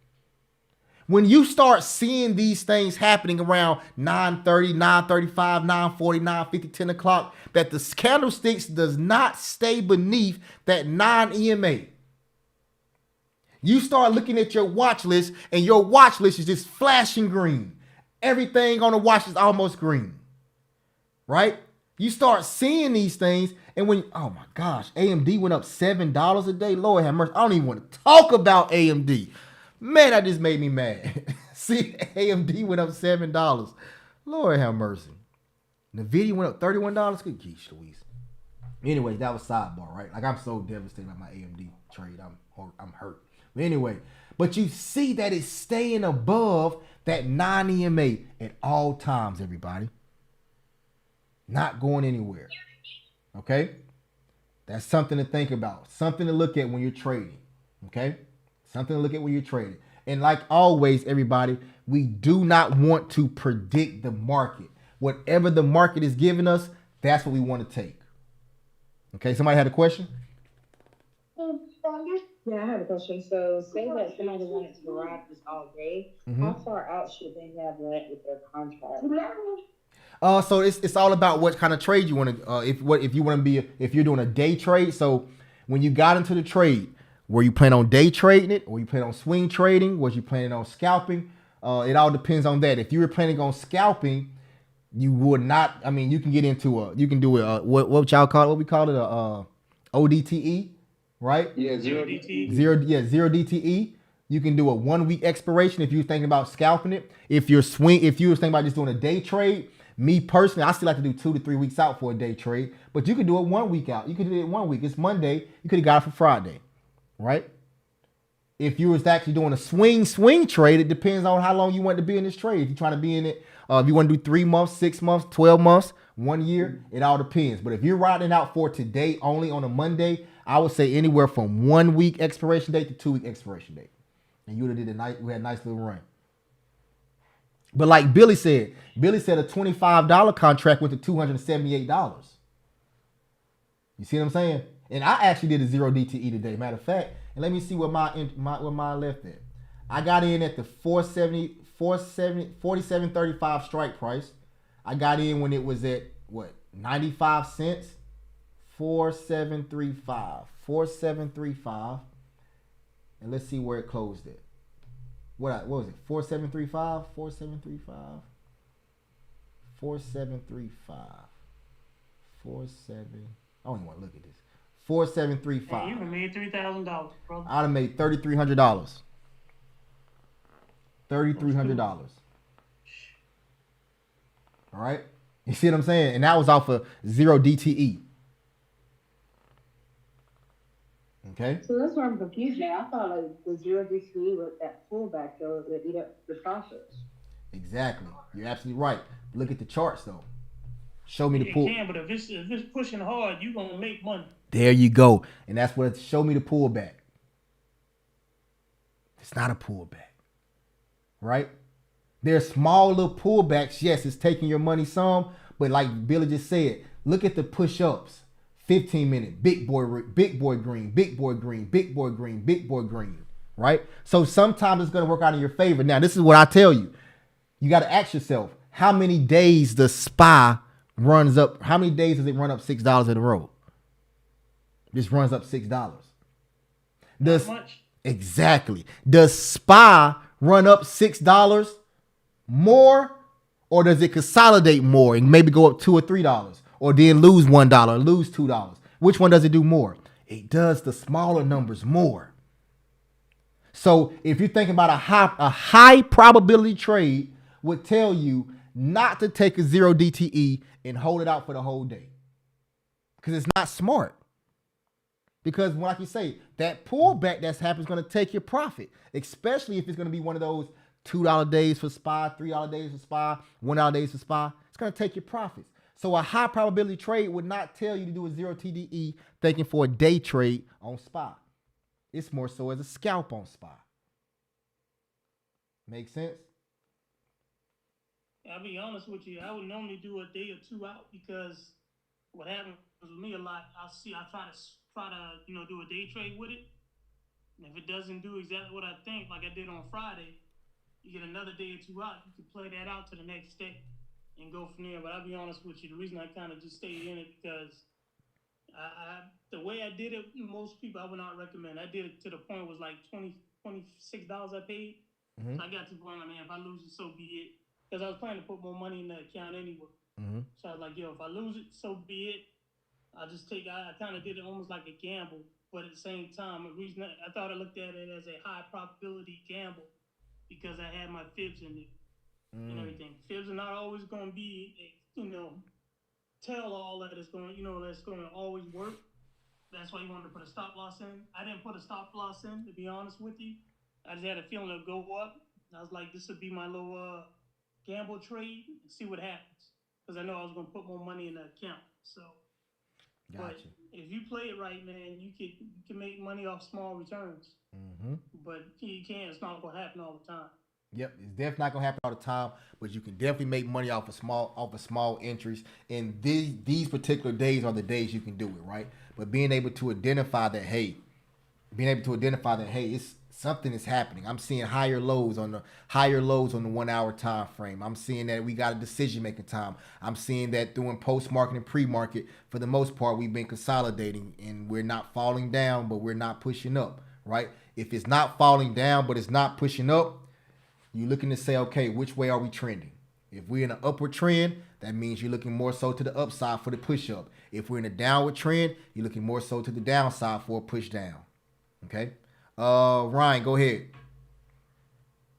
When you start seeing these things happening around 9:30, 9:35, 9:40, 9:50, 10 o'clock, that the candlesticks does not stay beneath that 9 EMA. You start looking at your watch list, and your watch list is just flashing green. Everything on the watch is almost green, right? You start seeing these things, and when, oh my gosh, AMD went up $7 a day. Lord have mercy. I don't even want to talk about AMD. Man, that just made me mad. See, AMD went up $7. Lord have mercy. NVIDIA went up $31. Good geez, Louise. Anyway, that was sidebar, right? Like, I'm so devastated by my AMD trade. I'm hurt. But anyway, but you see that it's staying above that 9 EMA at all times, everybody. Not going anywhere. Okay? That's something to think about. Something to look at when you're trading. Okay? Something to look at when you're trading. And like always, everybody, we do not want to predict the market. Whatever the market is giving us, that's what we want to take. Okay, somebody had a question? Yeah, I have a question. So, say that somebody wanted to ride this all day. How far out should they have left with their contract? So it's all about what kind of trade you want to. If you're doing a day trade. So when you got into the trade, were you planning on day trading it, or you planning on swing trading? Was you planning on scalping? It all depends on that. If you were planning on scalping, you would not. I mean, you can get into you can do it. What y'all call it? What we call it? ODTE, right? Yeah, Zero DTE. Zero DTE. You can do a 1 week expiration if you're thinking about scalping it. If you were thinking about just doing a day trade, me personally, I still like to do 2 to 3 weeks out for a day trade. But you could do it 1 week out. You could do it 1 week. It's Monday. You could have got it for Friday, right? If you was actually doing a swing trade, it depends on how long you want to be in this trade. If you're trying to be in it, if you want to do 3 months, 6 months, 12 months, 1 year, it all depends. But if you're riding out for today only on a Monday, I would say anywhere from 1 week expiration date to 2 week expiration date. And you would have we had a nice little run. But like Billy said a $25 contract went to $278. You see what I'm saying? And I actually did a 0 DTE today. Matter of fact, and let me see what my left at. I got in at the 47.35 strike price. I got in when it was at what, 95 cents. 4735. And let's see where it closed at. What was it? 4735? 4735. 4735. 47. I don't even want to look at this. 4735. Hey, you made $3,000, brother. I'd have made $3,300. $3,300. All right? You see what I'm saying? And that was off of 0 DTE. Okay. So that's where I'm confused now. I thought like the 0 DTE with that pullback though that eat up the profits. Exactly. You're absolutely right. Look at the charts though. Show me the pull. You can, but if it's pushing hard, you're gonna make money. There you go. And that's what show me the pullback. It's not a pullback. Right? There's small little pullbacks. Yes, it's taking your money some, but like Billy just said, look at the push-ups. 15-minute, big boy green, big boy green, big boy green, big boy green, right? So sometimes it's going to work out in your favor. Now, this is what I tell you. You got to ask yourself, how many days the SPY runs up? How many days does it run up $6 in a row? This runs up $6. Not much. Exactly. Does SPY run up $6 more, or does it consolidate more and maybe go up $2 or $3? Or then lose $1 or lose $2. Which one does it do more? It does the smaller numbers more. So if you're thinking about a high probability trade, would tell you not to take a 0 DTE and hold it out for the whole day. Because it's not smart. Because like you say, that pullback that's happening is going to take your profit. Especially if it's going to be one of those $2 days for SPY, $3 days for SPY, $1 days for SPY. It's going to take your profits. So a high probability trade would not tell you to do a 0 TDE thinking for a day trade on SPY. It's more so as a scalp on SPY. Make sense? I'll be honest with you. I would normally do a day or two out because what happens with me a lot, I try to do a day trade with it. And if it doesn't do exactly what I think, like I did on Friday, you get another day or two out, you can play that out to the next day and go from there. But I'll be honest with you, the reason I kind of just stayed in it because the way I did it, most people I would not recommend. I did it to the point it was like $26 I paid. Mm-hmm. So I got to the point, like, man, if I lose it, so be it. Because I was planning to put more money in the account anyway. Mm-hmm. So I was like, yo, if I lose it, so be it. I just take. I kind of did it almost like a gamble, but at the same time, the reason I thought I looked at it as a high probability gamble because I had my fibs in it and everything. Fibs are not always going to be, tell all that it's going, that's going to always work. That's why you wanted to put a stop loss in. I didn't put a stop loss in, to be honest with you. I just had a feeling it'll go up. I was like, this would be my little gamble trade and see what happens. Because I know I was going to put more money in the account. So, Gotcha. but if you play it right, man, you can make money off small returns. Mm-hmm. But you can't. It's not going to happen all the time. Yep, it's definitely not gonna happen all the time, but you can definitely make money off of small entries. And these particular days are the days you can do it, right? But being able to identify that, hey, it's something is happening. I'm seeing higher lows on the 1 hour time frame. I'm seeing that we got a decision making time. I'm seeing that doing post market and pre market, for the most part, we've been consolidating and we're not falling down, but we're not pushing up, right? If it's not falling down, but it's not pushing up, you're looking to say, okay, which way are we trending? If we're in an upward trend, that means you're looking more so to the upside for the push up. If we're in a downward trend, you're looking more so to the downside for a push down. Okay? Ryan, go ahead.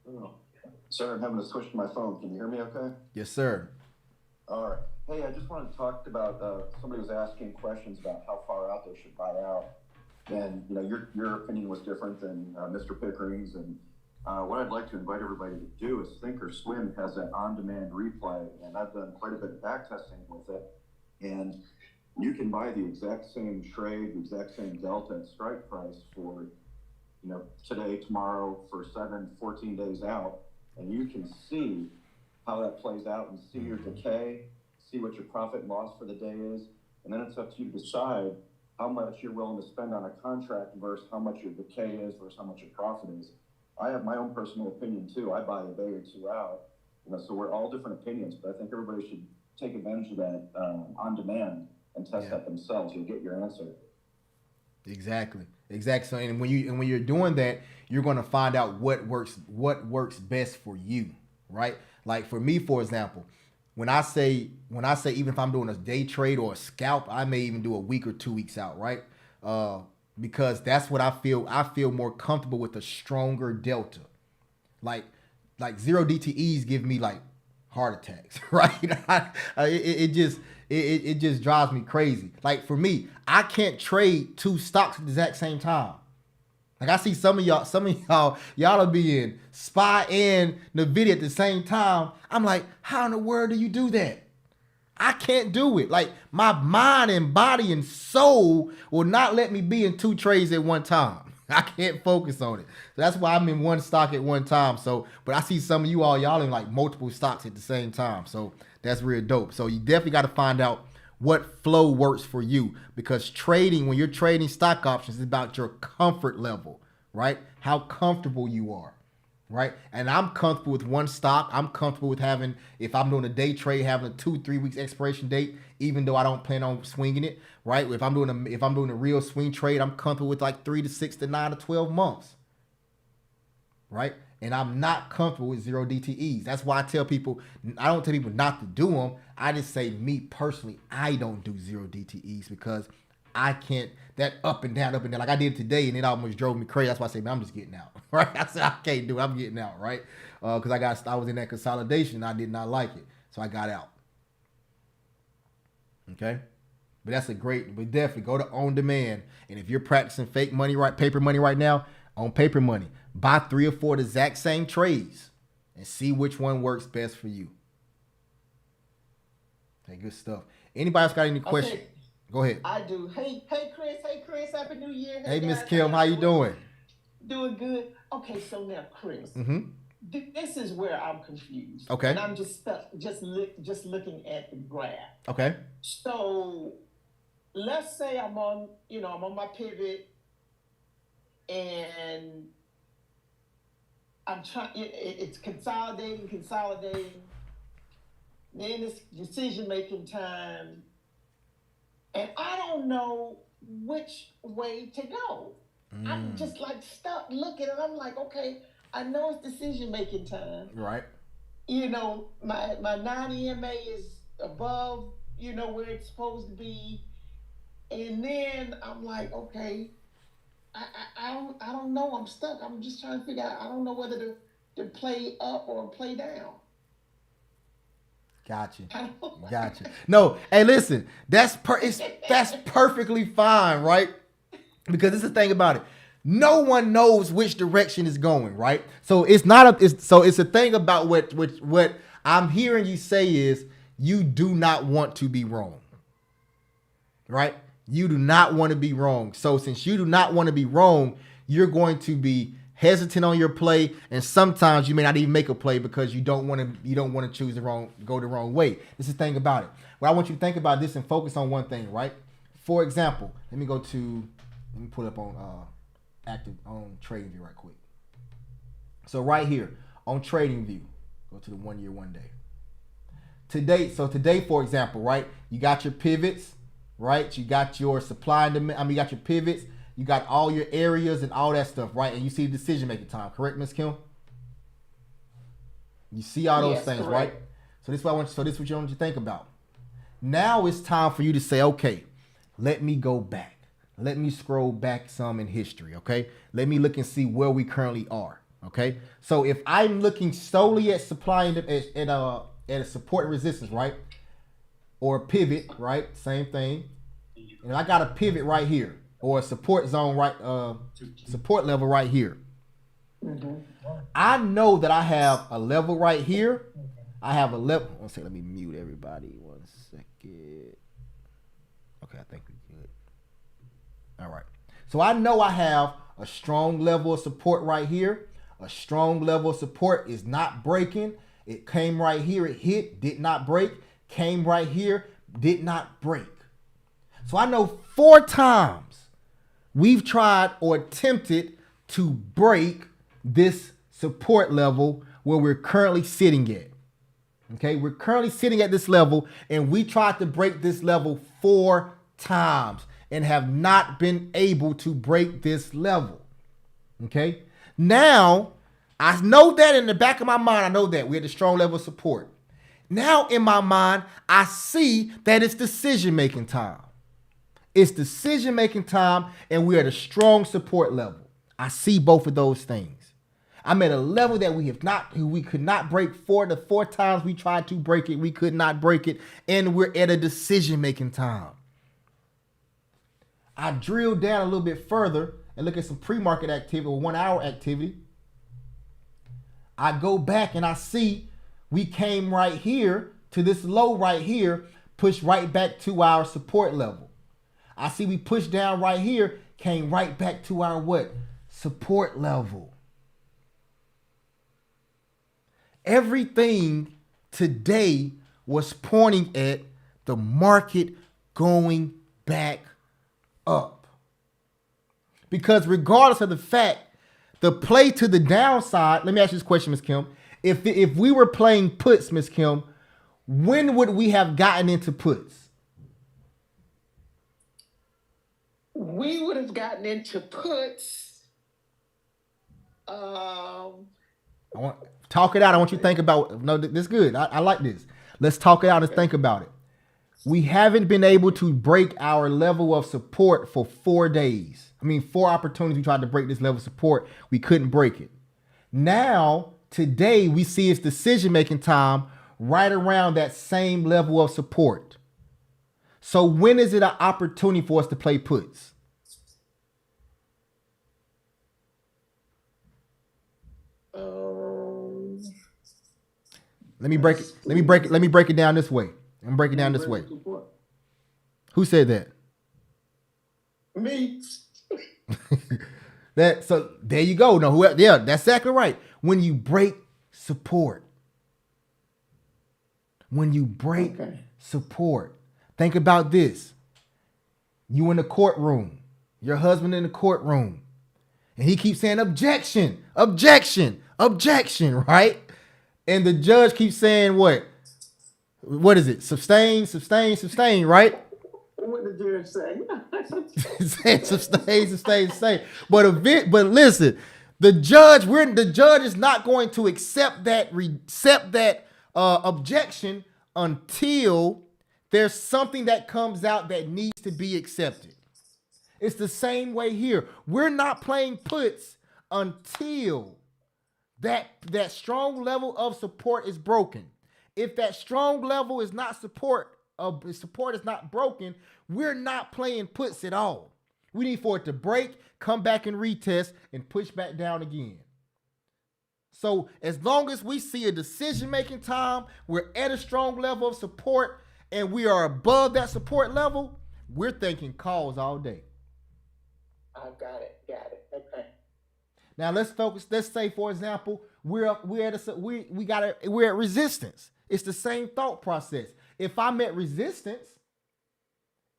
Oh, sorry, I'm having to switch to my phone. Can you hear me okay? Yes, sir. All right. Hey, I just wanted to talk about, somebody was asking questions about how far out they should buy out. And, your opinion was different than Mr. Pickering's. And what I'd like to invite everybody to do is Thinkorswim has an on-demand replay, and I've done quite a bit of back testing with it. And you can buy the exact same trade, the exact same delta at strike price for, today, tomorrow, for 14 days out. And you can see how that plays out and see your decay, see what your profit and loss for the day is. And then it's up to you to decide how much you're willing to spend on a contract versus how much your decay is versus how much your profit is. I have my own personal opinion too. I buy a day or two out, so we're all different opinions, but I think everybody should take advantage of that on demand and test that themselves. You'll get your answer. Exactly. So, and when you're doing that, you're going to find out what works best for you, right? Like for me, for example, when I say even if I'm doing a day trade or a scalp, I may even do a week or 2 weeks out, right? Because that's what I feel. I feel more comfortable with a stronger delta. Like 0 DTEs give me like heart attacks, right? It just drives me crazy. Like for me, I can't trade 2 stocks at the exact same time. Like I see some of y'all are being SPY and NVIDIA at the same time. I'm like, how in the world do you do that? I can't do it. Like my mind and body and soul will not let me be in 2 trades at one time. I can't focus on it. So that's why I'm in 1 stock at one time. So, but I see some of y'all in like multiple stocks at the same time. So that's real dope. So you definitely got to find out what flow works for you, because trading, when you're trading stock options, is about your comfort level, right? How comfortable you are. Right. And I'm comfortable with 1 stock. I'm comfortable with having, if I'm doing a day trade, having a 2-3 weeks expiration date, even though I don't plan on swinging it. Right. If I'm doing a real swing trade, I'm comfortable with like 3 to 6 to 9 to 12 months. Right. And I'm not comfortable with 0 DTEs. That's why I don't tell people not to do them. I just say, me personally, I don't do 0 DTEs because I can't, that up and down, like I did today, and it almost drove me crazy. That's why I say, man, I'm just getting out, right? I said, I can't do it. I'm getting out, right? Because I was in that consolidation, and I did not like it, so I got out. Okay, but but definitely go to on demand. And if you're practicing paper money right now, on paper money, buy 3 or 4 the exact same trades and see which one works best for you. Okay, good stuff. Anybody else got any questions? Okay. Go ahead. I do. Hey, Chris, Happy New Year. Hey, Miss Kim, how you doing? Doing good. Okay, so now, Chris, this is where I'm confused. Okay. And I'm just looking at the graph. Okay. So let's say I'm on my pivot, and I'm trying. It's consolidating. Then it's decision making time, and I don't know which way to go. I'm just like stuck looking, and I'm like, okay, I know it's decision making time. Right. You know, my non-EMA is above, you know, where it's supposed to be, and then I'm like, okay, I don't know. I'm stuck. I'm just trying to figure out. I don't know whether to play up or play down. Gotcha. No, hey, listen, that's perfectly fine, right? Because this is the thing about it. No one knows which direction is going, right? So it's a thing about what I'm hearing you say is you do not want to be wrong, right? You do not want to be wrong. So since you do not want to be wrong, you're going to be hesitant on your play, and sometimes you may not even make a play because you don't want to choose go the wrong way. This is the thing about it. What I want you to think about this and focus on one thing, right? For example, let me pull up on TradingView right quick. So right here on TradingView, go to the 1 year, 1 day. Today, for example, right? You got your pivots, right? You got your supply and demand. You got your pivots. You got all your areas and all that stuff, right? And you see decision-making time, correct, Ms. Kim? You see all those things, correct. Right? So this is what this is what you want to think about. Now it's time for you to say, okay, let me go back. Let me scroll back some in history, okay? Let me look and see where we currently are, okay? So if I'm looking solely at supply and at a support and resistance, right? Or a pivot, right? Same thing. And I got a pivot right here. Or a support zone support level right here. Mm-hmm. I know that I have a level right here. I have a level. One second, let me mute everybody. 1 second. Okay, I think we're good. All right. So I know I have a strong level of support right here. A strong level of support is not breaking. It came right here. It hit, did not break. Came right here, did not break. So I know 4 times we've tried or attempted to break this support level where we're currently sitting at. Okay, we're currently sitting at this level, and we tried to break this level 4 times and have not been able to break this level. Okay, now I know that in the back of my mind, I know that we had a strong level of support. Now in my mind, I see that it's decision-making time. It's decision-making time, and we're at a strong support level. I see both of those things. I'm at a level that we could not break 4 times we tried to break it. We could not break it, and we're at a decision-making time. I drill down a little bit further and look at some pre-market activity or 1 hour activity. I go back and I see we came right here to this low right here, pushed right back to our support level. I see we pushed down right here, came right back to our what? Support level. Everything today was pointing at the market going back up. Because regardless of the fact, the play to the downside, let me ask you this question, Ms. Kim. If we were playing puts, Ms. Kim, when would we have gotten into puts? We would have gotten into puts. Talk it out. I want you to think about. No, this is good. I like this. Let's talk it out and think about it. We haven't been able to break our level of support for 4 days. 4 opportunities we tried to break this level of support. We couldn't break it. Now, today, we see it's decision-making time right around that same level of support. So when is it an opportunity for us to play puts? Let me break it down this way. I'm breaking down this way. Who said that? Me. So there you go. No, yeah, that's exactly right. When you break support. Support. Think about this. You in the courtroom. Your husband in the courtroom. And he keeps saying objection, objection, objection, right? And the judge keeps saying what? What is it? Sustain, sustain, sustain, right? What the judge say? Saying sustain, sustain, sustain. But listen, the judge is not going to accept that objection until there's something that comes out that needs to be accepted. It's the same way here. We're not playing puts until that strong level of support is broken. If that strong level is not support is not broken, we're not playing puts at all. We need for it to break, come back and retest, and push back down again. So as long as we see a decision-making time, we're at a strong level of support, and we are above that support level, we're thinking calls all day. I got it. Okay. Now let's focus. Let's say, for example, we're at resistance. It's the same thought process. If I'm at resistance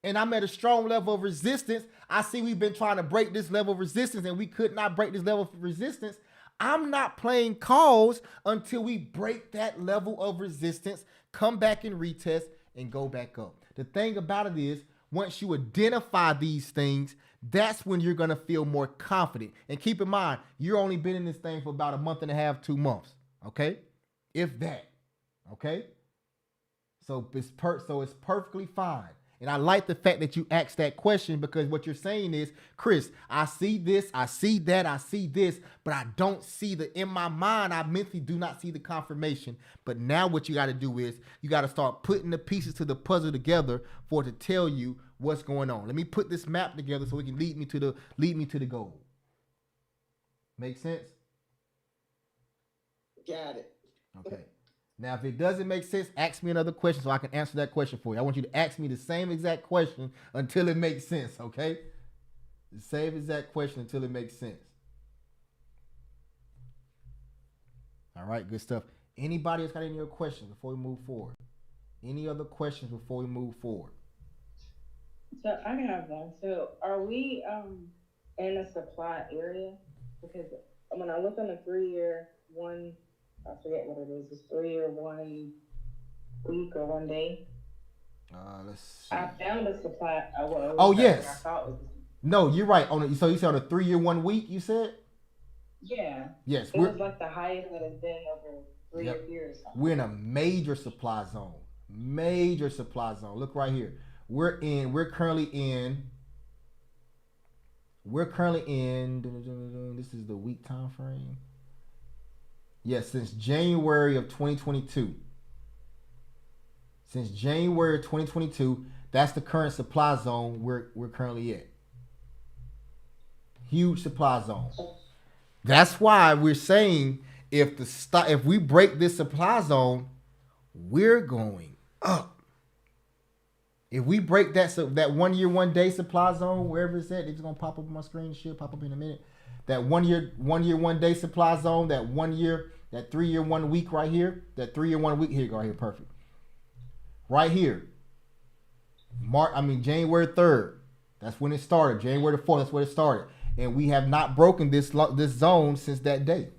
and I'm at a strong level of resistance, I see we've been trying to break this level of resistance and we could not break this level of resistance. I'm not playing calls until we break that level of resistance, come back and retest, and go back up. The thing about it is, once you identify these things, that's when you're going to feel more confident. And keep in mind, you're only been in this thing for about a month and a half, 2 months. Okay? If that. Okay? So it's perfectly fine. And I like the fact that you asked that question, because what you're saying is, Chris, I see this, I see that, I see this, but I don't see in my mind, I mentally do not see the confirmation. But now what you got to do is you got to start putting the pieces to the puzzle together for it to tell you what's going on. Let me put this map together so it can lead me to the goal. Make sense? Got it. Okay. Now, if it doesn't make sense, ask me another question so I can answer that question for you. I want you to ask me the same exact question until it makes sense, okay? The same exact question until it makes sense. All right, good stuff. Anybody else got any other questions before we move forward? Any other questions before we move forward? So I have one. So are we in a supply area? Because when I look on the 3-year one, I forget what it is. It's 3 or 1 week or 1 day. Let's see. I found a supply. Yes. I thought was. No, you're right. So you said on a 3-year 1 week, you said? Yeah. Yes. It was like the highest that has been over 3 years. We're in a major supply zone. Major supply zone. Look right here. We're currently in. This is the week time frame. Yes, since January of 2022. Since January 2022, that's the current supply zone we're currently at. Huge supply zone. That's why we're saying if we break this supply zone, we're going up. If we break that 1 year, 1 day supply zone, wherever it's at, it's gonna pop up on my screen. It should pop up in a minute. That 1 year, 1 day supply zone, that 1 year, that 3 year, 1 week right here, that 3 year, 1 week, here you go, right here, perfect. Right here. January 3rd. That's when it started. January the 4th, that's where it started. And we have not broken this zone since that day.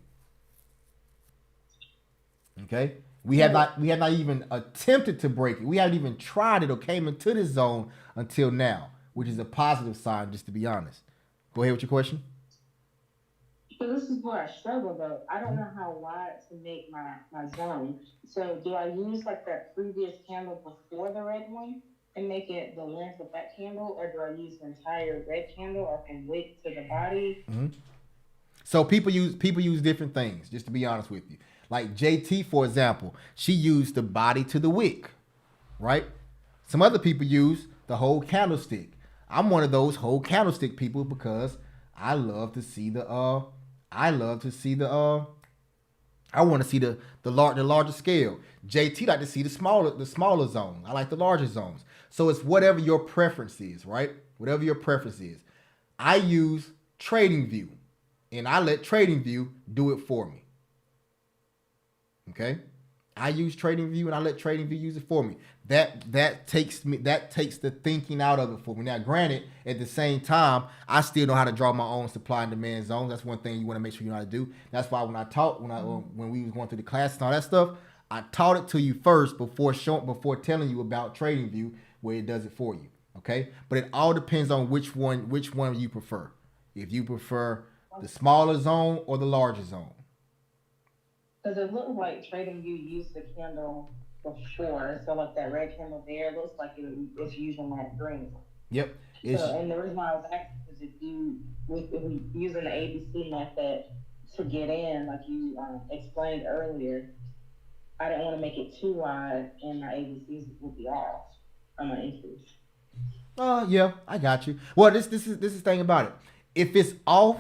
Okay? We have not even attempted to break it. We haven't even tried it or came into this zone until now, which is a positive sign, just to be honest. Go ahead with your question. So this is where I struggle though. I don't know how wide to make my zone. So do I use like that previous candle before the red one and make it the length of that candle, or do I use the entire red candle, or can wick to the body? Mm-hmm. So people use different things, just to be honest with you. Like JT, for example, she used the body to the wick, right? Some other people use the whole candlestick. I'm one of those whole candlestick people because I want to see the larger scale. JT like to see the smaller zone. I like the larger zones. So it's whatever your preference is, right? Whatever your preference is. I use TradingView, and I let TradingView do it for me. Okay? I use TradingView and I let TradingView use it for me. That takes the thinking out of it for me. Now, granted, at the same time, I still know how to draw my own supply and demand zones. That's one thing you want to make sure you know how to do. That's why when we was going through the class and all that stuff, I taught it to you first before telling you about TradingView, where it does it for you. Okay, but it all depends on which one you prefer. If you prefer the smaller zone or the larger zone. Because it looked like TradingView used the candle before, so like that red candle there looks like it's using that green. Yep. So, and the reason why I was asking is if we using the ABC method to get in, like you explained earlier, I didn't want to make it too wide, and my ABCs would be off on my increase. Yeah, I got you. Well, this is the thing about it. If it's off,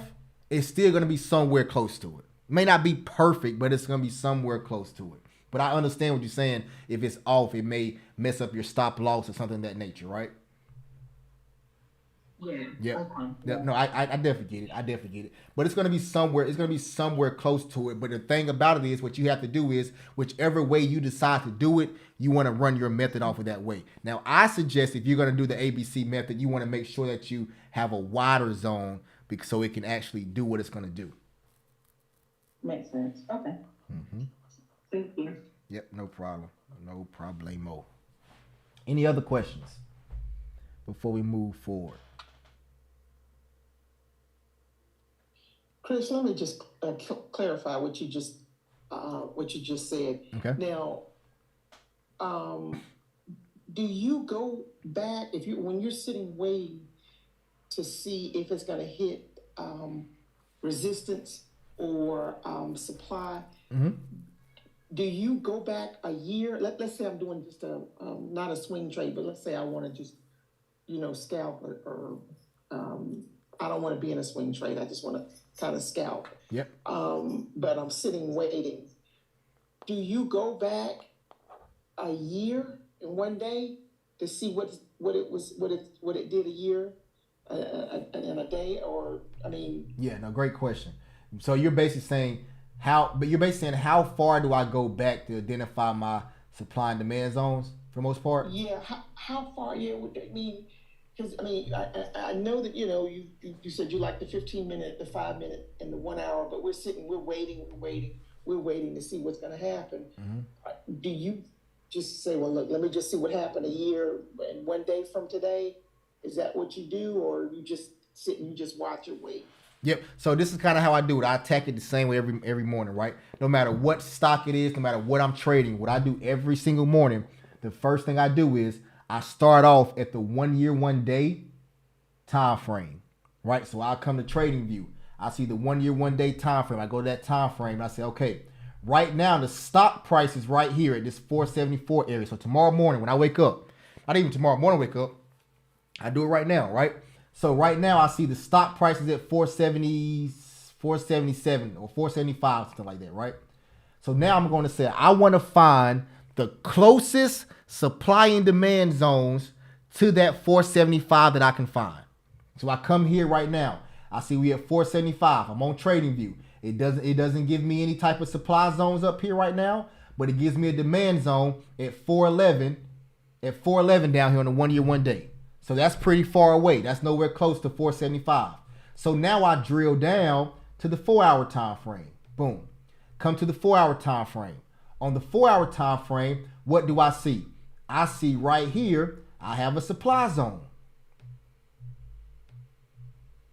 it's still gonna be somewhere close to it. May not be perfect, but it's gonna be somewhere close to it. But I understand what you're saying. If it's off, it may mess up your stop loss or something of that nature, right? Yeah. Okay. Yeah. No, I definitely get it. But it's gonna be somewhere close to it. But the thing about it is, what you have to do is, whichever way you decide to do it, you want to run your method off of that way. Now, I suggest if you're gonna do the ABC method, you want to make sure that you have a wider zone, so it can actually do what it's gonna do. Makes sense. Okay. Mm-hmm. Thank you. Yep. No problem. No problemo. Any other questions before we move forward? Chris, let me just clarify what you just said. Okay. Now, do you go back when you're sitting waiting to see if it's going to hit resistance or supply? Mm-hmm. Do you go back a year? Let's say I'm doing just not a swing trade, but let's say I want to just scalp or I don't want to be in a swing trade. I just want to kind of scalp. Yep. But I'm sitting waiting. Do you go back a year in one day to see what it did a year in a day? Or Yeah. No. Great question. So you're basically saying how far do I go back to identify my supply and demand zones for the most part? Yeah. How far? Yeah. Would that mean? Because I know that you said you like the 15-minute, the 5-minute, and the 1 hour, but we're waiting to see what's going to happen. Mm-hmm. Do you just say, well, look, let me just see what happened a year and 1 day from today? Is that what you do, or you just sit and you just watch and wait? Yep. So this is kind of how I do it. I attack it the same way every morning, right? No matter what stock it is, no matter what I'm trading, what I do every single morning, the first thing I do is I start off at the 1 year, 1 day time frame, right? So I'll come to TradingView. I see the 1 year, 1 day time frame. I go to that time frame and I say, okay, right now the stock price is right here at this 474 area. So tomorrow morning when I wake up, not even tomorrow morning wake up, I do it right now, right? So right now I see the stock price is at 470, 477 or 475, something like that, right? So now I'm going to say I want to find the closest supply and demand zones to that 475 that I can find. So I come here right now. I see we at 475. I'm on TradingView. It doesn't give me any type of supply zones up here right now, but it gives me a demand zone at 411. At 411 down here on the 1 year, 1 day. So that's pretty far away. That's nowhere close to 475. So now I drill down to the 4 hour time frame. Boom. Come to the 4 hour time frame. On the 4 hour time frame, what do I see? I see right here, I have a supply zone.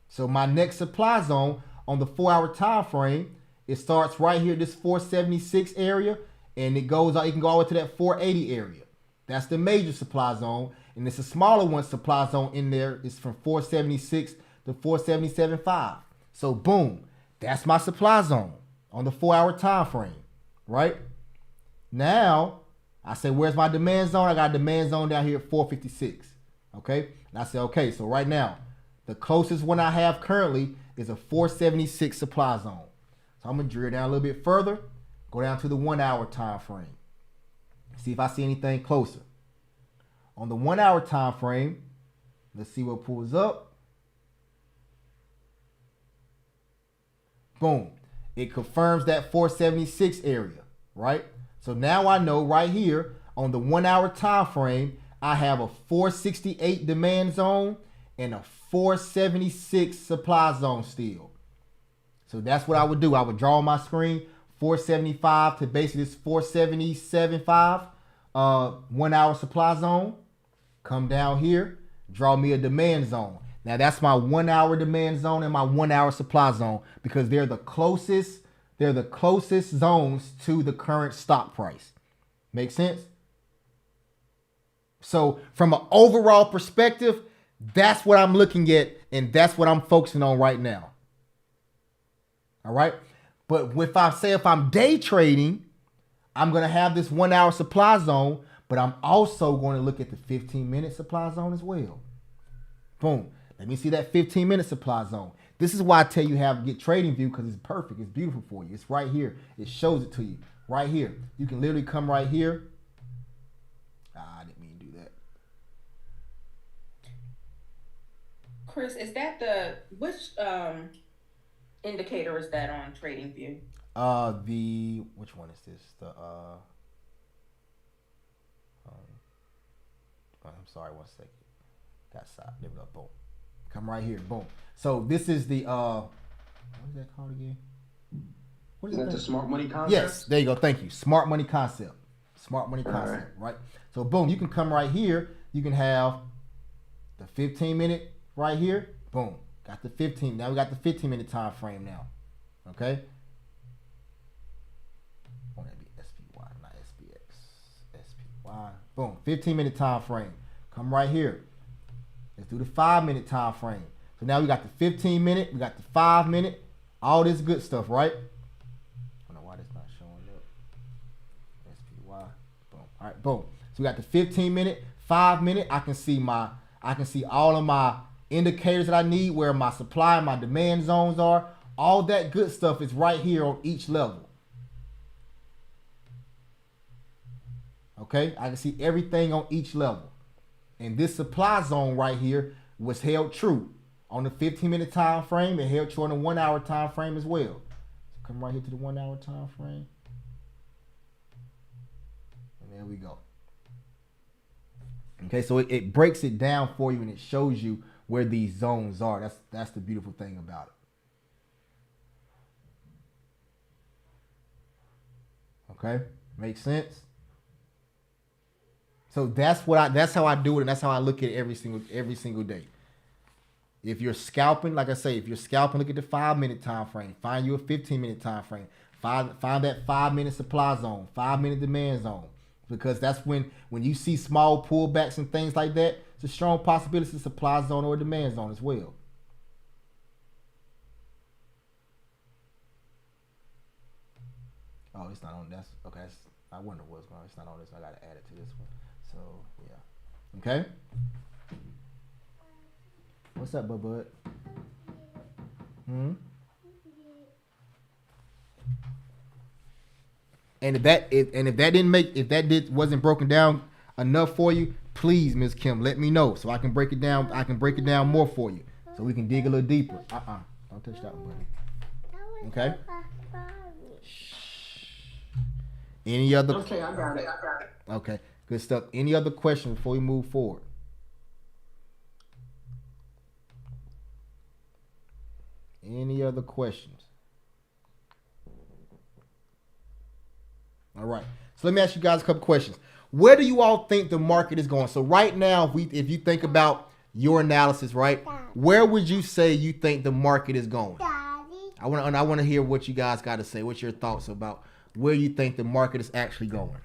So my next supply zone on the 4 hour time frame, it starts right here, this 476 area, and it goes out, it can go all the way to that 480 area. That's the major supply zone. And it's a smaller one supply zone in there. It's from 476 to 477.5. So boom, that's my supply zone on the 4 hour time frame, right? Now, I say, where's my demand zone? I got a demand zone down here at 456, okay? And I say, okay, so right now, the closest one I have currently is a 476 supply zone. So I'm gonna drill down a little bit further, go down to the 1 hour time frame. See if I see anything closer. On the 1 hour time frame, let's see what pulls up. Boom. It confirms that 476 area, right? So now I know right here on the 1 hour time frame, I have a 468 demand zone and a 476 supply zone still. So that's what I would do. I would draw on my screen 475 to basically this 477.5 1 hour supply zone. Come down here, draw me a demand zone. Now that's my 1 hour demand zone and my 1 hour supply zone because they're the closest zones to the current stock price. Make sense? So from an overall perspective, that's what I'm looking at and that's what I'm focusing on right now. All right. But if I'm day trading, I'm going to have this 1 hour supply zone, but I'm also going to look at the 15-minute supply zone as well. Boom. Let me see that 15-minute supply zone. This is why I tell you get TradingView because it's perfect. It's beautiful for you. It's right here. It shows it to you right here. You can literally come right here. I didn't mean to do that. Chris, is that which indicator is that on TradingView? Which one is this? I'm sorry, 1 second. That side. There we go. Boom. Come right here. Boom. So this is the what is that called again? What is that? The smart money concept? Yes, there you go. Thank you. Smart money concept. Smart money concept, right? So boom, you can come right here. You can have the 15-minute right here. Boom. Got the 15. Now we got the 15-minute time frame now. Okay. Want that to be SPY, not SPX. SPY. Boom. 15-minute time frame. Come right here. Let's do the 5-minute time frame. So now we got the 15-minute, we got the 5-minute, all this good stuff, right? I don't know why that's not showing up. SPY. Boom. All right, boom. So we got the 15-minute, 5-minute. I can see all of my indicators that I need, where my supply and my demand zones are. All that good stuff is right here on each level. Okay, I can see everything on each level. And this supply zone right here was held true on the 15-minute time frame. It held true on the 1 hour time frame as well. So come right here to the 1 hour time frame. And there we go. Okay, so it breaks it down for you and it shows you where these zones are. That's the beautiful thing about it. Okay, makes sense? So that's how I do it, and that's how I look at it every single day. If you're scalping, like I say, if you're scalping, look at the 5-minute time frame. Find you a 15-minute time frame. Find that 5-minute supply zone, 5-minute demand zone, because that's when you see small pullbacks and things like that. It's a strong possibility it's a supply zone or a demand zone as well. Oh, it's not on. That's okay. I wonder what's going on. It's not on this. I got to add it to this one. So, yeah. Okay. What's up, bud? And if that wasn't broken down enough for you, please, Ms. Kim, let me know so I can break it down. I can break it down more for you so we can dig a little deeper. Don't touch that one, buddy. Okay. Any other? Okay, I got it. Okay, good stuff. Any other questions before we move forward? Any other questions? All right. So let me ask you guys a couple questions. Where do you all think the market is going? So right now, if you think about your analysis, right, where would you say you think the market is going? I want to hear what you guys got to say. What's your thoughts about where you think the market is actually going?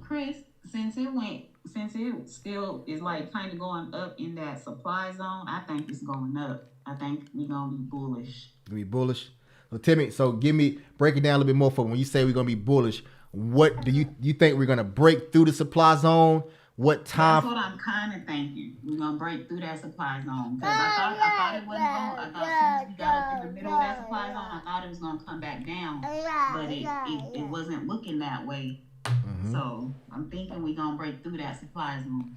Chris, since it still is like kind of going up in that supply zone, I think it's going up. I think we're gonna be bullish. Be bullish. So Timmy, break it down a little bit more for me. When you say we're gonna be bullish, what do you think we're gonna break through the supply zone? What time? That's what I'm kind of thinking. We're gonna break through that supply zone because I thought it wasn't going. I thought since we got up in the middle of that supply zone, I thought it was gonna come back down, but it wasn't looking that way. Mm-hmm. So I'm thinking we're gonna break through that supply zone.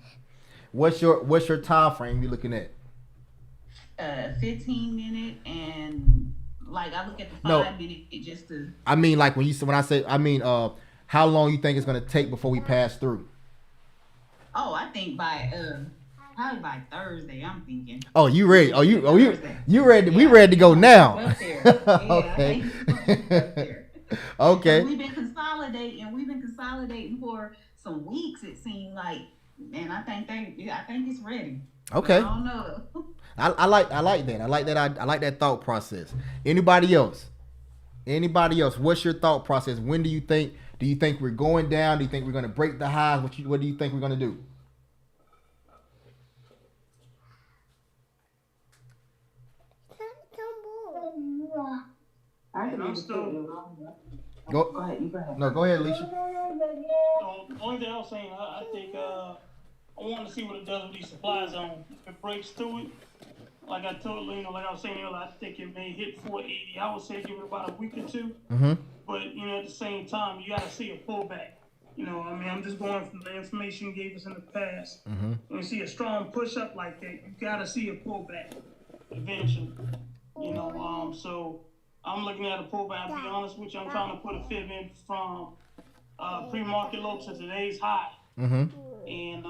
What's your time frame you looking at? 15 minute and Like I look at the No. 5 minute just to. I mean, like when I say, how long you think it's gonna take before we pass through? Oh, I think by probably by Thursday. I'm thinking. Oh, you ready? Thursday. You ready? We Yeah, ready to go now? Up there. Yeah, Okay. I think it's gonna be up there. Okay. We've been consolidating for some weeks. It seemed like, and I think it's ready. Okay. I don't know. I like that. I like that thought process. Anybody else? What's your thought process? When do you think we're going down? Do you think we're gonna break the highs? What do you think we're gonna do? I'm still. Go ahead. You go ahead. No, go ahead, Alicia. The only thing I was saying, I think I want to see what it does with these supply zones. If it breaks through it, like I told you, like I was saying earlier, I think it may hit 480. I would say give it about a week or two. Mm-hmm. But at the same time, you got to see a pullback. I'm just going from the information you gave us in the past. Mm-hmm. When you see a strong push up like that, you got to see a pullback eventually. So I'm looking at a pullback. I'll be honest with you, I'm trying to put a fib in from pre-market low to today's high. Mm-hmm. And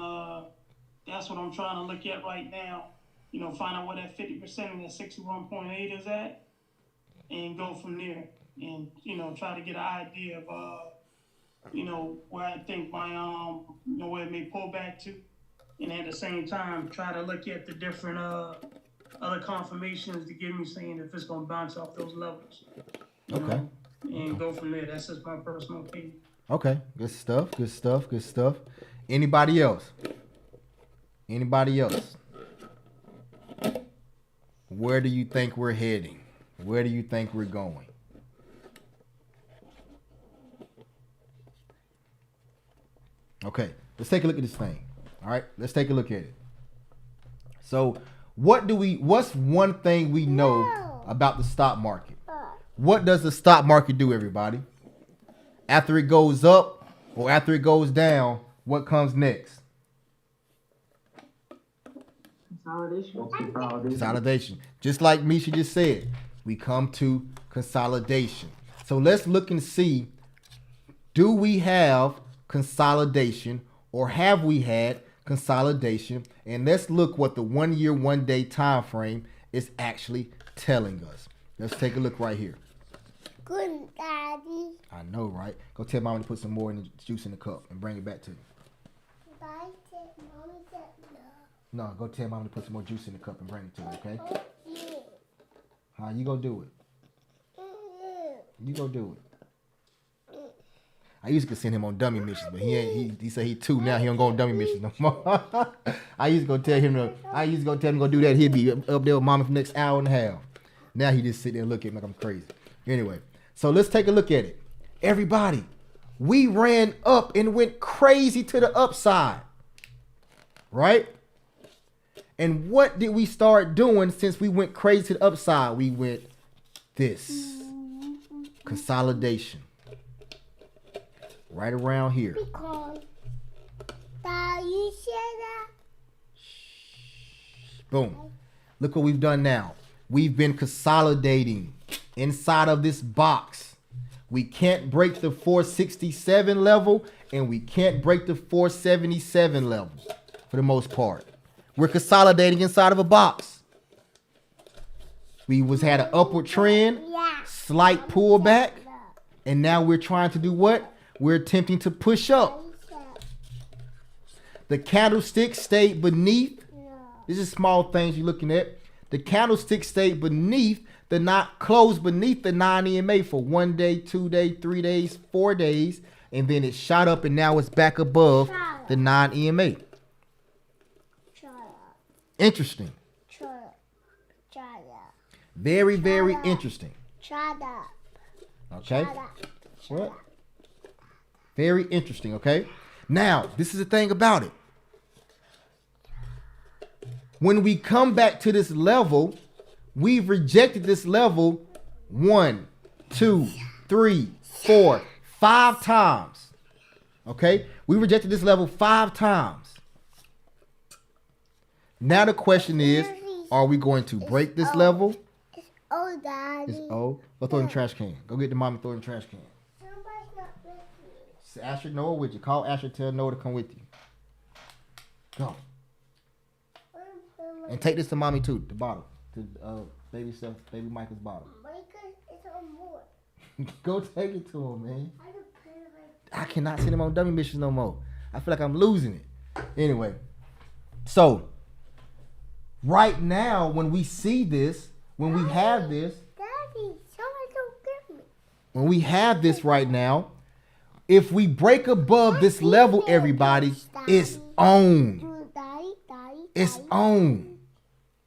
that's what I'm trying to look at right now. Find out where that 50% and that 61.8 is at, and go from there. And try to get an idea of where I think my where it may pull back to, and at the same time try to look at the different other confirmations to give me saying if it's gonna bounce off those levels. Okay. And go from there. That's just my personal opinion. Okay. Good stuff. Anybody else? Where do you think we're heading? Where do you think we're going? Okay, let's take a look at this thing. All right, let's take a look at it. So, what's one thing we know about the stock market? What does the stock market do, everybody? After it goes up or after it goes down, what comes next? Consolidation. Just like Misha just said, we come to consolidation. So let's look and see, do we have consolidation or have we had consolidation? And let's look what the 1 year, 1 day time frame is actually telling us. Let's take a look right here. Good, Daddy. I know, right? Go tell Mama to put some more in the juice in the cup and bring it back to me. No, go tell Mama to put some more juice in the cup and bring it to me, okay? How you gonna do it? You go do it. I used to send him on dummy missions, but he said he 2 now. He don't go on dummy missions no more. I used to go tell him to go do that. He'd be up there with Mama for the next hour and a half. Now he just sit there and look at me like I'm crazy. Anyway, so let's take a look at it. Everybody, we ran up and went crazy to the upside, right? And what did we start doing since we went crazy to the upside? We went this. Consolidation. Right around here. Boom. Look what we've done now. We've been consolidating inside of this box. We can't break the 467 level and we can't break the 477 level for the most part. We're consolidating inside of a box. We had an upward trend, slight pullback, and now we're trying to do what? We're attempting to push up. The candlestick stayed beneath. This is small things you're looking at. The candlestick stayed beneath closed beneath the 9 EMA for 1 day, 2 days, 3 days, 4 days, and then it shot up and now it's back above the 9 EMA. Interesting. Very, very interesting. Okay. What? Very interesting, okay? Now, this is the thing about it. When we come back to this level, we've rejected this level 1, 2, 3, 4, 5 times. Okay? We rejected this level 5 times. Now the question is, are we going to break this level Oh, Daddy. It's O. Go throw it in the trash can. Go get the mommy, throw it in the trash can. Somebody's not with me. Asher Noah with you. Call Asher, tell Noah to come with you. Go. And take this to mommy too, the bottle. To baby stuff, baby Michael's bottle. Because it's on more. Go take it to him, man. I don't put it like I cannot send him on dummy missions no more. I feel like I'm losing it. Anyway, so right now when we see this, when we have this, Daddy, somebody don't give me. when we have this right now, if we break above this level, everybody, it's on. Daddy, It's on.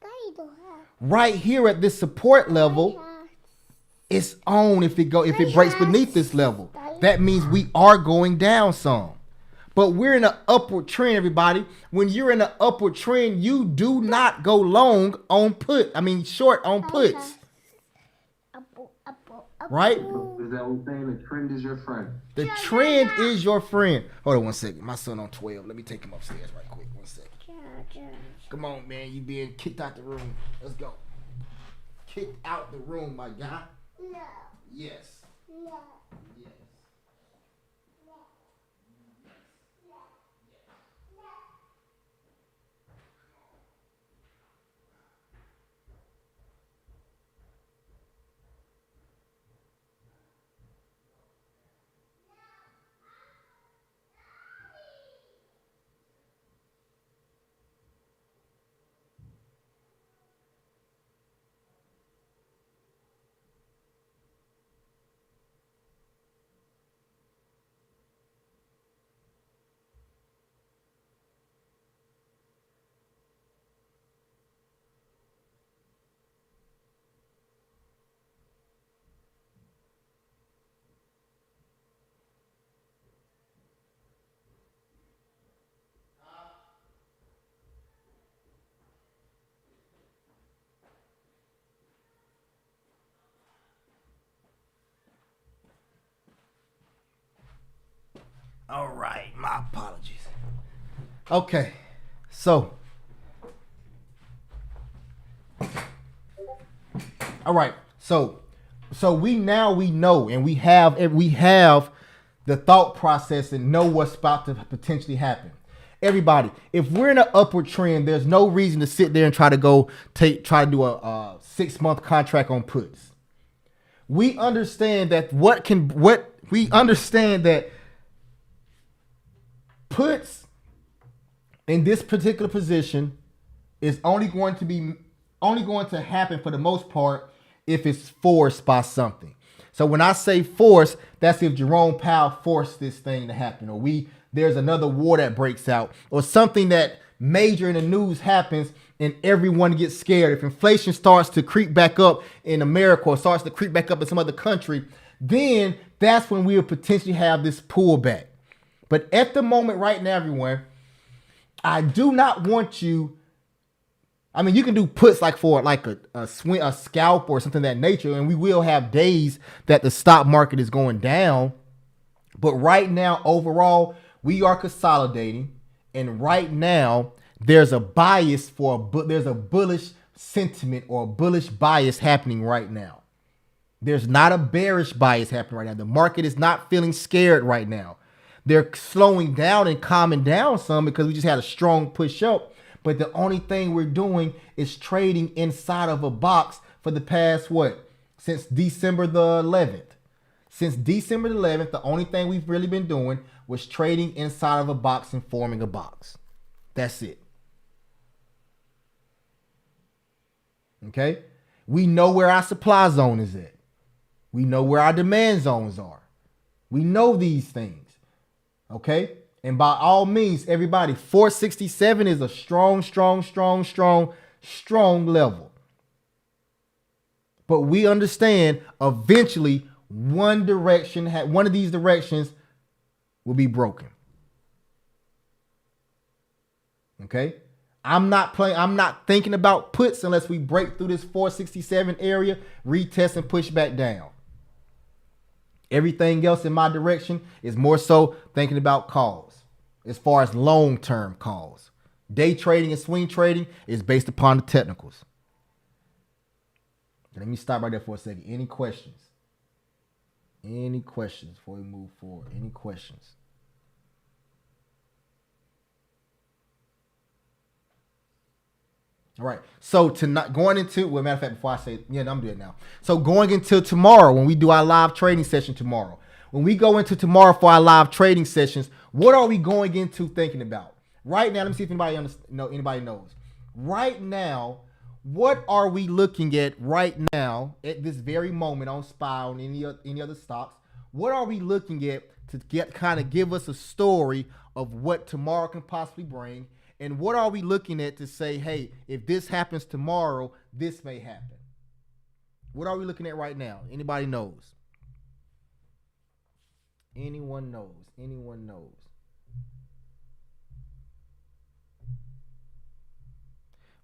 Daddy don't have. Right here at this support level, it's on. If it breaks beneath this level, that means we are going down some. But we're in an upward trend, everybody. When you're in an upward trend, you do not go long on short on puts. Right? Is that what I'm saying? The trend is your friend. The trend is your friend. Hold on one second. My son on 12. Let me take him upstairs right quick. 1 second. Come on, man. You being kicked out the room. Let's go. Kicked out the room, my guy. No. Yes. No. Yes. All right, my apologies. Okay, so all right, so we know and we have the thought process and know what's about to potentially happen. Everybody, if we're in an upward trend, there's no reason to sit there and try to do a 6-month contract on puts. We understand that puts in this particular position is only going to happen for the most part if it's forced by something. So when I say forced, that's if Jerome Powell forced this thing to happen, or there's another war that breaks out, or something that major in the news happens and everyone gets scared. If inflation starts to creep back up in America or starts to creep back up in some other country, then that's when we will potentially have this pullback. But at the moment right now, everyone, I do not want you. I mean, you can do puts like for like a scalp or something of that nature, and we will have days that the stock market is going down. But right now, overall, we are consolidating, and right now there's a bias there's a bullish sentiment or a bullish bias happening right now. There's not a bearish bias happening right now. The market is not feeling scared right now. They're slowing down and calming down some because we just had a strong push up. But the only thing we're doing is trading inside of a box for the past, since December the 11th. Since December the 11th, the only thing we've really been doing was trading inside of a box and forming a box. That's it. Okay? We know where our supply zone is at. We know where our demand zones are. We know these things. Okay? And by all means, everybody, 467 is a strong level. But we understand eventually one of these directions will be broken. Okay? I'm not thinking about puts unless we break through this 467 area, retest and push back down. Everything else in my direction is more so thinking about calls. As far as long-term calls. Day trading and swing trading is based upon the technicals. Let me stop right there for a second. Any questions? Any questions before we move forward? Any questions? All right. So tonight, going into, well, matter of fact, before I say, yeah, I'm doing it now. So going into tomorrow, when we do our live trading session tomorrow, when we go into tomorrow for our live trading sessions, what are we going into thinking about? Right now, let me see if anybody knows. Right now, what are we looking at right now at this very moment on SPY, on any other stocks? What are we looking at to give us a story of what tomorrow can possibly bring? And what are we looking at to say, hey, if this happens tomorrow, this may happen? What are we looking at right now? Anybody knows? Anyone knows? Anyone knows?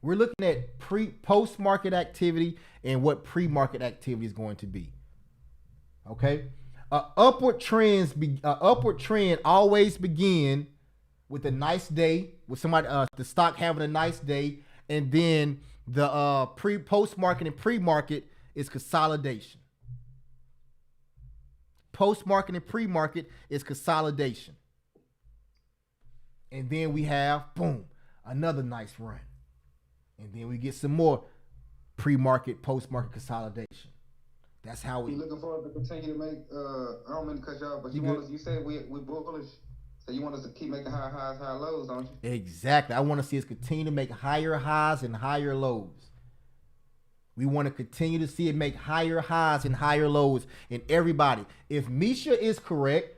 We're looking at post-market activity and what pre-market activity is going to be. Okay? Upward trend always begin with a nice day, with somebody the stock having a nice day, and then the post-market and pre-market is consolidation. Post-market and pre-market is consolidation. And then we have, boom, another nice run. And then we get some more pre-market, post-market consolidation. That's how we. You looking forward to continue to make? I don't mean to cut you off, but you said we bullish, so you want us to keep making higher highs, higher lows, don't you? Exactly. I want to see us continue to make higher highs and higher lows. We want to continue to see it make higher highs and higher lows. And everybody, if Misha is correct,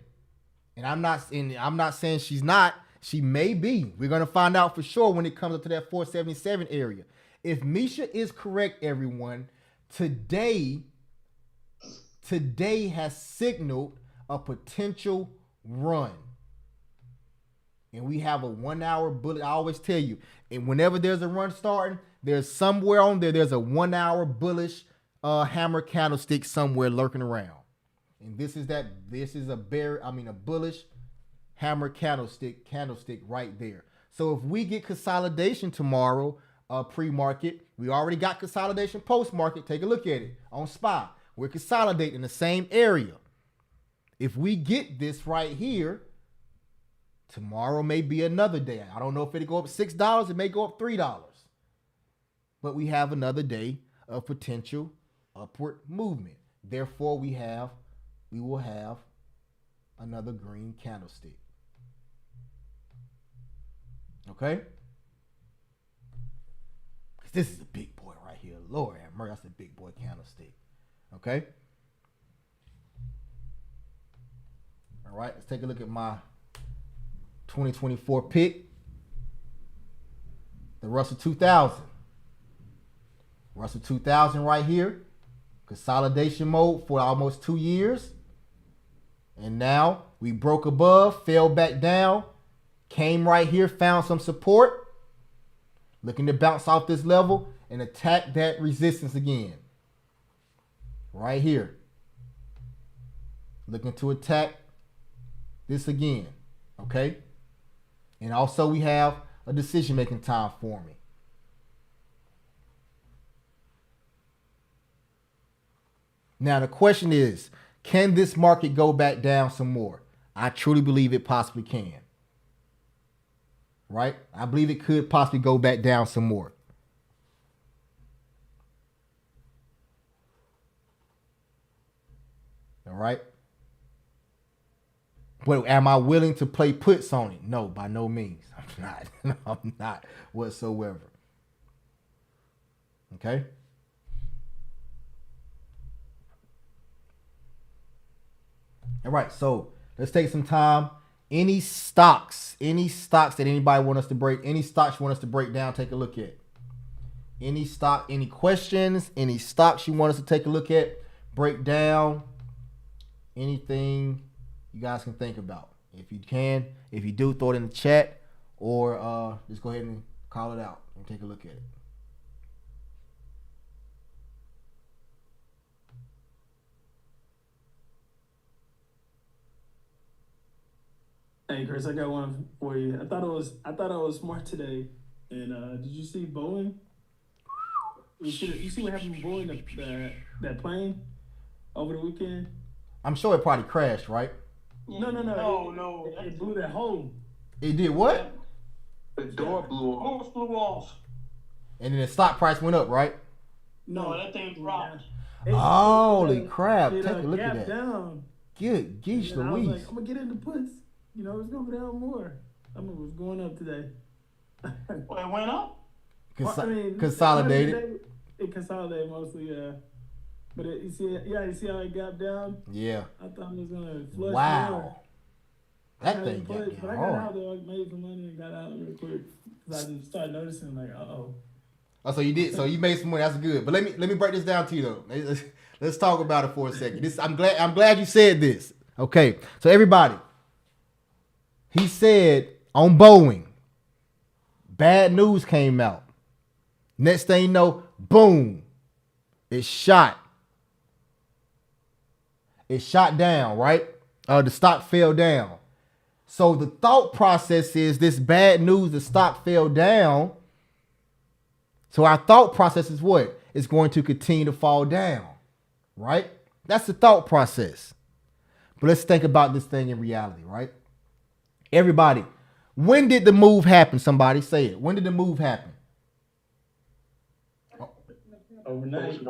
and I'm not saying she's not. She may be. We're going to find out for sure when it comes up to that 477 area. If Misha is correct, everyone, today has signaled a potential run. And we have a 1 hour bullet. I always tell you, and whenever there's a run starting, there's somewhere on there's a 1 hour bullish hammer candlestick somewhere lurking around. And this is a bullish hammer candlestick right there. So if we get consolidation tomorrow, pre-market, we already got consolidation post-market. Take a look at it on SPY. We're consolidating in the same area. If we get this right here, tomorrow may be another day. I don't know if it'll go up $6. It may go up $3. But we have another day of potential upward movement. Therefore, we will have another green candlestick. Okay? Because this is a big boy right here. Lord have mercy, that's a big boy candlestick. Okay? All right, let's take a look at my 2024 pick. The Russell 2000. Russell 2000 right here. Consolidation mode for almost 2 years. And now we broke above, fell back down, came right here, found some support, looking to bounce off this level and attack that resistance again. Right here. Looking to attack this again. Okay? And also we have a decision-making time forming. Now the question is, can this market go back down some more? I truly believe it possibly can. Right? I believe it could possibly go back down some more. All right? But am I willing to play puts on it? No, by no means. I'm not. I'm not whatsoever. Okay? All right, so let's take some time. Any stocks that anybody want us to break, any stocks you want us to break down, take a look at. Any stock, any questions, any stocks you want us to take a look at, break down, anything you guys can think about. If you can, if you do, throw it in the chat or just go ahead and call it out and take a look at it. Hey Chris, I got one for you. I thought I was smart today. And did you see Boeing? You see what happened with Boeing, that plane over the weekend? I'm sure it probably crashed, right? No. It blew that hole. It did what? The door blew off. Almost flew off. And then the stock price went up, right? No, that thing dropped. Holy crap! Take a look at gapped that. down. Good geesh And I was Louise. like, I'm gonna get into puts. You know, it's gonna go down more. I mean, it was going up today. Well, it went up. Consolidated. It consolidated mostly, yeah. But you see how it gapped down? Yeah. I thought it was gonna flush. Wow. More. That thing got But I got hard. out there, I made some money and got out real quick. Cause I just started noticing, like, uh-oh. Oh, so you did. So you made some money. That's good. But let me break this down to you though. Let's talk about it for a second. I'm glad you said this. Okay. So everybody, he said on Boeing, bad news came out. Next thing you know, boom, it shot. It shot down, right? The stock fell down. So the thought process is this bad news, the stock fell down. So our thought process is what? It's going to continue to fall down, right? That's the thought process. But let's think about this thing in reality, right? Everybody, when did the move happen? Somebody say it. When did the move happen? Overnight.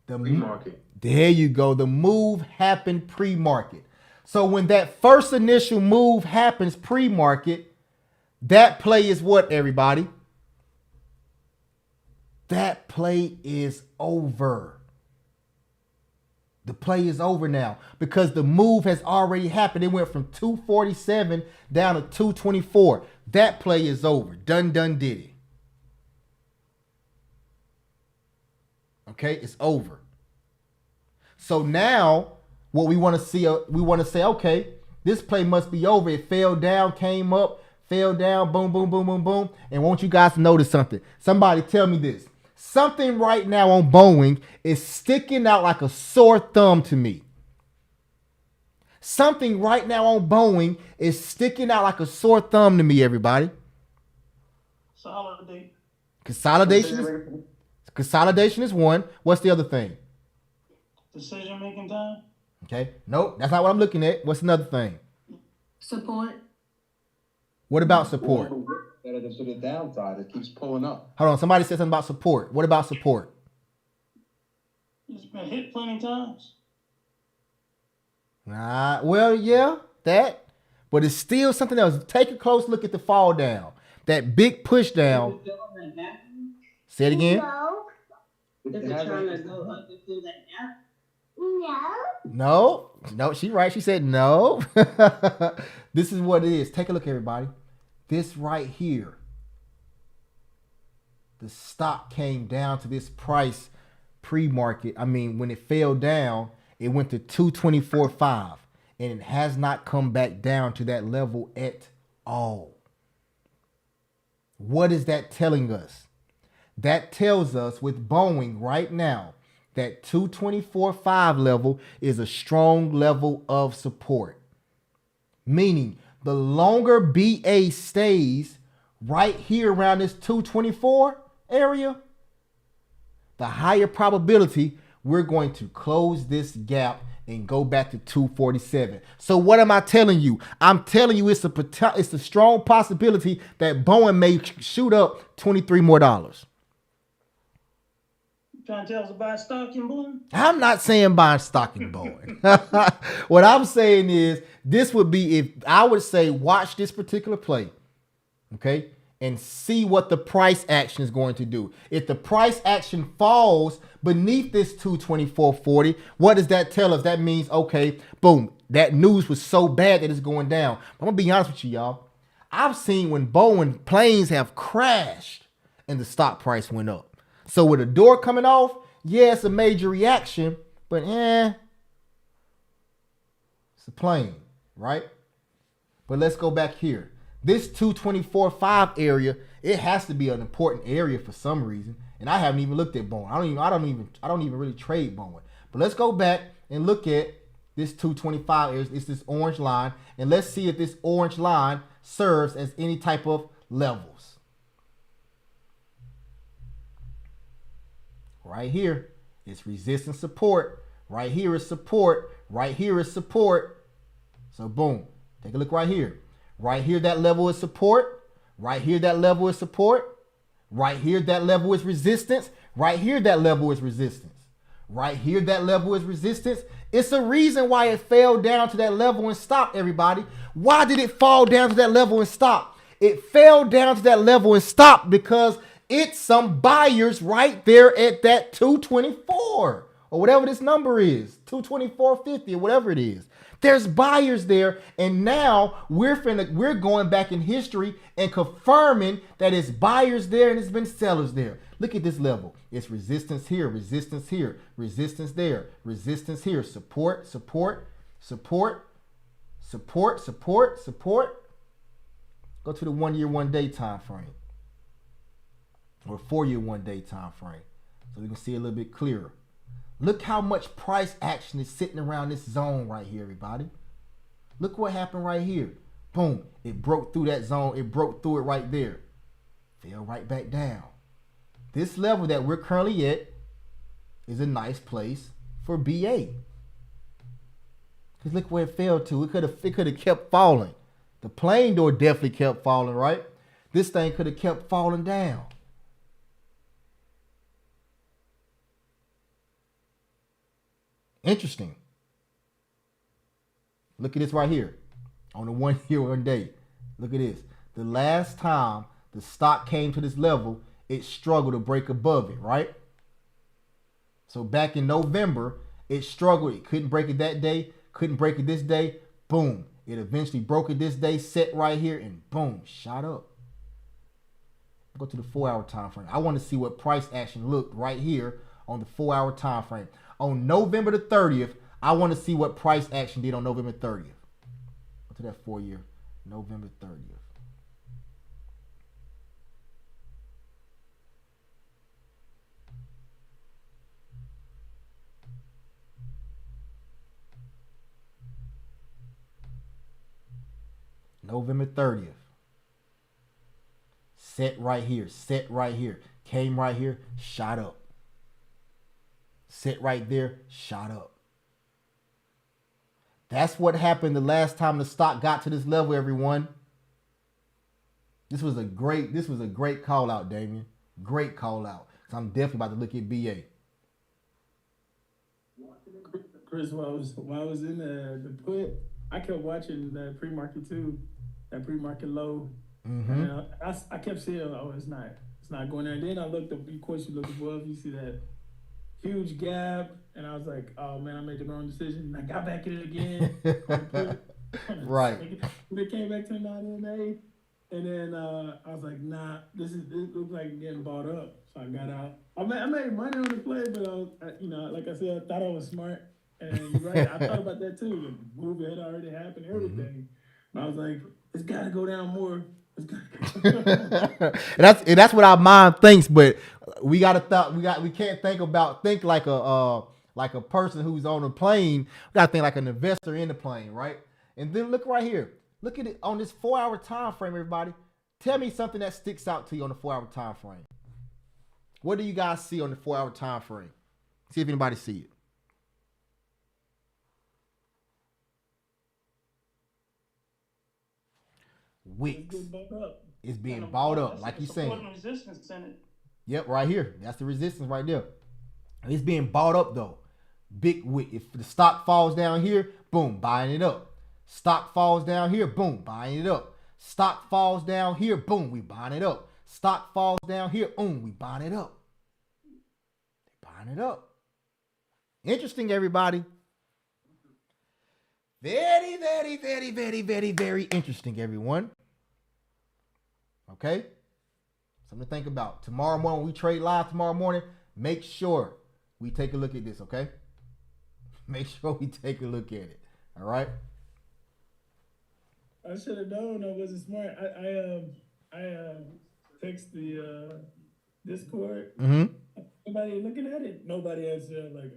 Pre-market. There you go. The move happened pre-market. So when that first initial move happens pre-market, that play is what, everybody? That play is over. The play is over now because the move has already happened. It went from 247 down to 224. That play is over. Done diddy. Okay, it's over. So now what we want to see, okay, this play must be over. It fell down, came up, fell down, boom, boom, boom, boom, boom. And I want you guys to notice something. Somebody tell me this. Something right now on Boeing is sticking out like a sore thumb to me. Something right now on Boeing is sticking out like a sore thumb to me, everybody. Consolidation is one. What's the other thing? Decision making time. Okay. Nope. That's not what I'm looking at. What's another thing? Support. What about support? To the downside, it keeps pulling up. Hold on. Somebody said something about support. What about support? It's been hit plenty times. Well, yeah, that. But it's still something else. Take a close look at the fall down. That big push down. Say it again. Is it trying to go up and do that No. No, she's right. She said no. This is what it is. Take a look, everybody. This right here. The stock came down to this price pre-market. I mean, when it fell down, it went to 224.5 and it has not come back down to that level at all. What is that telling us? That tells us with Boeing right now that 224.5 level is a strong level of support. Meaning the longer BA stays right here around this 224 area, the higher probability we're going to close this gap and go back to 247. So what am I telling you? I'm telling you it's a strong possibility that Boeing may shoot up $23 more. Trying to tell us about stock in Boeing? I'm not saying buying stock in Boeing. What I'm saying is this would be, if I would say, watch this particular play, okay, and see what the price action is going to do. If the price action falls beneath this 224.40, what does that tell us? That means, okay, boom, that news was so bad that it's going down. I'm going to be honest with you, y'all. I've seen when Boeing planes have crashed and the stock price went up. So with a door coming off, yeah, it's a major reaction, but it's a plane, right? But let's go back here. This 224.5 area, it has to be an important area for some reason. And I haven't even looked at Boeing. I don't even really trade Boeing. But let's go back and look at this 225 area. It's this orange line. And let's see if this orange line serves as any type of levels. Right here, it's resistance support. Right here is support. Right here is support. So boom, take a look right here. Right here, that level is support. Right here, that level is support. Right here, that level is resistance. Right here, that level is resistance. Right here, that level is resistance. It's a reason why it fell down to that level and stopped, everybody. Why did it fall down to that level and stop? It fell down to that level and stopped because it's some buyers right there at that 224 or whatever this number is, 224.50 or whatever it is. There's buyers there, and now we're going back in history and confirming that it's buyers there and it's been sellers there. Look at this level. It's resistance here, resistance here, resistance there, resistance here, support, support, support, support, support, support. Go to the 1 year, 1 day time frame or 4 year, 1 day time frame so we can see a little bit clearer. Look how much price action is sitting around this zone right here, everybody. Look what happened right here. Boom. It broke through that zone. It broke through it right there. Fell right back down. This level that we're currently at is a nice place for BA. Because look where it fell to. It could have kept falling. The plane door definitely kept falling, right? This thing could have kept falling down. Interesting. Look at this right here on the 1 year, 1 day. Look at this. The last time the stock came to this level, it struggled to break above it, right? So back in November, it struggled. It couldn't break it that day, couldn't break it this day. Boom. It eventually broke it this day, set right here, and boom, shot up. Go to the 4 hour time frame. I want to see what price action looked right here on the 4 hour time frame. On November the 30th, I want to see what price action did on November 30th. Go to that 4 year, November 30th. November 30th. Set right here, set right here, came right here, shot up. Set right there, shot up. That's what happened the last time the stock got to this level, everyone. This was a great call out, Damien. Great call out. So I'm definitely about to look at BA. Chris, while I was in the put, I kept watching the pre-market too. That pre-market low. Mm-hmm. And I kept saying, oh, it's not going there. And then I looked up, of course, you look above, you see that huge gap, and I was like, oh man, I made the wrong decision. And I got back in it again. Right. It came back to 9.8, and then I was like, nah, this looks like getting bought up. So I got out. I made money on the play, but like I said, I thought I was smart. And right, I thought about that too. The move had already happened, everything. Mm-hmm. I was like, it's got to go down more. and that's what our mind thinks, but we can't think like a person who's on a plane. We gotta think like an investor in the plane, right? And then look right here. Look at it on this 4 hour time frame, everybody. Tell me something that sticks out to you on the 4 hour time frame. What do you guys see on the 4 hour time frame? See if anybody see it. Wicks. It's being bought up, like you saying. Resistance in it. Yep, right here. That's the resistance right there. It's being bought up though. Big wick. If the stock falls down here, boom, buying it up. Stock falls down here, boom, buying it up. Stock falls down here, boom, we buying it up. Stock falls down here, boom, we buying it up. They buying it up. Interesting, everybody. Very, very, very, very, very, very interesting, everyone. Okay? Something to think about. Tomorrow morning, when we trade live tomorrow morning, make sure we take a look at this, okay? Make sure we take a look at it. All right? I should have known I wasn't smart. I text the Discord. Mm-hmm. Nobody looking at it. Nobody answered.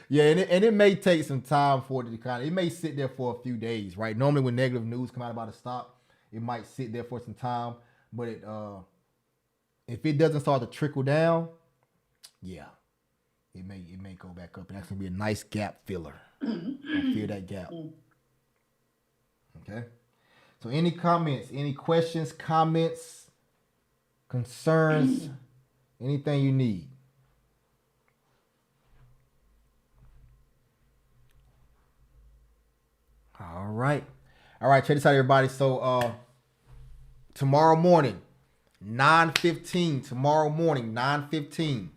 Yeah, and it may take some time for it to kind of, it may sit there for a few days, right? Normally when negative news come out about a stock, it might sit there for some time, but if it doesn't start to trickle down, yeah, it may go back up, and that's gonna be a nice gap filler. Fill that gap. Okay. So any comments, any questions, comments, concerns, anything you need? All right. Check this out, everybody. So tomorrow morning, 9:15. Tomorrow morning, 9:15.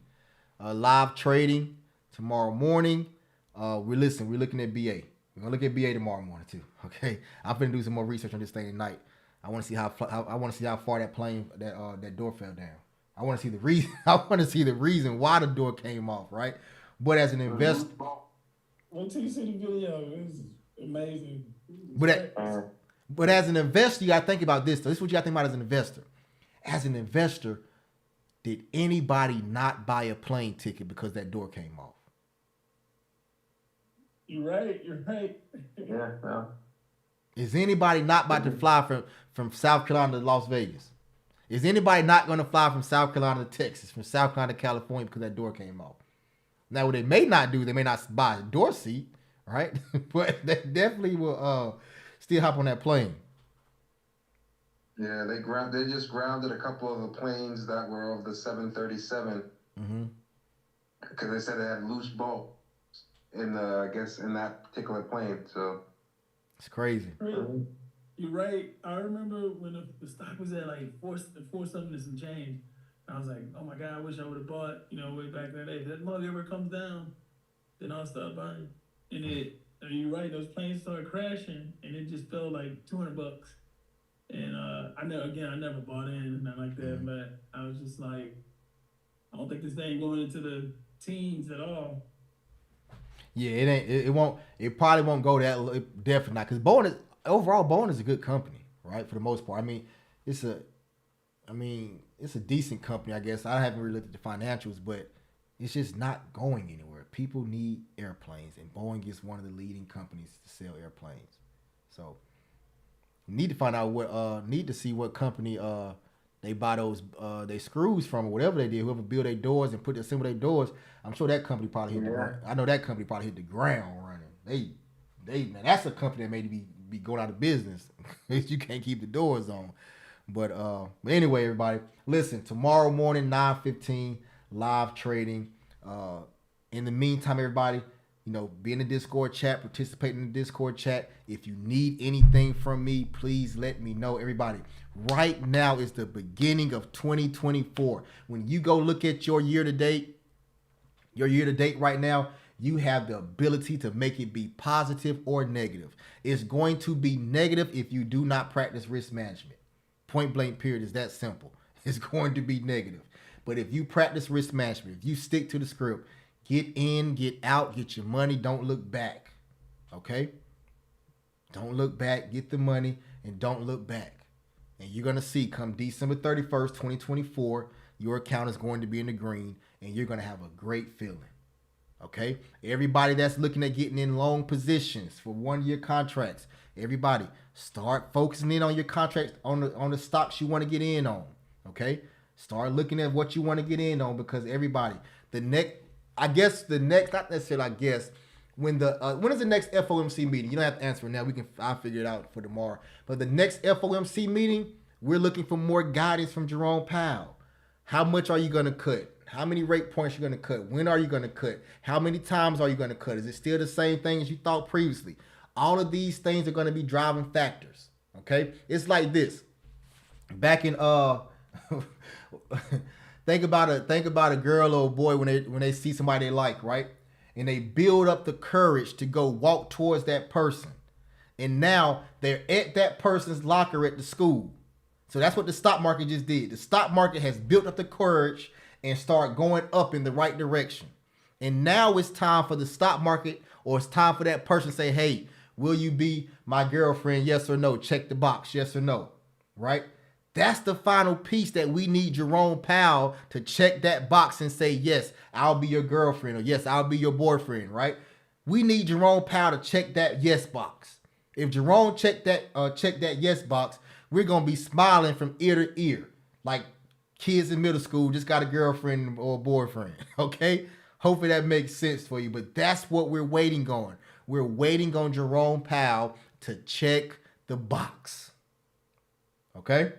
Live trading tomorrow morning. We're looking at BA. We're gonna look at BA tomorrow morning too. Okay. I'm gonna do some more research on this thing tonight. I want to see how far that plane that door fell down. I want to see the reason. I want to see the reason why the door came off. Right. But as an investor, Wait till you see the video. It's amazing. But as an investor, you gotta think about this. This is what you gotta think about as an investor. As an investor, did anybody not buy a plane ticket because that door came off? You're right. Yeah, no. Is anybody not about to fly from South Carolina to Las Vegas? Is anybody not going to fly from South Carolina to Texas, from South Carolina to California because that door came off? Now, what they may not do, they may not buy a door seat, right? But they definitely will still hop on that plane. Yeah, they just grounded a couple of the planes that were of the 737 because they said they had loose bolts in that particular plane. So it's crazy. You're right. I remember when the stock was at like four something and some change. I was like, oh my God, I wish I would have bought, way back that day. If that mug ever comes down, then I'll start buying. And you're right, those planes started crashing and it just fell like $200. And I never bought in, nothing like that, but I was just like, I don't think this thing going into the teens at all. Yeah, it ain't. It won't. It probably won't go that. Definitely not. Because Boeing is a good company, right? For the most part. I mean, it's a decent company, I guess. I haven't really looked at the financials, but it's just not going anywhere. People need airplanes, and Boeing is one of the leading companies to sell airplanes. So, need to find out need to see what company they buy those they screws from or whatever they did. Whoever built their doors and assemble their doors, I'm sure that company probably hit the ground. I know that company probably hit the ground running. Now that's a company that may be going out of business. You can't keep the doors on. But anyway, everybody, listen, tomorrow morning, 9:15, live trading. In the meantime, everybody, be in the Discord chat, participate in the Discord chat. If you need anything from me, please let me know. Everybody, right now is the beginning of 2024. When you go look at your year-to-date right now, you have the ability to make it be positive or negative. It's going to be negative if you do not practice risk management. Point blank period. Is that simple. It's going to be negative. But if you practice risk management, if you stick to the script, get in, get out, get your money, don't look back. Okay? Don't look back, get the money, and don't look back. And you're going to see come December 31st, 2024, your account is going to be in the green, and you're going to have a great feeling. Okay? Everybody that's looking at getting in long positions for 1-year contracts, everybody start focusing in on your contracts, on the stocks you want to get in on. Okay? Start looking at what you want to get in on, because everybody, when is the next FOMC meeting? You don't have to answer it now. I'll figure it out for tomorrow. But the next FOMC meeting, we're looking for more guidance from Jerome Powell. How much are you going to cut? How many rate points you're going to cut? When are you going to cut? How many times are you going to cut? Is it still the same thing as you thought previously? All of these things are going to be driving factors. Okay? It's like this. Back in think about a girl or a boy when they see somebody they like, right? And they build up the courage to go walk towards that person. And now they're at that person's locker at the school. So that's what the stock market just did. The stock market has built up the courage and start going up in the right direction. And now it's time for the stock market, or it's time for that person to say, hey, will you be my girlfriend? Yes or no? Check the box. Yes or no? Right? That's the final piece that we need Jerome Powell to check that box and say, yes, I'll be your girlfriend, or yes, I'll be your boyfriend, right? We need Jerome Powell to check that yes box. If Jerome check that yes box, we're going to be smiling from ear to ear. Like kids in middle school, just got a girlfriend or a boyfriend. Okay? Hopefully that makes sense for you. But that's what we're waiting on. We're waiting on Jerome Powell to check the box. Okay?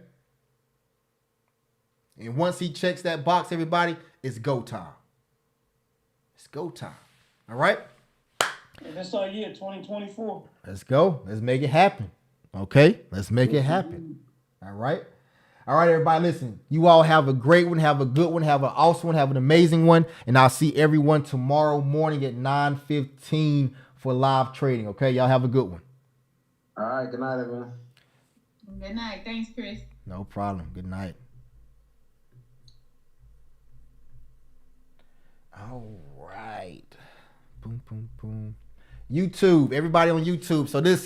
And once he checks that box, everybody, it's go time. It's go time. All right? And that's our year, 2024. Let's go. Let's make it happen. Okay? Let's make it happen. All right? All right, everybody, listen. You all have a great one. Have a good one. Have an awesome one. Have an amazing one. And I'll see everyone tomorrow morning at 9:15 for live trading. Okay? Y'all have a good one. All right. Good night, everyone. Good night. Thanks, Chris. No problem. Good night. All right. Boom, boom, boom. YouTube, everybody on YouTube. So this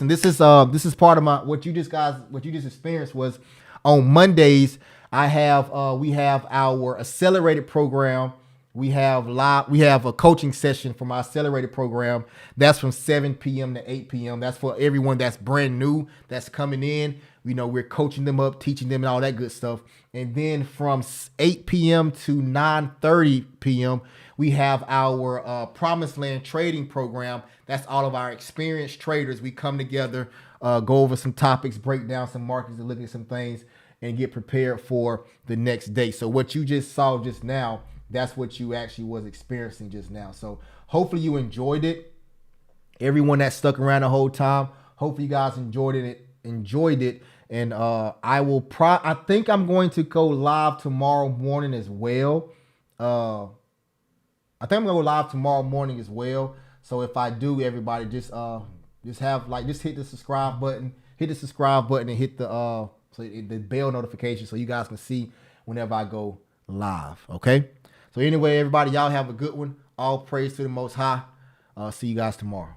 is part of my what you just experienced was on Mondays. We have our accelerated program. We have a coaching session from our accelerated program. That's from 7 p.m. to 8 p.m. That's for everyone that's brand new, that's coming in. You know, we're coaching them up, teaching them and all that good stuff. And then from 8 p.m. to 9:30 p.m., we have our Promised Land trading program. That's all of our experienced traders. We come together, go over some topics, break down some markets, and look at some things and get prepared for the next day. So what you just saw just now, that's what you actually was experiencing just now. So hopefully you enjoyed it. Everyone that stuck around the whole time, hopefully you guys enjoyed it. And I think I'm going to go live tomorrow morning as well. I think I'm gonna go live tomorrow morning as well. So if I do, everybody just hit the subscribe button, and hit the bell notification so you guys can see whenever I go live. Okay. So anyway, everybody, y'all have a good one. All praise to the Most High. See you guys tomorrow.